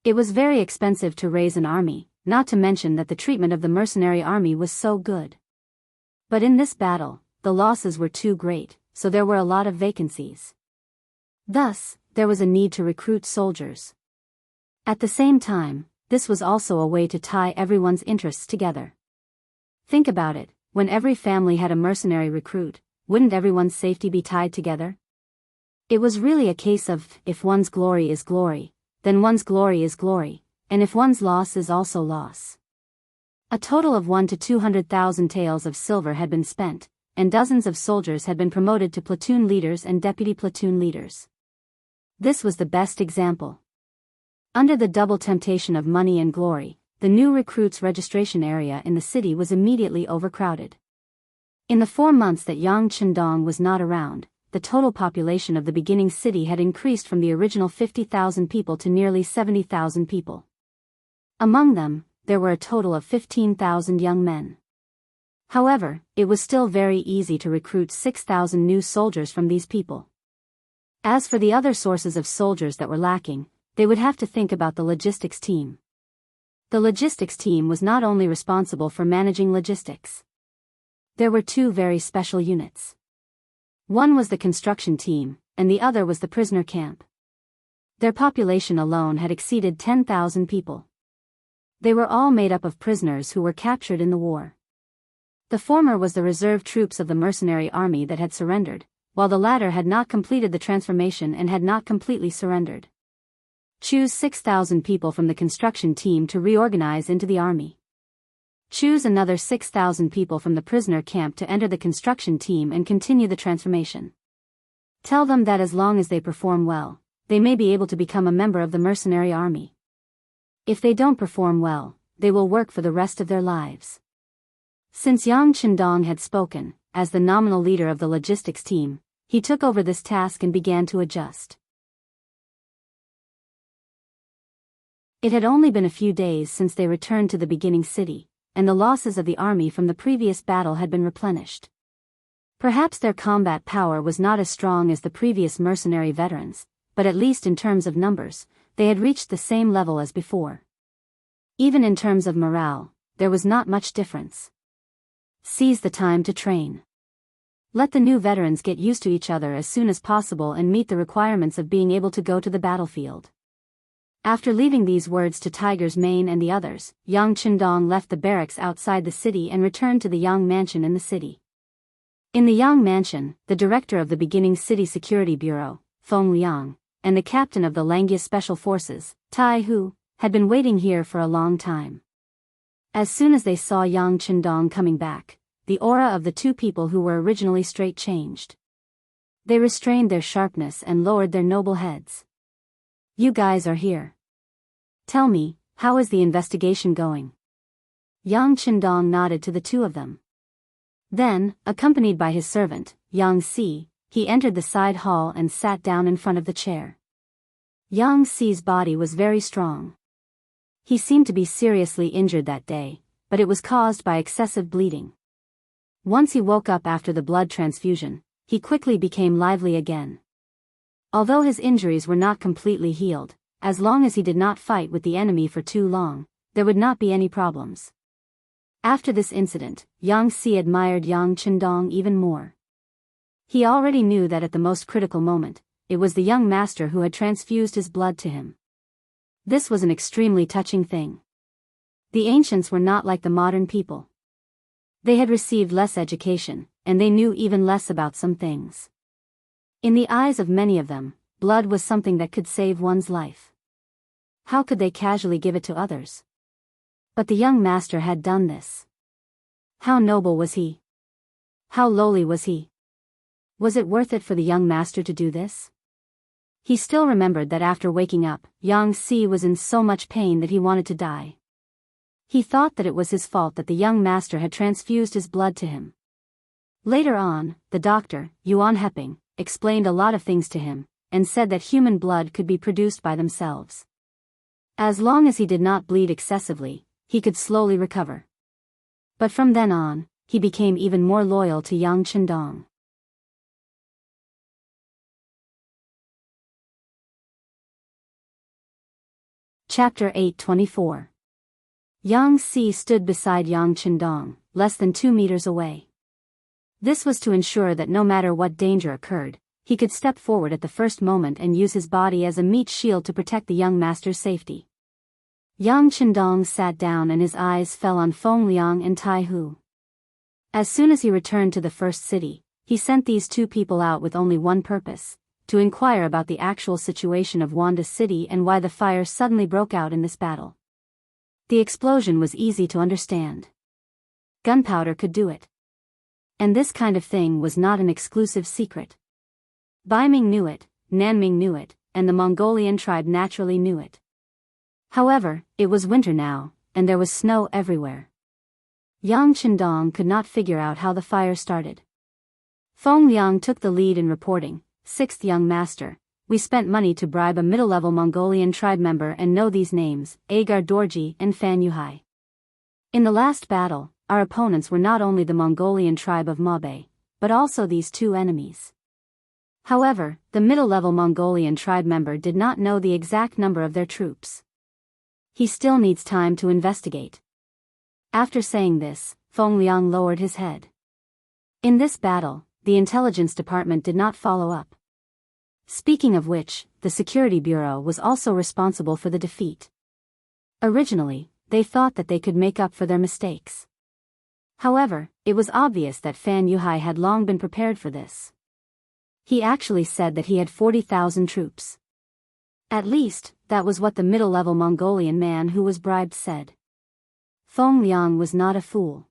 It was very expensive to raise an army, not to mention that the treatment of the mercenary army was so good. But in this battle, the losses were too great, so there were a lot of vacancies. Thus, there was a need to recruit soldiers. At the same time, this was also a way to tie everyone's interests together. Think about it, when every family had a mercenary recruit, wouldn't everyone's safety be tied together? It was really a case of, if one's glory is glory, then one's glory is glory, and if one's loss is also loss. A total of 1 to 200,000 taels of silver had been spent, and dozens of soldiers had been promoted to platoon leaders and deputy platoon leaders. This was the best example. Under the double temptation of money and glory, the new recruits' registration area in the city was immediately overcrowded. In the 4 months that Yang Chendong was not around, the total population of the beginning city had increased from the original 50,000 people to nearly 70,000 people. Among them, there were a total of 15,000 young men. However, it was still very easy to recruit 6,000 new soldiers from these people. As for the other sources of soldiers that were lacking, they would have to think about the logistics team. The logistics team was not only responsible for managing logistics. There were two very special units. One was the construction team, and the other was the prisoner camp. Their population alone had exceeded 10,000 people. They were all made up of prisoners who were captured in the war. The former was the reserve troops of the mercenary army that had surrendered, while the latter had not completed the transformation and had not completely surrendered. Choose 6,000 people from the construction team to reorganize into the army. Choose another 6,000 people from the prisoner camp to enter the construction team and continue the transformation. Tell them that as long as they perform well, they may be able to become a member of the mercenary army. If they don't perform well, they will work for the rest of their lives. Since Yang Qindong had spoken, as the nominal leader of the logistics team, he took over this task and began to adjust. It had only been a few days since they returned to the beginning city, and the losses of the army from the previous battle had been replenished. Perhaps their combat power was not as strong as the previous mercenary veterans, but at least in terms of numbers, they had reached the same level as before. Even in terms of morale, there was not much difference. Seize the time to train. Let the new veterans get used to each other as soon as possible and meet the requirements of being able to go to the battlefield. After leaving these words to Tiger's Mane and the others, Yang Qindong left the barracks outside the city and returned to the Yang Mansion in the city. In the Yang Mansion, the director of the beginning City Security Bureau, Feng Liang, and the captain of the Langia Special Forces, Tai Hu, had been waiting here for a long time. As soon as they saw Yang Qindong coming back, the aura of the two people who were originally straight changed. They restrained their sharpness and lowered their noble heads. You guys are here. Tell me, how is the investigation going? Yang Qindong nodded to the two of them. Then, accompanied by his servant, Yang Si, he entered the side hall and sat down in front of the chair. Yang Si's body was very strong. He seemed to be seriously injured that day, but it was caused by excessive bleeding. Once he woke up after the blood transfusion, he quickly became lively again. Although his injuries were not completely healed, as long as he did not fight with the enemy for too long, there would not be any problems. After this incident, Yang Si admired Yang Qindong even more. He already knew that at the most critical moment, it was the young master who had transfused his blood to him. This was an extremely touching thing. The ancients were not like the modern people. They had received less education, and they knew even less about some things. In the eyes of many of them, blood was something that could save one's life. How could they casually give it to others? But the young master had done this. How noble was he? How lowly was he? Was it worth it for the young master to do this? He still remembered that after waking up, Yang Si was in so much pain that he wanted to die. He thought that it was his fault that the young master had transfused his blood to him. Later on, the doctor, Yuan Heping, explained a lot of things to him, and said that human blood could be produced by themselves. As long as he did not bleed excessively, he could slowly recover. But from then on, he became even more loyal to Yang Qindong. Chapter 824. Yang Si stood beside Yang Qindong, less than 2 meters away. This was to ensure that no matter what danger occurred, he could step forward at the first moment and use his body as a meat shield to protect the young master's safety. Yang Qindong sat down and his eyes fell on Feng Liang and Tai Hu. As soon as he returned to the first city, he sent these two people out with only one purpose: to inquire about the actual situation of Wanda City and why the fire suddenly broke out in this battle. The explosion was easy to understand. Gunpowder could do it. And this kind of thing was not an exclusive secret. Baiming knew it, Nanming knew it, and the Mongolian tribe naturally knew it. However, it was winter now, and there was snow everywhere. Yang Qindong could not figure out how the fire started. Feng Liang took the lead in reporting. Sixth young master, we spent money to bribe a middle-level Mongolian tribe member and know these names, Agar Dorji and Fan Yuhai. In the last battle, our opponents were not only the Mongolian tribe of Mabe, but also these two enemies. However, the middle-level Mongolian tribe member did not know the exact number of their troops. He still needs time to investigate. After saying this, Feng Liang lowered his head. In this battle, the intelligence department did not follow up. Speaking of which, the Security Bureau was also responsible for the defeat. Originally, they thought that they could make up for their mistakes. However, it was obvious that Fan Yuhai had long been prepared for this. He actually said that he had 40,000 troops. At least, that was what the middle-level Mongolian man who was bribed said. Feng Liang was not a fool.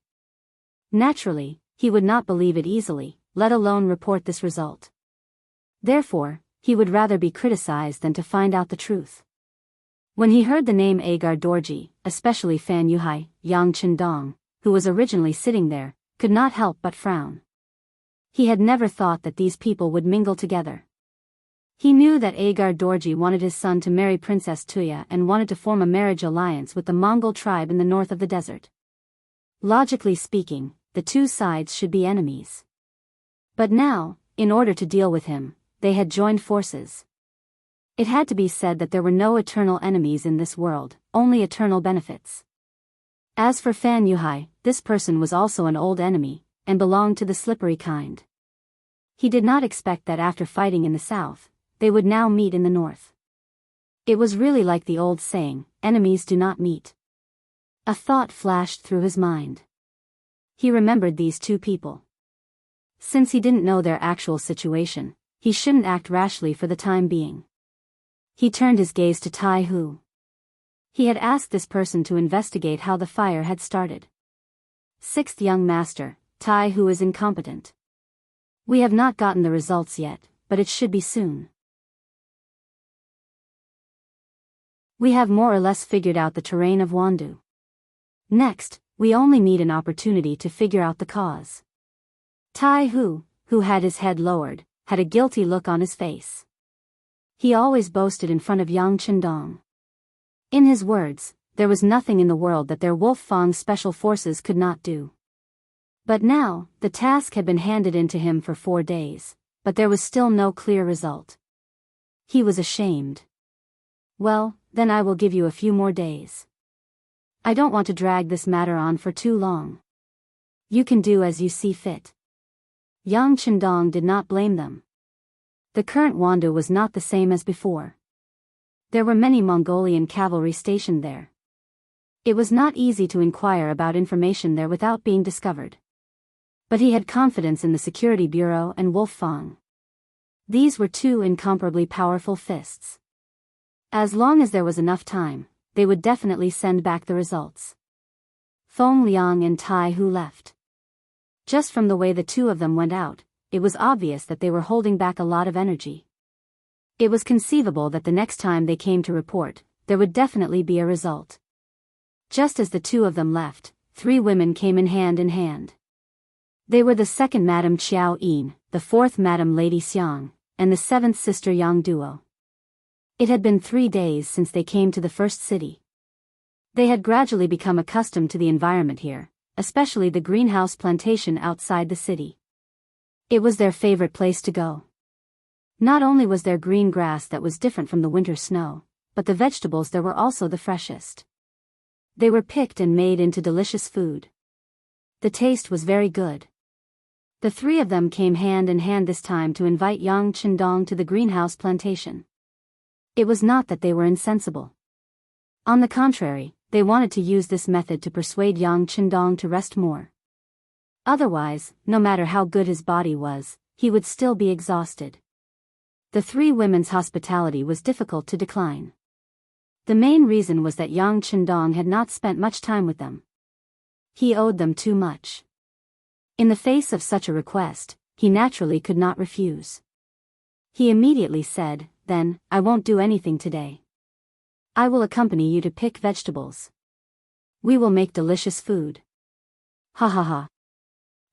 Naturally, he would not believe it easily, let alone report this result. Therefore, he would rather be criticized than to find out the truth. When he heard the name Agar Dorji, especially Fan Yuhai, Yang Chendong, who was originally sitting there, could not help but frown. He had never thought that these people would mingle together. He knew that Agar Dorji wanted his son to marry Princess Tuya and wanted to form a marriage alliance with the Mongol tribe in the north of the desert. Logically speaking, the two sides should be enemies. But now, in order to deal with him, they had joined forces. It had to be said that there were no eternal enemies in this world, only eternal benefits. As for Fan Yuhai, this person was also an old enemy, and belonged to the slippery kind. He did not expect that after fighting in the south, they would now meet in the north. It was really like the old saying, enemies do not meet. A thought flashed through his mind. He remembered these two people. Since he didn't know their actual situation, he shouldn't act rashly for the time being. He turned his gaze to Tai Hu. He had asked this person to investigate how the fire had started. Sixth young master, Tai Hu is incompetent. We have not gotten the results yet, but it should be soon. We have more or less figured out the terrain of Wandu. Next, we only need an opportunity to figure out the cause. Tai Hu, who had his head lowered, had a guilty look on his face. He always boasted in front of Yang Chendong. In his words, there was nothing in the world that their Wolf Fang special forces could not do. But now, the task had been handed in to him for 4 days, but there was still no clear result. He was ashamed. Well, then I will give you a few more days. I don't want to drag this matter on for too long. You can do as you see fit. Yang Chendong did not blame them. The current Wandu was not the same as before. There were many Mongolian cavalry stationed there. It was not easy to inquire about information there without being discovered. But he had confidence in the Security Bureau and Wolf Fang. These were two incomparably powerful fists. As long as there was enough time, they would definitely send back the results. Feng Liang and Tai Hu left. Just from the way the two of them went out, it was obvious that they were holding back a lot of energy. It was conceivable that the next time they came to report, there would definitely be a result. Just as the two of them left, 3 women came in hand. They were the second Madame Qiao Yin, the fourth Madame Lady Xiang, and the 7th sister Yang Duo. It had been 3 days since they came to the first city. They had gradually become accustomed to the environment here, especially the greenhouse plantation outside the city. It was their favorite place to go. Not only was there green grass that was different from the winter snow, but the vegetables there were also the freshest. They were picked and made into delicious food. The taste was very good. The 3 of them came hand in hand this time to invite Yang Chendong to the greenhouse plantation. It was not that they were insensible. On the contrary, they wanted to use this method to persuade Yang Chendong to rest more. Otherwise, no matter how good his body was, he would still be exhausted. The 3 women's hospitality was difficult to decline. The main reason was that Yang Chendong had not spent much time with them. He owed them too much. In the face of such a request, he naturally could not refuse. He immediately said, "Then, I won't do anything today. I will accompany you to pick vegetables. We will make delicious food." Ha ha ha.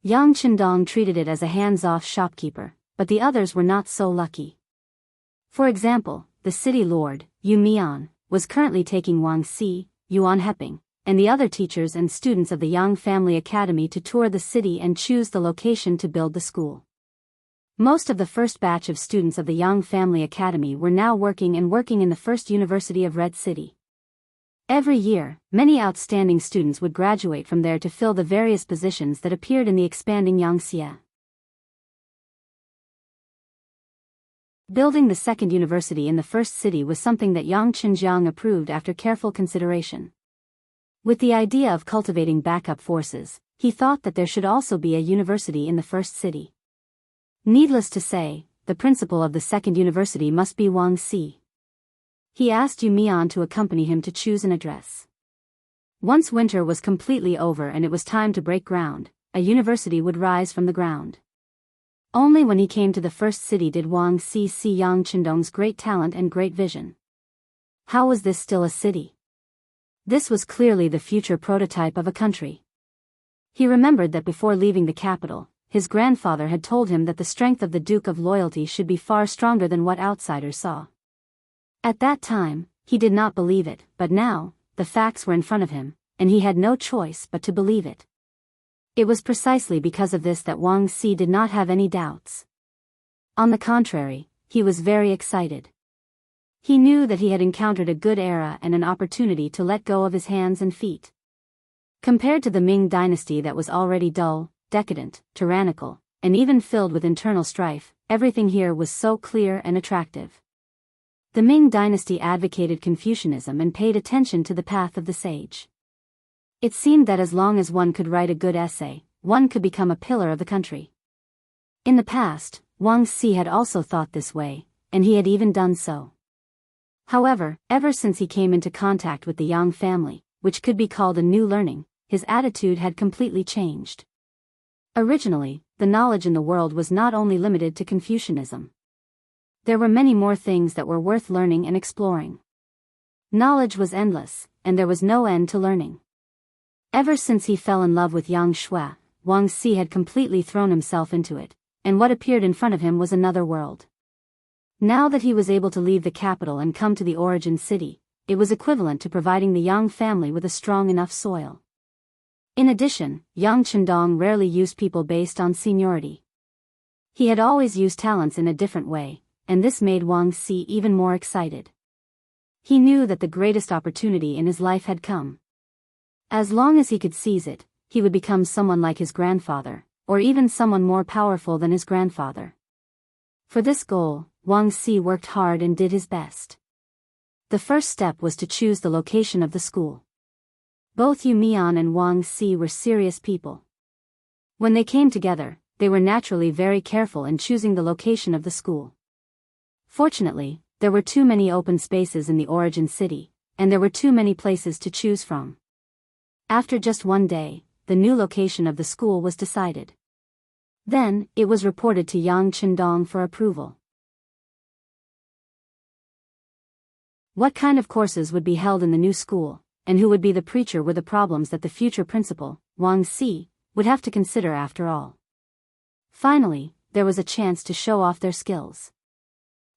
Yang Chendong treated it as a hands-off shopkeeper, but the others were not so lucky. For example, the city lord, Yu Mian, was currently taking Wang Si, Yuan Heping, and the other teachers and students of the Yang Family Academy to tour the city and choose the location to build the school. Most of the first batch of students of the Yang Family Academy were now working in the First University of Red City. Every year, many outstanding students would graduate from there to fill the various positions that appeared in the expanding Yangxia. Building the second university in the first city was something that Yang Xianxia approved after careful consideration. With the idea of cultivating backup forces, he thought that there should also be a university in the first city. Needless to say, the principal of the second university must be Wang Si. He asked Yu Mian to accompany him to choose an address. Once winter was completely over and it was time to break ground, a university would rise from the ground. Only when he came to the first city did Wang Si see Yang Qindong's great talent and great vision. How was this still a city? This was clearly the future prototype of a country. He remembered that before leaving the capital, his grandfather had told him that the strength of the Duke of Loyalty should be far stronger than what outsiders saw. At that time, he did not believe it, but now, the facts were in front of him, and he had no choice but to believe it. It was precisely because of this that Wang Si did not have any doubts. On the contrary, he was very excited. He knew that he had encountered a good era and an opportunity to let go of his hands and feet. Compared to the Ming dynasty that was already dull, decadent, tyrannical, and even filled with internal strife, everything here was so clear and attractive. The Ming dynasty advocated Confucianism and paid attention to the path of the sage. It seemed that as long as one could write a good essay, one could become a pillar of the country. In the past, Wang Si had also thought this way, and he had even done so. However, ever since he came into contact with the Yang family, which could be called a new learning, his attitude had completely changed. Originally, the knowledge in the world was not only limited to Confucianism. There were many more things that were worth learning and exploring. Knowledge was endless, and there was no end to learning. Ever since he fell in love with Yang Shui, Wang Si had completely thrown himself into it, and what appeared in front of him was another world. Now that he was able to leave the capital and come to the origin city, it was equivalent to providing the Yang family with a strong enough soil. In addition, Yang Qindong rarely used people based on seniority. He had always used talents in a different way, and this made Wang Si even more excited. He knew that the greatest opportunity in his life had come. As long as he could seize it, he would become someone like his grandfather, or even someone more powerful than his grandfather. For this goal, Wang Si worked hard and did his best. The first step was to choose the location of the school. Both Yu Mian and Wang Si were serious people. When they came together, they were naturally very careful in choosing the location of the school. Fortunately, there were too many open spaces in the origin city, and there were too many places to choose from. After just one day, the new location of the school was decided. Then, it was reported to Yang Qindong for approval. What kind of courses would be held in the new school, and who would be the preacher were the problems that the future principal, Wang Si, would have to consider after all. Finally, there was a chance to show off their skills.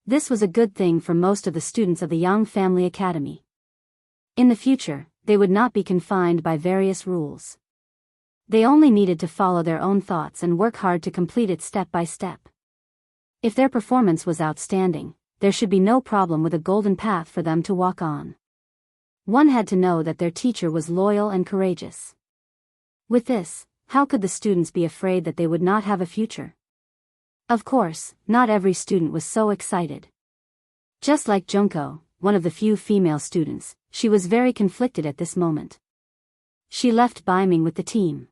This was a good thing for most of the students of the Yang Family Academy. In the future, they would not be confined by various rules. They only needed to follow their own thoughts and work hard to complete it step by step. If their performance was outstanding, there should be no problem with a golden path for them to walk on. One had to know that their teacher was loyal and courageous. With this, how could the students be afraid that they would not have a future? Of course, not every student was so excited. Just like Junko, one of the few female students, she was very conflicted at this moment. She left Baiming with the team.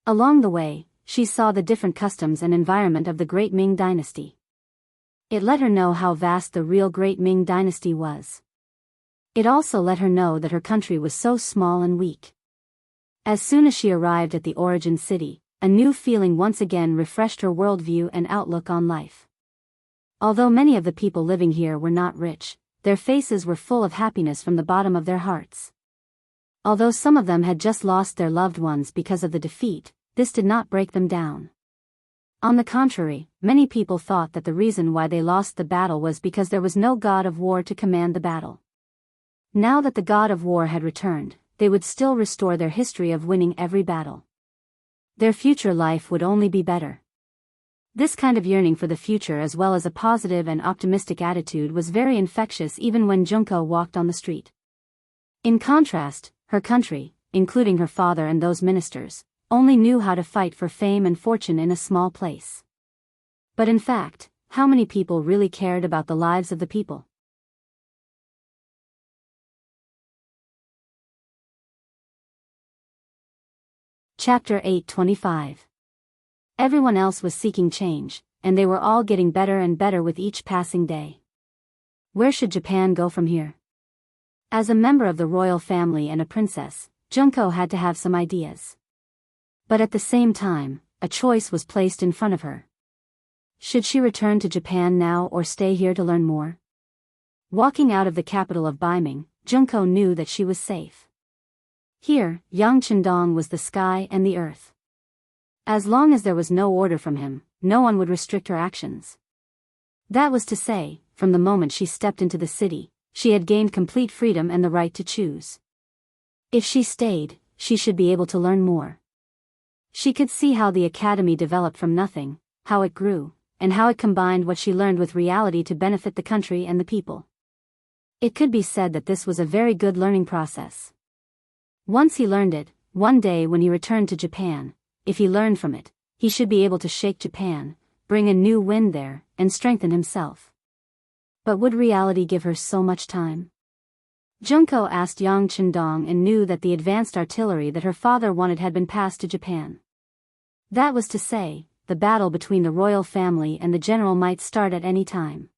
Along the way, she saw the different customs and environment of the Great Ming Dynasty. It let her know how vast the real Great Ming Dynasty was. It also let her know that her country was so small and weak. As soon as she arrived at the origin city, a new feeling once again refreshed her worldview and outlook on life. Although many of the people living here were not rich, their faces were full of happiness from the bottom of their hearts. Although some of them had just lost their loved ones because of the defeat, this did not break them down. On the contrary, many people thought that the reason why they lost the battle was because there was no god of war to command the battle. Now that the god of war had returned, they would still restore their history of winning every battle. Their future life would only be better. This kind of yearning for the future as well as a positive and optimistic attitude was very infectious even when Junko walked on the street. In contrast, her country, including her father and those ministers, only knew how to fight for fame and fortune in a small place. But in fact, how many people really cared about the lives of the people? Chapter 8:25. Everyone else was seeking change, and they were all getting better and better with each passing day. Where should Japan go from here? As a member of the royal family and a princess, Junko had to have some ideas. But at the same time, a choice was placed in front of her. Should she return to Japan now or stay here to learn more? Walking out of the capital of Beiming, Junko knew that she was safe. Here, Yang Chendong was the sky and the earth. As long as there was no order from him, no one would restrict her actions. That was to say, from the moment she stepped into the city, she had gained complete freedom and the right to choose. If she stayed, she should be able to learn more. She could see how the academy developed from nothing, how it grew, and how it combined what she learned with reality to benefit the country and the people. It could be said that this was a very good learning process. Once he learned it, one day when he returned to Japan, if he learned from it, he should be able to shake Japan, bring a new wind there, and strengthen himself. But would reality give her so much time? Junko asked Yang Chendong and knew that the advanced artillery that her father wanted had been passed to Japan. That was to say, the battle between the royal family and the general might start at any time.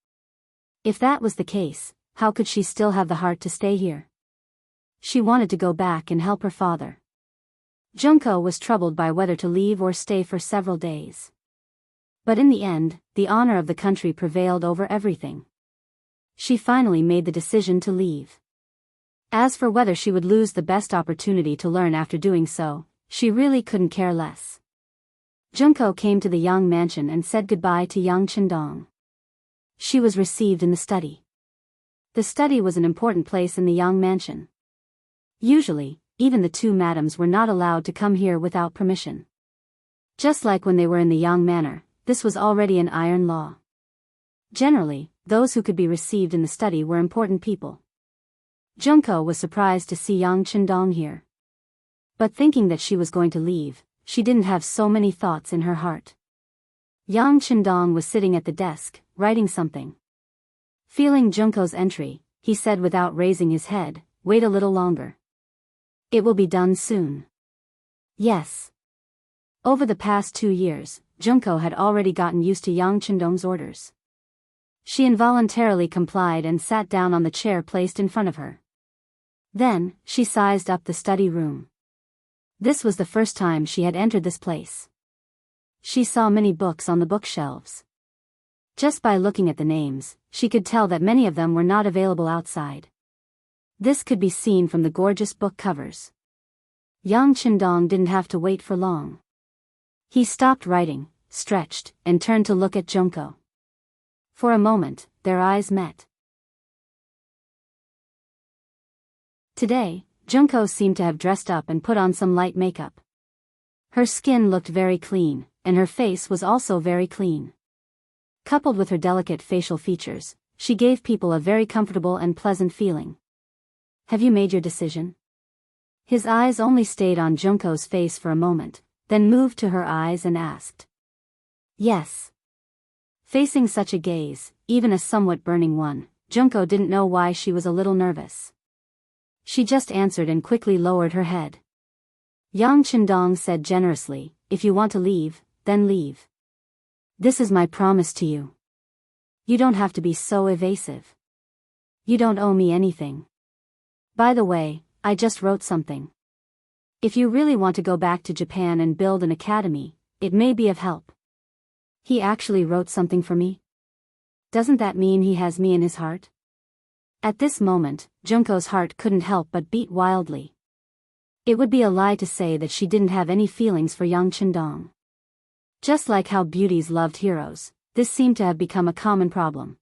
If that was the case, how could she still have the heart to stay here? She wanted to go back and help her father. Junko was troubled by whether to leave or stay for several days. But in the end, the honor of the country prevailed over everything. She finally made the decision to leave. As for whether she would lose the best opportunity to learn after doing so, she really couldn't care less. Junko came to the Yang mansion and said goodbye to Yang Chendong. She was received in the study. The study was an important place in the Yang mansion. Usually, even the two madams were not allowed to come here without permission. Just like when they were in the Yang manor, this was already an iron law. Generally, those who could be received in the study were important people. Junko was surprised to see Yang Chendong here. But thinking that she was going to leave, she didn't have so many thoughts in her heart. Yang Chendong was sitting at the desk, writing something. Feeling Junko's entry, he said without raising his head, "Wait a little longer. It will be done soon." Yes. Over the past 2 years, Junko had already gotten used to Yang Chendong's orders. She involuntarily complied and sat down on the chair placed in front of her. Then, she sized up the study room. This was the first time she had entered this place. She saw many books on the bookshelves. Just by looking at the names, she could tell that many of them were not available outside. This could be seen from the gorgeous book covers. Yang Chendong didn't have to wait for long. He stopped writing, stretched, and turned to look at Junko. For a moment, their eyes met. Today, Junko seemed to have dressed up and put on some light makeup. Her skin looked very clean, and her face was also very clean. Coupled with her delicate facial features, she gave people a very comfortable and pleasant feeling. "Have you made your decision?" His eyes only stayed on Junko's face for a moment, then moved to her eyes and asked. "Yes." Facing such a gaze, even a somewhat burning one, Junko didn't know why she was a little nervous. She just answered and quickly lowered her head. Yang Chendong said generously, "If you want to leave, then leave. This is my promise to you. You don't have to be so evasive. You don't owe me anything. By the way, I just wrote something. If you really want to go back to Japan and build an academy, it may be of help." He actually wrote something for me? Doesn't that mean he has me in his heart? At this moment, Junko's heart couldn't help but beat wildly. It would be a lie to say that she didn't have any feelings for Yang Chendong. Just like how beauties loved heroes, this seemed to have become a common problem.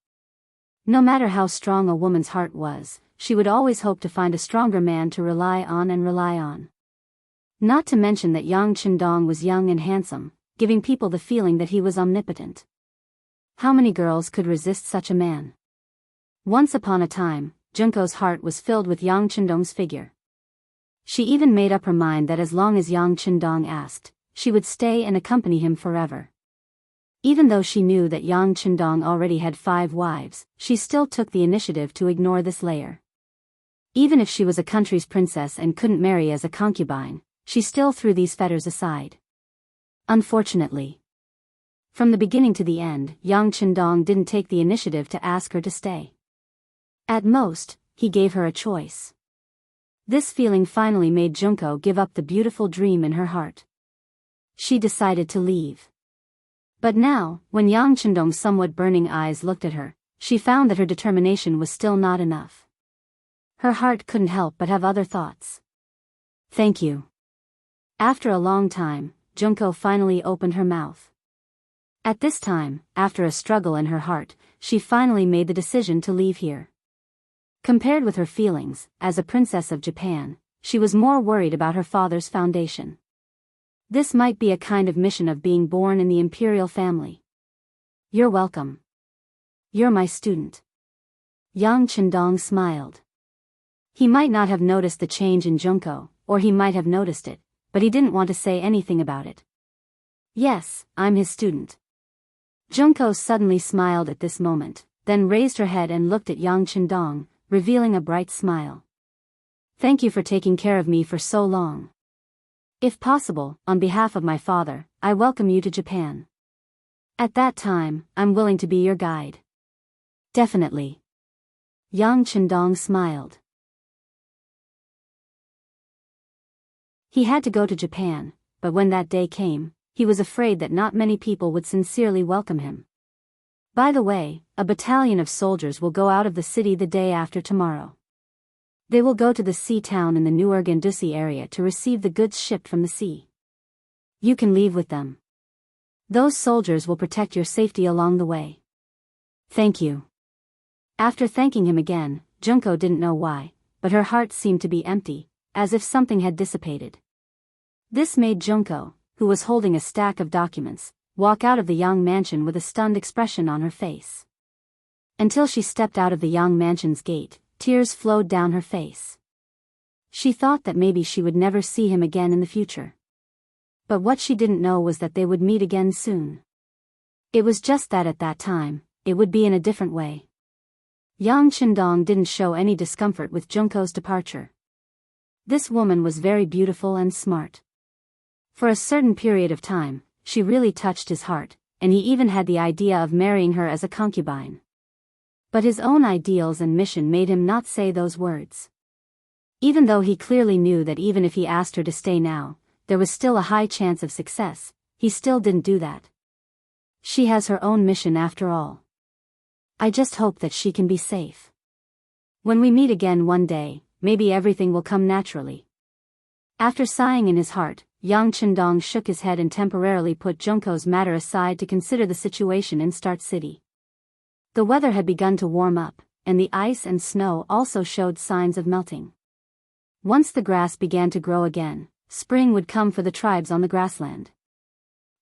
No matter how strong a woman's heart was, she would always hope to find a stronger man to rely on and rely on. Not to mention that Yang Chendong was young and handsome, giving people the feeling that he was omnipotent. How many girls could resist such a man? Once upon a time, Junko's heart was filled with Yang Chendong's figure. She even made up her mind that as long as Yang Chendong asked, she would stay and accompany him forever. Even though she knew that Yang Chendong already had 5 wives, she still took the initiative to ignore this layer. Even if she was a country's princess and couldn't marry as a concubine, she still threw these fetters aside. Unfortunately, from the beginning to the end, Yang Chendong didn't take the initiative to ask her to stay. At most, he gave her a choice. This feeling finally made Junko give up the beautiful dream in her heart. She decided to leave. But now, when Yang Chendong's somewhat burning eyes looked at her, she found that her determination was still not enough. Her heart couldn't help but have other thoughts. Thank you. After a long time, Junko finally opened her mouth. At this time, after a struggle in her heart, she finally made the decision to leave here. Compared with her feelings, as a princess of Japan, she was more worried about her father's foundation. This might be a kind of mission of being born in the imperial family. You're welcome. You're my student. Yang Chendong smiled. He might not have noticed the change in Junko, or he might have noticed it, but he didn't want to say anything about it. Yes, I'm his student. Junko suddenly smiled at this moment, then raised her head and looked at Yang Chendong, revealing a bright smile. Thank you for taking care of me for so long. If possible, on behalf of my father, I welcome you to Japan. At that time, I'm willing to be your guide. Definitely. Yang Chendong smiled. He had to go to Japan, but when that day came, he was afraid that not many people would sincerely welcome him. By the way, a battalion of soldiers will go out of the city the day after tomorrow. They will go to the sea town in the Nuergendusi area to receive the goods shipped from the sea. You can leave with them. Those soldiers will protect your safety along the way. Thank you. After thanking him again, Junko didn't know why, but her heart seemed to be empty, as if something had dissipated. This made Junko, who was holding a stack of documents, walk out of the Yang mansion with a stunned expression on her face. Until she stepped out of the Yang mansion's gate, tears flowed down her face. She thought that maybe she would never see him again in the future. But what she didn't know was that they would meet again soon. It was just that at that time, it would be in a different way. Yang Chendong didn't show any discomfort with Junko's departure. This woman was very beautiful and smart. For a certain period of time, she really touched his heart, and he even had the idea of marrying her as a concubine. But his own ideals and mission made him not say those words. Even though he clearly knew that even if he asked her to stay now, there was still a high chance of success, he still didn't do that. She has her own mission after all. I just hope that she can be safe. When we meet again one day, maybe everything will come naturally. After sighing in his heart, Yang Chendong shook his head and temporarily put Junko's matter aside to consider the situation in Start City. The weather had begun to warm up, and the ice and snow also showed signs of melting. Once the grass began to grow again, spring would come for the tribes on the grassland.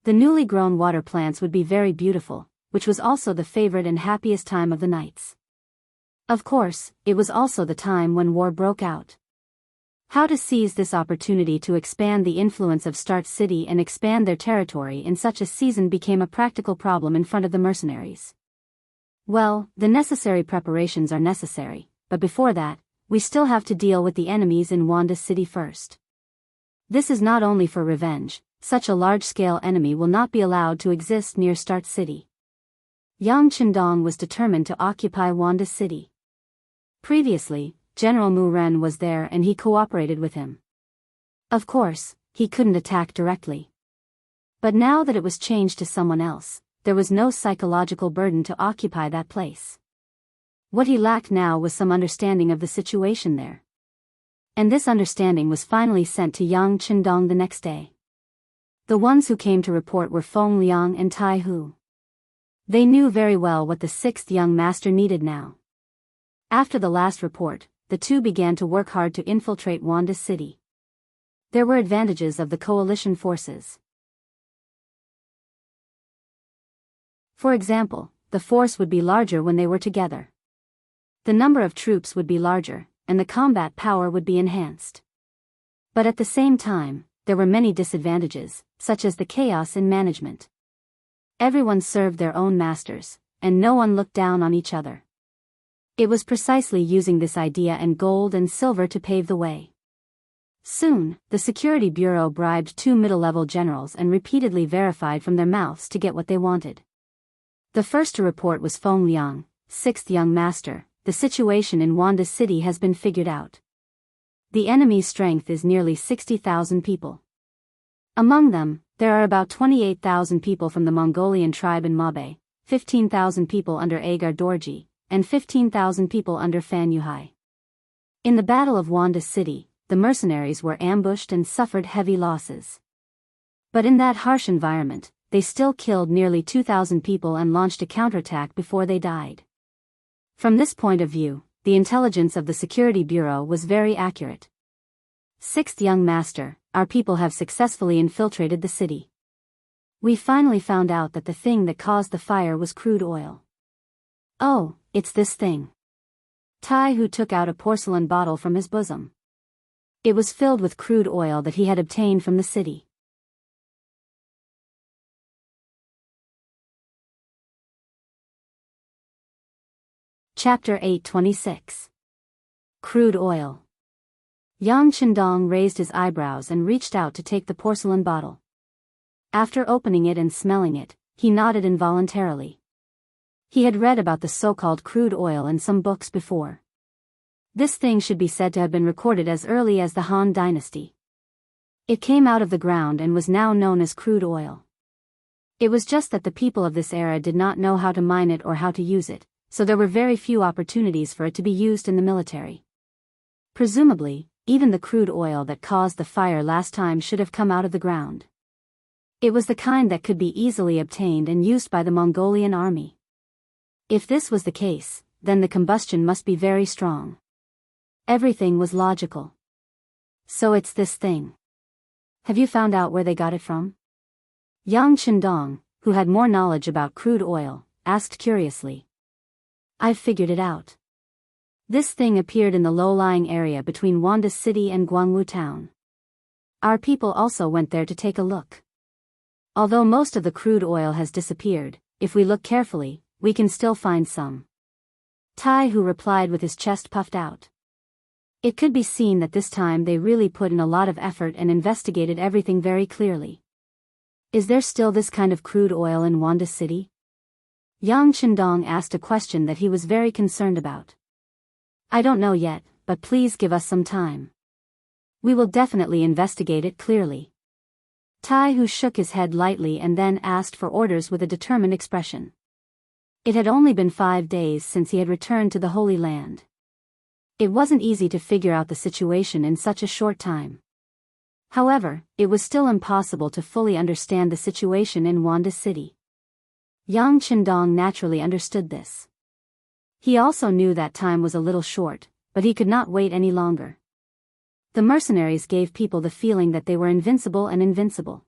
The newly grown water plants would be very beautiful, which was also the favorite and happiest time of the nights. Of course, it was also the time when war broke out. How to seize this opportunity to expand the influence of Start City and expand their territory in such a season became a practical problem in front of the mercenaries. Well, the necessary preparations are necessary, but before that, we still have to deal with the enemies in Wanda City first. This is not only for revenge, such a large-scale enemy will not be allowed to exist near Start City. Yang Chendong was determined to occupy Wanda City. Previously, General Mu Ren was there and he cooperated with him. Of course, he couldn't attack directly. But now that it was changed to someone else, there was no psychological burden to occupy that place. What he lacked now was some understanding of the situation there. And this understanding was finally sent to Yang Chendong the next day. The ones who came to report were Feng Liang and Tai Hu. They knew very well what the 6th young master needed now. After the last report, the two began to work hard to infiltrate Wanda City. There were advantages of the coalition forces. For example, the force would be larger when they were together. The number of troops would be larger, and the combat power would be enhanced. But at the same time, there were many disadvantages, such as the chaos in management. Everyone served their own masters, and no one looked down on each other. It was precisely using this idea and gold and silver to pave the way. Soon, the Security Bureau bribed 2 middle-level generals and repeatedly verified from their mouths to get what they wanted. The first to report was Feng Liang, 6th young master. The situation in Wanda City has been figured out. The enemy's strength is nearly 60,000 people. Among them, there are about 28,000 people from the Mongolian tribe in Mabe, 15,000 people under Agar Dorji, and 15,000 people under Fan Yuhai. In the Battle of Wanda City, the mercenaries were ambushed and suffered heavy losses. But in that harsh environment, they still killed nearly 2,000 people and launched a counterattack before they died. From this point of view, the intelligence of the Security Bureau was very accurate. 6th young master, our people have successfully infiltrated the city. We finally found out that the thing that caused the fire was crude oil. Oh, it's this thing. Tai Hu took out a porcelain bottle from his bosom. It was filled with crude oil that he had obtained from the city. Chapter 826. Crude Oil. Yang Qindong raised his eyebrows and reached out to take the porcelain bottle. After opening it and smelling it, he nodded involuntarily. He had read about the so-called crude oil in some books before. This thing should be said to have been recorded as early as the Han Dynasty. It came out of the ground and was now known as crude oil. It was just that the people of this era did not know how to mine it or how to use it, so there were very few opportunities for it to be used in the military. Presumably, even the crude oil that caused the fire last time should have come out of the ground. It was the kind that could be easily obtained and used by the Mongolian army. If this was the case, then the combustion must be very strong. Everything was logical. So it's this thing. Have you found out where they got it from? Yang Qindong, who had more knowledge about crude oil, asked curiously. I've figured it out. This thing appeared in the low-lying area between Wanda City and Guangwu Town. Our people also went there to take a look. Although most of the crude oil has disappeared, if we look carefully, we can still find some. Tai Hu replied with his chest puffed out. It could be seen that this time they really put in a lot of effort and investigated everything very clearly. Is there still this kind of crude oil in Wanda City? Yang Qindong asked a question that he was very concerned about. I don't know yet, but please give us some time. We will definitely investigate it clearly. Tai Hu shook his head lightly and then asked for orders with a determined expression. It had only been 5 days since he had returned to the Holy Land. It wasn't easy to figure out the situation in such a short time. However, it was still impossible to fully understand the situation in Wanda City. Yang Qindong naturally understood this. He also knew that time was a little short, but he could not wait any longer. The mercenaries gave people the feeling that they were invincible and invincible.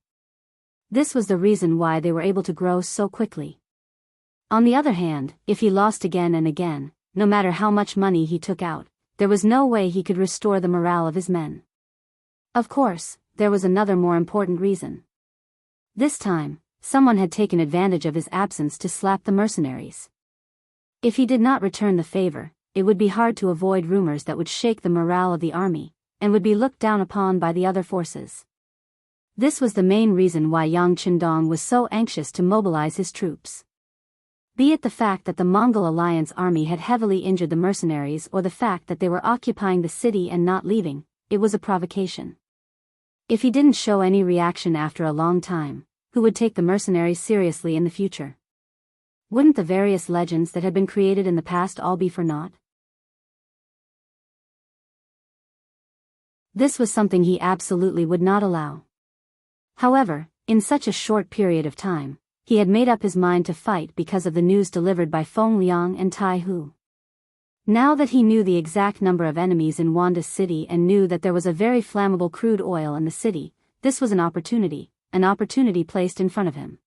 This was the reason why they were able to grow so quickly. On the other hand, if he lost again and again, no matter how much money he took out, there was no way he could restore the morale of his men. Of course, there was another more important reason. This time, someone had taken advantage of his absence to slap the mercenaries. If he did not return the favor, it would be hard to avoid rumors that would shake the morale of the army, and would be looked down upon by the other forces. This was the main reason why Yang Qindong was so anxious to mobilize his troops. Be it the fact that the Mongol Alliance army had heavily injured the mercenaries or the fact that they were occupying the city and not leaving, it was a provocation. If he didn't show any reaction after a long time, who would take the mercenaries seriously in the future? Wouldn't the various legends that had been created in the past all be for naught? This was something he absolutely would not allow. However, in such a short period of time, he had made up his mind to fight because of the news delivered by Feng Liang and Tai Hu. Now that he knew the exact number of enemies in Wanda City and knew that there was a very flammable crude oil in the city, this was an opportunity placed in front of him.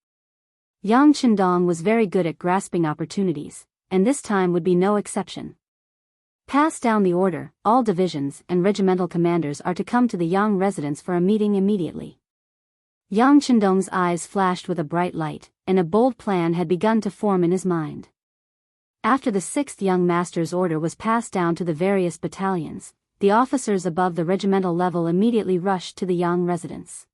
Yang Qindong was very good at grasping opportunities, and this time would be no exception. Pass down the order, all divisions and regimental commanders are to come to the Yang residence for a meeting immediately. Yang Qindong's eyes flashed with a bright light, and a bold plan had begun to form in his mind. After the 6th young master's order was passed down to the various battalions, the officers above the regimental level immediately rushed to the Yang residence.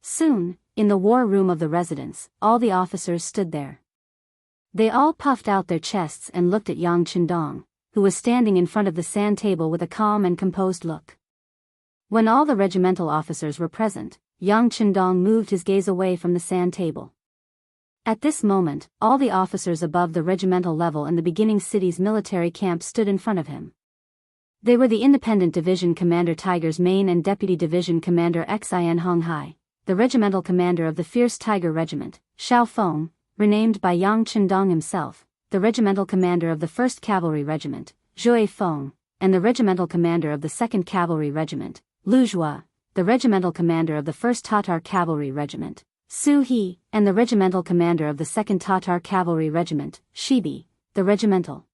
Soon, in the war room of the residence, all the officers stood there. They all puffed out their chests and looked at Yang Qindong, who was standing in front of the sand table with a calm and composed look. When all the regimental officers were present, Yang Qindong moved his gaze away from the sand table. At this moment, all the officers above the regimental level in the beginning city's military camp stood in front of him. They were the Independent Division Commander Tiger's Mane and Deputy Division Commander Xian Honghai, the regimental commander of the Fierce Tiger Regiment, Xiao Feng, renamed by Yang Qindong himself, the regimental commander of the 1st Cavalry Regiment, Zhui Feng, and the regimental commander of the 2nd Cavalry Regiment, Lu Zhua, the regimental commander of the 1st Tatar Cavalry Regiment, Su He, and the regimental commander of the 2nd Tatar Cavalry Regiment, Shibi, the regimental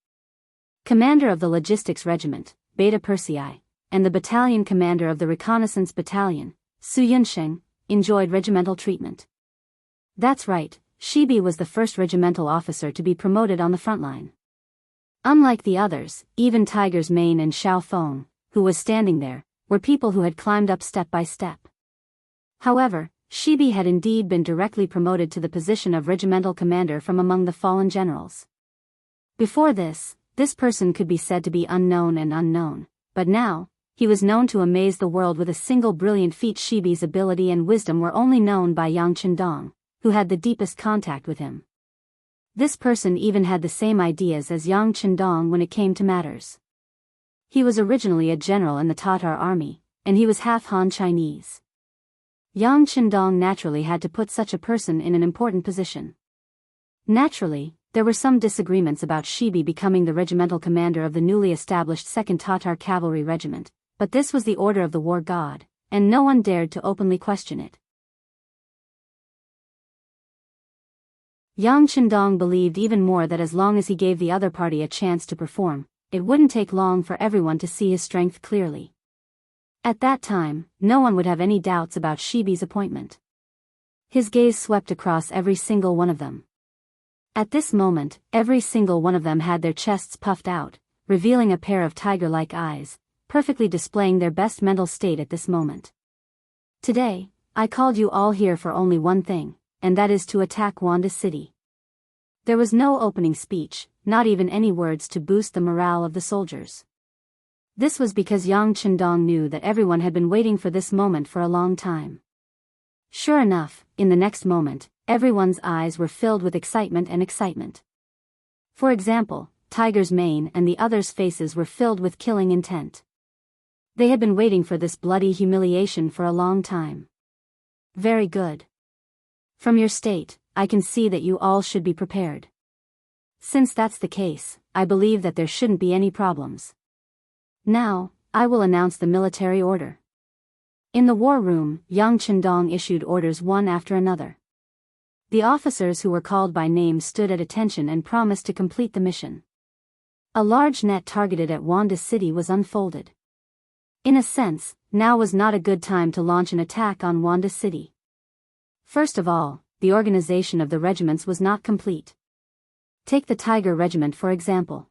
commander of the Logistics Regiment, Beta Persei, and the battalion commander of the Reconnaissance Battalion, Su Yunsheng, enjoyed regimental treatment. That's right, Shibi was the first regimental officer to be promoted on the front line. Unlike the others, even Tiger's Mane and Xiao Feng, who was standing there, were people who had climbed up step by step. However, Shibi had indeed been directly promoted to the position of regimental commander from among the fallen generals. Before this person could be said to be unknown, but now, he was known to amaze the world with a single brilliant feat. Shibi's ability and wisdom were only known by Yang Qindong, who had the deepest contact with him. This person even had the same ideas as Yang Qindong when it came to matters. He was originally a general in the Tatar army, and he was half Han Chinese. Yang Qindong naturally had to put such a person in an important position. Naturally, there were some disagreements about Shibi becoming the regimental commander of the newly established 2nd Tatar Cavalry Regiment, but this was the order of the war god, and no one dared to openly question it. Yang Qindong believed even more that as long as he gave the other party a chance to perform, it wouldn't take long for everyone to see his strength clearly. At that time, no one would have any doubts about Shibi's appointment. His gaze swept across every single one of them. At this moment, every single one of them had their chests puffed out, revealing a pair of tiger-like eyes, perfectly displaying their best mental state at this moment. Today, I called you all here for only one thing, and that is to attack Wanda City. There was no opening speech, not even any words to boost the morale of the soldiers. This was because Yang Qindong knew that everyone had been waiting for this moment for a long time. Sure enough, in the next moment, everyone's eyes were filled with excitement. For example, Tiger's Mane and the others' faces were filled with killing intent. They had been waiting for this bloody humiliation for a long time. Very good. From your state, I can see that you all should be prepared. Since that's the case, I believe that there shouldn't be any problems. Now, I will announce the military order. In the war room, Yang Qindong issued orders one after another. The officers who were called by name stood at attention and promised to complete the mission. A large net targeted at Wanda City was unfolded. In a sense, now was not a good time to launch an attack on Wanda City. First of all, the organization of the regiments was not complete. Take the Tiger Regiment for example.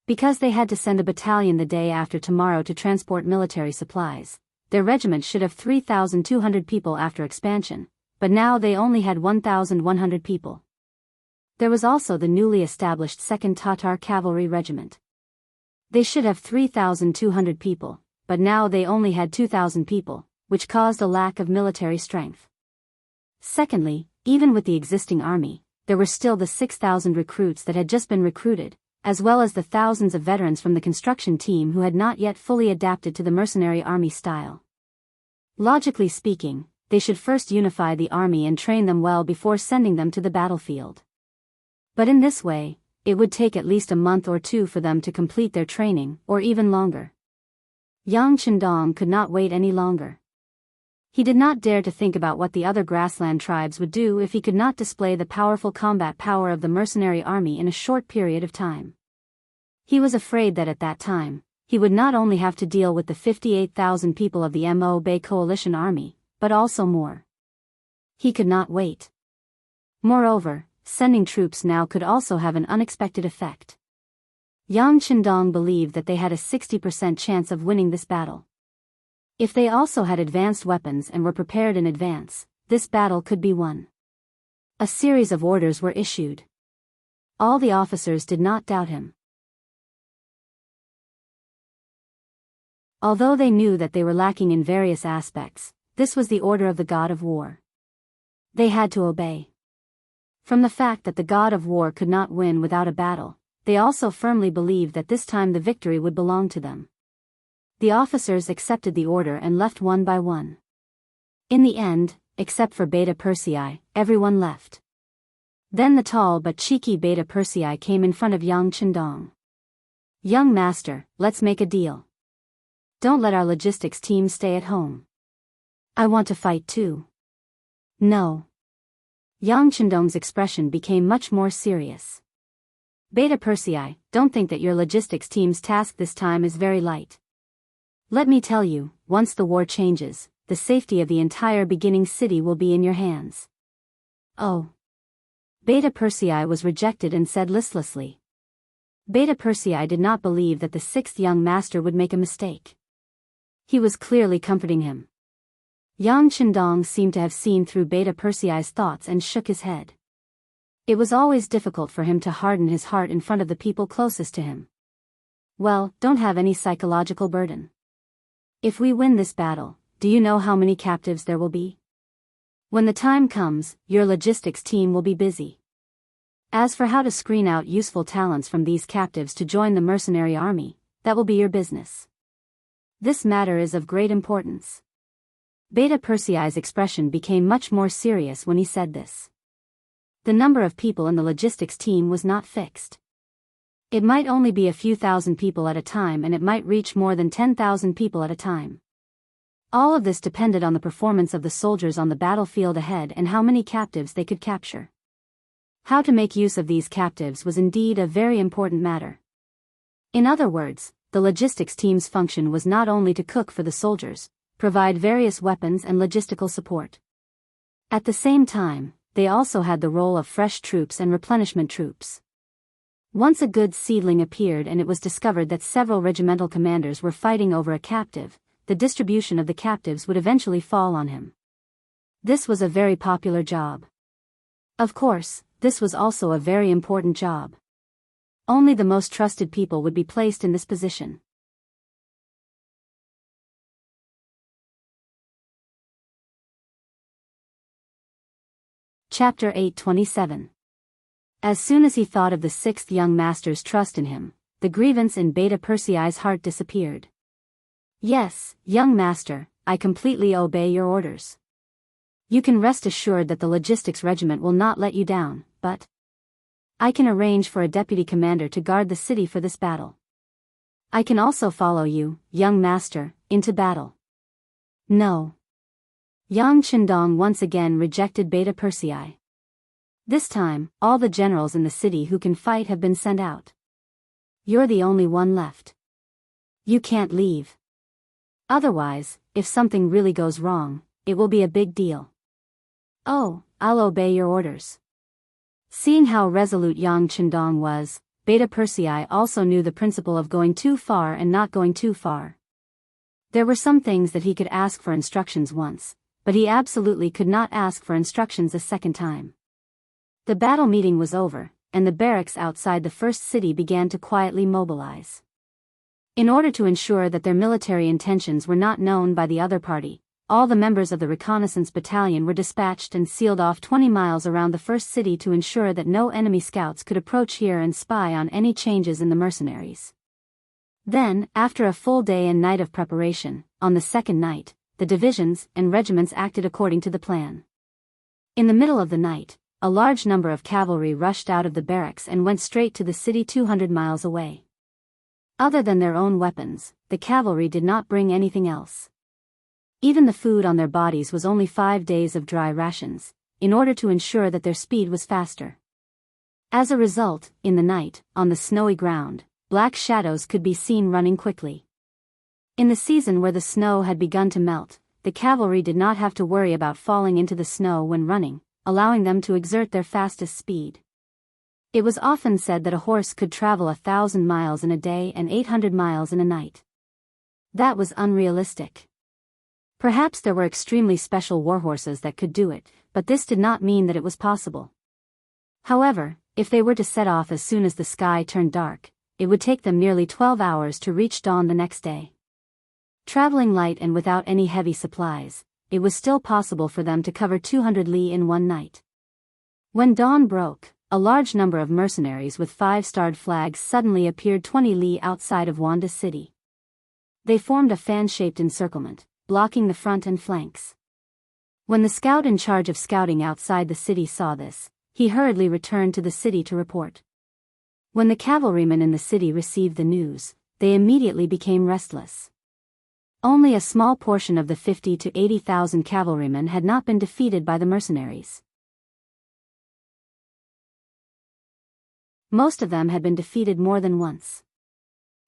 Because they had to send a battalion the day after tomorrow to transport military supplies, their regiment should have 3,200 people after expansion, but now they only had 1,100 people. There was also the newly established 2nd Tatar Cavalry Regiment. They should have 3,200 people, but now they only had 2,000 people, which caused a lack of military strength. Secondly, even with the existing army, there were still the 6,000 recruits that had just been recruited, as well as the thousands of veterans from the construction team who had not yet fully adapted to the mercenary army style. Logically speaking, they should first unify the army and train them well before sending them to the battlefield. But in this way, it would take at least a month or two for them to complete their training, or even longer. Yang Qindong could not wait any longer. He did not dare to think about what the other grassland tribes would do if he could not display the powerful combat power of the mercenary army in a short period of time. He was afraid that at that time, he would not only have to deal with the 58,000 people of the Mo Bay coalition army, but also more. He could not wait. Moreover, sending troops now could also have an unexpected effect. Yang Qindong believed that they had a 60% chance of winning this battle. If they also had advanced weapons and were prepared in advance, this battle could be won. A series of orders were issued. All the officers did not doubt him. Although they knew that they were lacking in various aspects, this was the order of the god of war. They had to obey. From the fact that the god of war could not win without a battle, they also firmly believed that this time the victory would belong to them. The officers accepted the order and left one by one. In the end, except for Beta Persei, everyone left. Then the tall but cheeky Beta Persei came in front of Yang Qindong. "Young master, let's make a deal. Don't let our logistics team stay at home. I want to fight too." "No." Yang Qindong's expression became much more serious. "Beta Persei, don't think that your logistics team's task this time is very light. Let me tell you, once the war changes, the safety of the entire beginning city will be in your hands." "Oh." Beta Persei was rejected and said listlessly. Beta Persei did not believe that the sixth young master would make a mistake. He was clearly comforting him. Yang Qindong seemed to have seen through Beta Persei's thoughts and shook his head. It was always difficult for him to harden his heart in front of the people closest to him. "Well, don't have any psychological burden. If we win this battle, do you know how many captives there will be? When the time comes, your logistics team will be busy. As for how to screen out useful talents from these captives to join the mercenary army, that will be your business. This matter is of great importance." Beta Persei's expression became much more serious when he said this. The number of people in the logistics team was not fixed. It might only be a few thousand people at a time, and it might reach more than 10,000 people at a time. All of this depended on the performance of the soldiers on the battlefield ahead and how many captives they could capture. How to make use of these captives was indeed a very important matter. In other words, the logistics team's function was not only to cook for the soldiers, provide various weapons and logistical support. At the same time, they also had the role of fresh troops and replenishment troops. Once a good seedling appeared and it was discovered that several regimental commanders were fighting over a captive, the distribution of the captives would eventually fall on him. This was a very popular job. Of course, this was also a very important job. Only the most trusted people would be placed in this position. Chapter 8:27. As soon as he thought of the sixth young master's trust in him, the grievance in Beta Persei's heart disappeared. "Yes, young master, I completely obey your orders. You can rest assured that the logistics regiment will not let you down, but I can arrange for a deputy commander to guard the city for this battle. I can also follow you, young master, into battle." "No." Yang Qindong once again rejected Beta Persei. This time, all the generals in the city who can fight have been sent out. You're the only one left. You can't leave. Otherwise, if something really goes wrong, it will be a big deal. "Oh, I'll obey your orders." Seeing how resolute Yang Qindong was, Beta Persei also knew the principle of going too far and not going too far. There were some things that he could ask for instructions once, but he absolutely could not ask for instructions a second time. The battle meeting was over, and the barracks outside the first city began to quietly mobilize. In order to ensure that their military intentions were not known by the other party, all the members of the reconnaissance battalion were dispatched and sealed off 20 miles around the first city to ensure that no enemy scouts could approach here and spy on any changes in the mercenaries. Then, after a full day and night of preparation, on the second night, the divisions and regiments acted according to the plan. In the middle of the night, a large number of cavalry rushed out of the barracks and went straight to the city 200 miles away. Other than their own weapons, the cavalry did not bring anything else. Even the food on their bodies was only 5 days of dry rations, in order to ensure that their speed was faster. As a result, in the night, on the snowy ground, black shadows could be seen running quickly. In the season where the snow had begun to melt, the cavalry did not have to worry about falling into the snow when running, allowing them to exert their fastest speed. It was often said that a horse could travel 1,000 miles in a day and 800 miles in a night. That was unrealistic. Perhaps there were extremely special warhorses that could do it, but this did not mean that it was possible. However, if they were to set off as soon as the sky turned dark, it would take them nearly 12 hours to reach dawn the next day. Traveling light and without any heavy supplies, it was still possible for them to cover 200 li in one night. When dawn broke, a large number of mercenaries with 5-starred flags suddenly appeared 20 li outside of Wanda City. They formed a fan-shaped encirclement, blocking the front and flanks. When the scout in charge of scouting outside the city saw this, he hurriedly returned to the city to report. When the cavalrymen in the city received the news, they immediately became restless. Only a small portion of the 50 to 80,000 cavalrymen had not been defeated by the mercenaries. Most of them had been defeated more than once.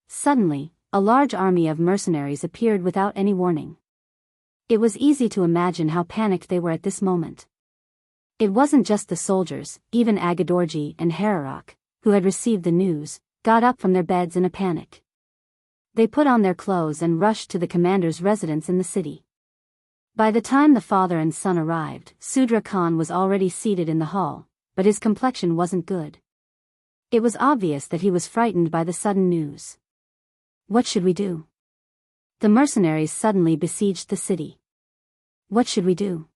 Suddenly, a large army of mercenaries appeared without any warning. It was easy to imagine how panicked they were at this moment. It wasn't just the soldiers, even Agadorji and Hararok, who had received the news, got up from their beds in a panic. They put on their clothes and rushed to the commander's residence in the city. By the time the father and son arrived, Sudra Khan was already seated in the hall, but his complexion wasn't good. It was obvious that he was frightened by the sudden news. What should we do? The mercenaries suddenly besieged the city. What should we do?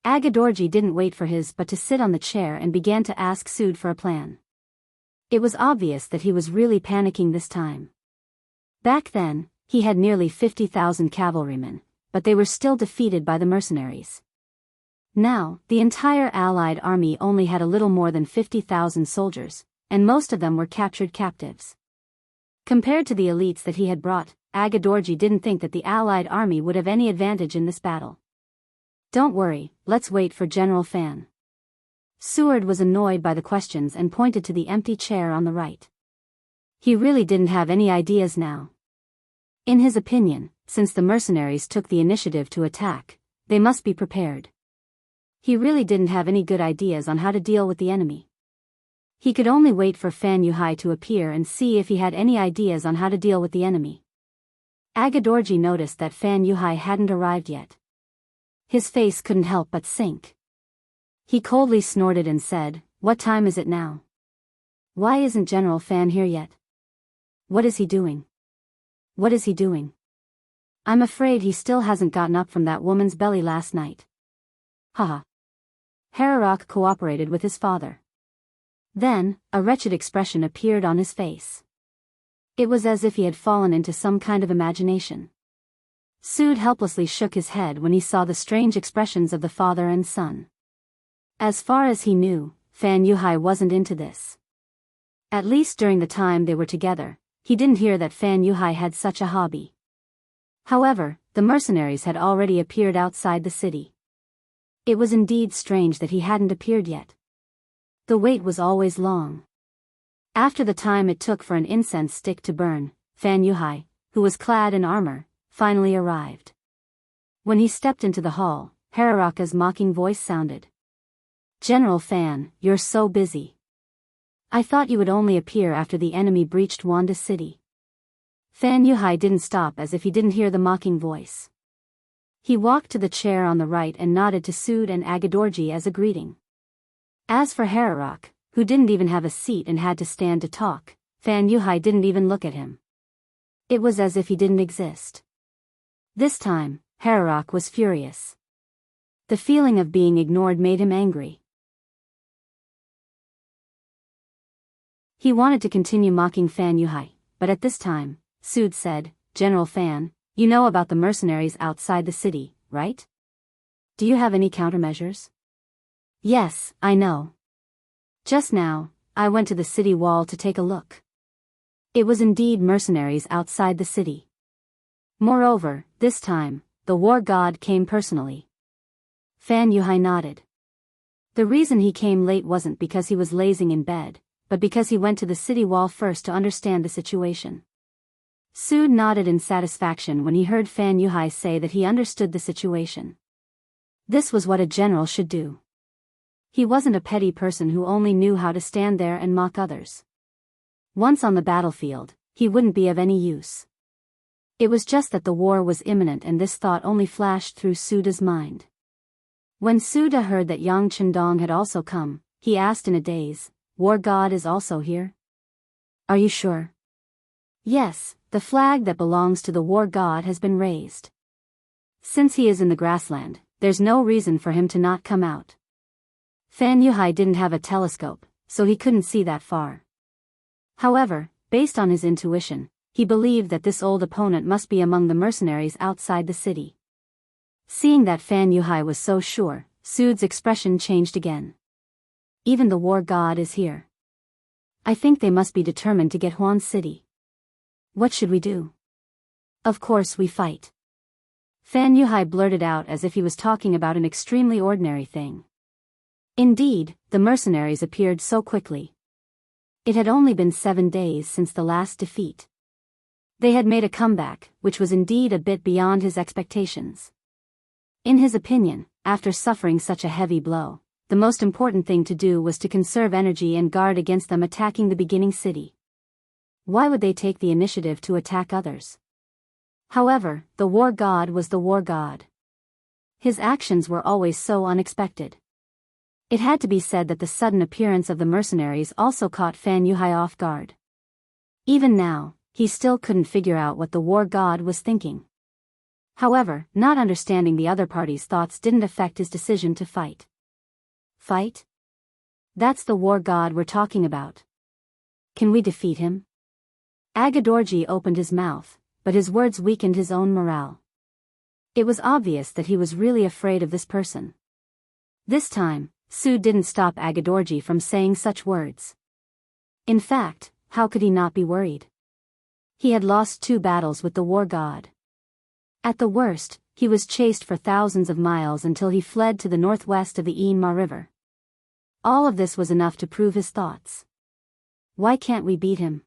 Agadorji didn't wait for his but to sit on the chair and began to ask Sud for a plan. It was obvious that he was really panicking this time. Back then, he had nearly 50,000 cavalrymen, but they were still defeated by the mercenaries. Now, the entire Allied army only had a little more than 50,000 soldiers, and most of them were captured captives. Compared to the elites that he had brought, Agadorji didn't think that the Allied army would have any advantage in this battle. Don't worry, let's wait for General Fan. Seward was annoyed by the questions and pointed to the empty chair on the right. He really didn't have any ideas now. In his opinion, since the mercenaries took the initiative to attack, they must be prepared. He really didn't have any good ideas on how to deal with the enemy. He could only wait for Fan Yuhai to appear and see if he had any ideas on how to deal with the enemy. Agadorji noticed that Fan Yuhai hadn't arrived yet. His face couldn't help but sink. He coldly snorted and said, "What time is it now? Why isn't General Fan here yet? What is he doing? What is he doing? I'm afraid he still hasn't gotten up from that woman's belly last night." Haha. Hararok cooperated with his father. Then, a wretched expression appeared on his face. It was as if he had fallen into some kind of imagination. Sud helplessly shook his head when he saw the strange expressions of the father and son. As far as he knew, Fan Yuhai wasn't into this. At least during the time they were together, he didn't hear that Fan Yuhai had such a hobby. However, the mercenaries had already appeared outside the city. It was indeed strange that he hadn't appeared yet. The wait was always long. After the time it took for an incense stick to burn, Fan Yuhai, who was clad in armor, finally arrived. When he stepped into the hall, Hararaka's mocking voice sounded. "General Fan, you're so busy. I thought you would only appear after the enemy breached Wanda City." Fan Yuhai didn't stop as if he didn't hear the mocking voice. He walked to the chair on the right and nodded to Sud and Agadorji as a greeting. As for Hararok, who didn't even have a seat and had to stand to talk, Fan Yuhai didn't even look at him. It was as if he didn't exist. This time, Hararok was furious. The feeling of being ignored made him angry. He wanted to continue mocking Fan Yuhai, but at this time, Sud said, "General Fan, you know about the mercenaries outside the city, right? Do you have any countermeasures?" "Yes, I know. Just now, I went to the city wall to take a look. It was indeed mercenaries outside the city. Moreover, this time, the war god came personally. Fan Yuhai nodded. The reason he came late wasn't because he was lazing in bed, but because he went to the city wall first to understand the situation. Su nodded in satisfaction when he heard Fan Yuhai say that he understood the situation. This was what a general should do. He wasn't a petty person who only knew how to stand there and mock others. Once on the battlefield, he wouldn't be of any use. It was just that the war was imminent, and this thought only flashed through Suda's mind. When Suda heard that Yang Chendong had also come, he asked in a daze, "War god is also here? Are you sure?" "Yes, the flag that belongs to the war god has been raised. Since he is in the grassland, there's no reason for him to not come out." Fan Yuhai didn't have a telescope, so he couldn't see that far. However, based on his intuition, he believed that this old opponent must be among the mercenaries outside the city. Seeing that Fan Yuhai was so sure, Su's expression changed again. "Even the war god is here. I think they must be determined to get Huan City. What should we do?" "Of course we fight." Fan Yuhai blurted out as if he was talking about an extremely ordinary thing. Indeed, the mercenaries appeared so quickly. It had only been 7 days since the last defeat. They had made a comeback, which was indeed a bit beyond his expectations. In his opinion, after suffering such a heavy blow, the most important thing to do was to conserve energy and guard against them attacking the beginning city. Why would they take the initiative to attack others? However, the war god was the war god. His actions were always so unexpected. It had to be said that the sudden appearance of the mercenaries also caught Fan Yuhai off guard. Even now, he still couldn't figure out what the war god was thinking. However, not understanding the other party's thoughts didn't affect his decision to fight. Fight? That's the war god we're talking about. Can we defeat him? Agadorji opened his mouth, but his words weakened his own morale. It was obvious that he was really afraid of this person. This time, Su didn't stop Agadorji from saying such words. In fact, how could he not be worried? He had lost 2 battles with the war god. At the worst, he was chased for thousands of miles until he fled to the northwest of the Inma River. All of this was enough to prove his thoughts. Why can't we beat him?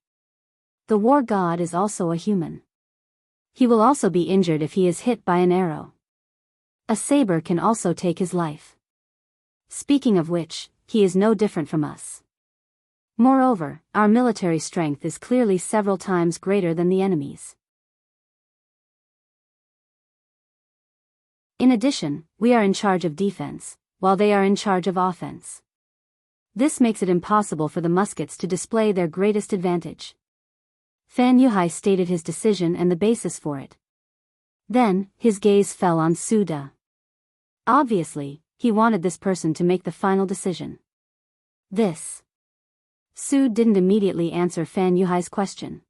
The war god is also a human. He will also be injured if he is hit by an arrow. A saber can also take his life. Speaking of which, he is no different from us. Moreover, our military strength is clearly several times greater than the enemy's. In addition, we are in charge of defense, while they are in charge of offense. This makes it impossible for the muskets to display their greatest advantage. Fan Yuhai stated his decision and the basis for it. Then, his gaze fell on Suda. Obviously, he wanted this person to make the final decision. Su didn't immediately answer Fan Yuhai's question.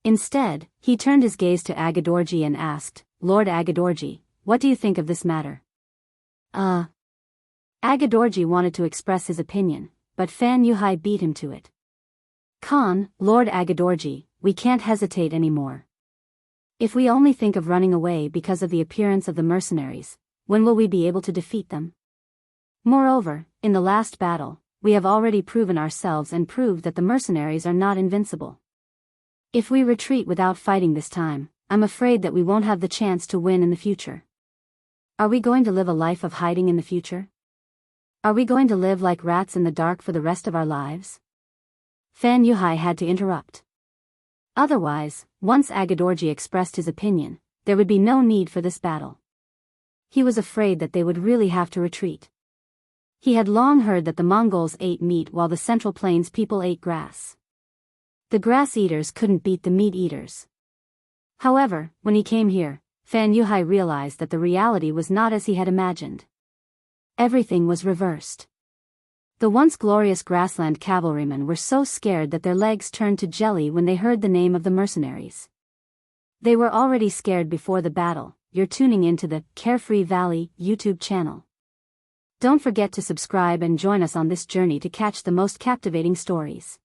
Instead, he turned his gaze to Agadorji and asked, "Lord Agadorji, what do you think of this matter?" Agadorji wanted to express his opinion, but Fan Yuhai beat him to it. "Lord Agadorji, we can't hesitate anymore. If we only think of running away because of the appearance of the mercenaries, when will we be able to defeat them? Moreover, in the last battle, we have already proven ourselves and proved that the mercenaries are not invincible. If we retreat without fighting this time, I'm afraid that we won't have the chance to win in the future. Are we going to live a life of hiding in the future? Are we going to live like rats in the dark for the rest of our lives?" Fan Yuhai had to interrupt. Otherwise, once Agadorji expressed his opinion, there would be no need for this battle. He was afraid that they would really have to retreat. He had long heard that the Mongols ate meat while the Central Plains people ate grass. The grass eaters couldn't beat the meat eaters. However, when he came here, Fan Yuhai realized that the reality was not as he had imagined. Everything was reversed. The once glorious grassland cavalrymen were so scared that their legs turned to jelly when they heard the name of the mercenaries. They were already scared before the battle. You're tuning into the Carefree Valley YouTube channel. Don't forget to subscribe and join us on this journey to catch the most captivating stories.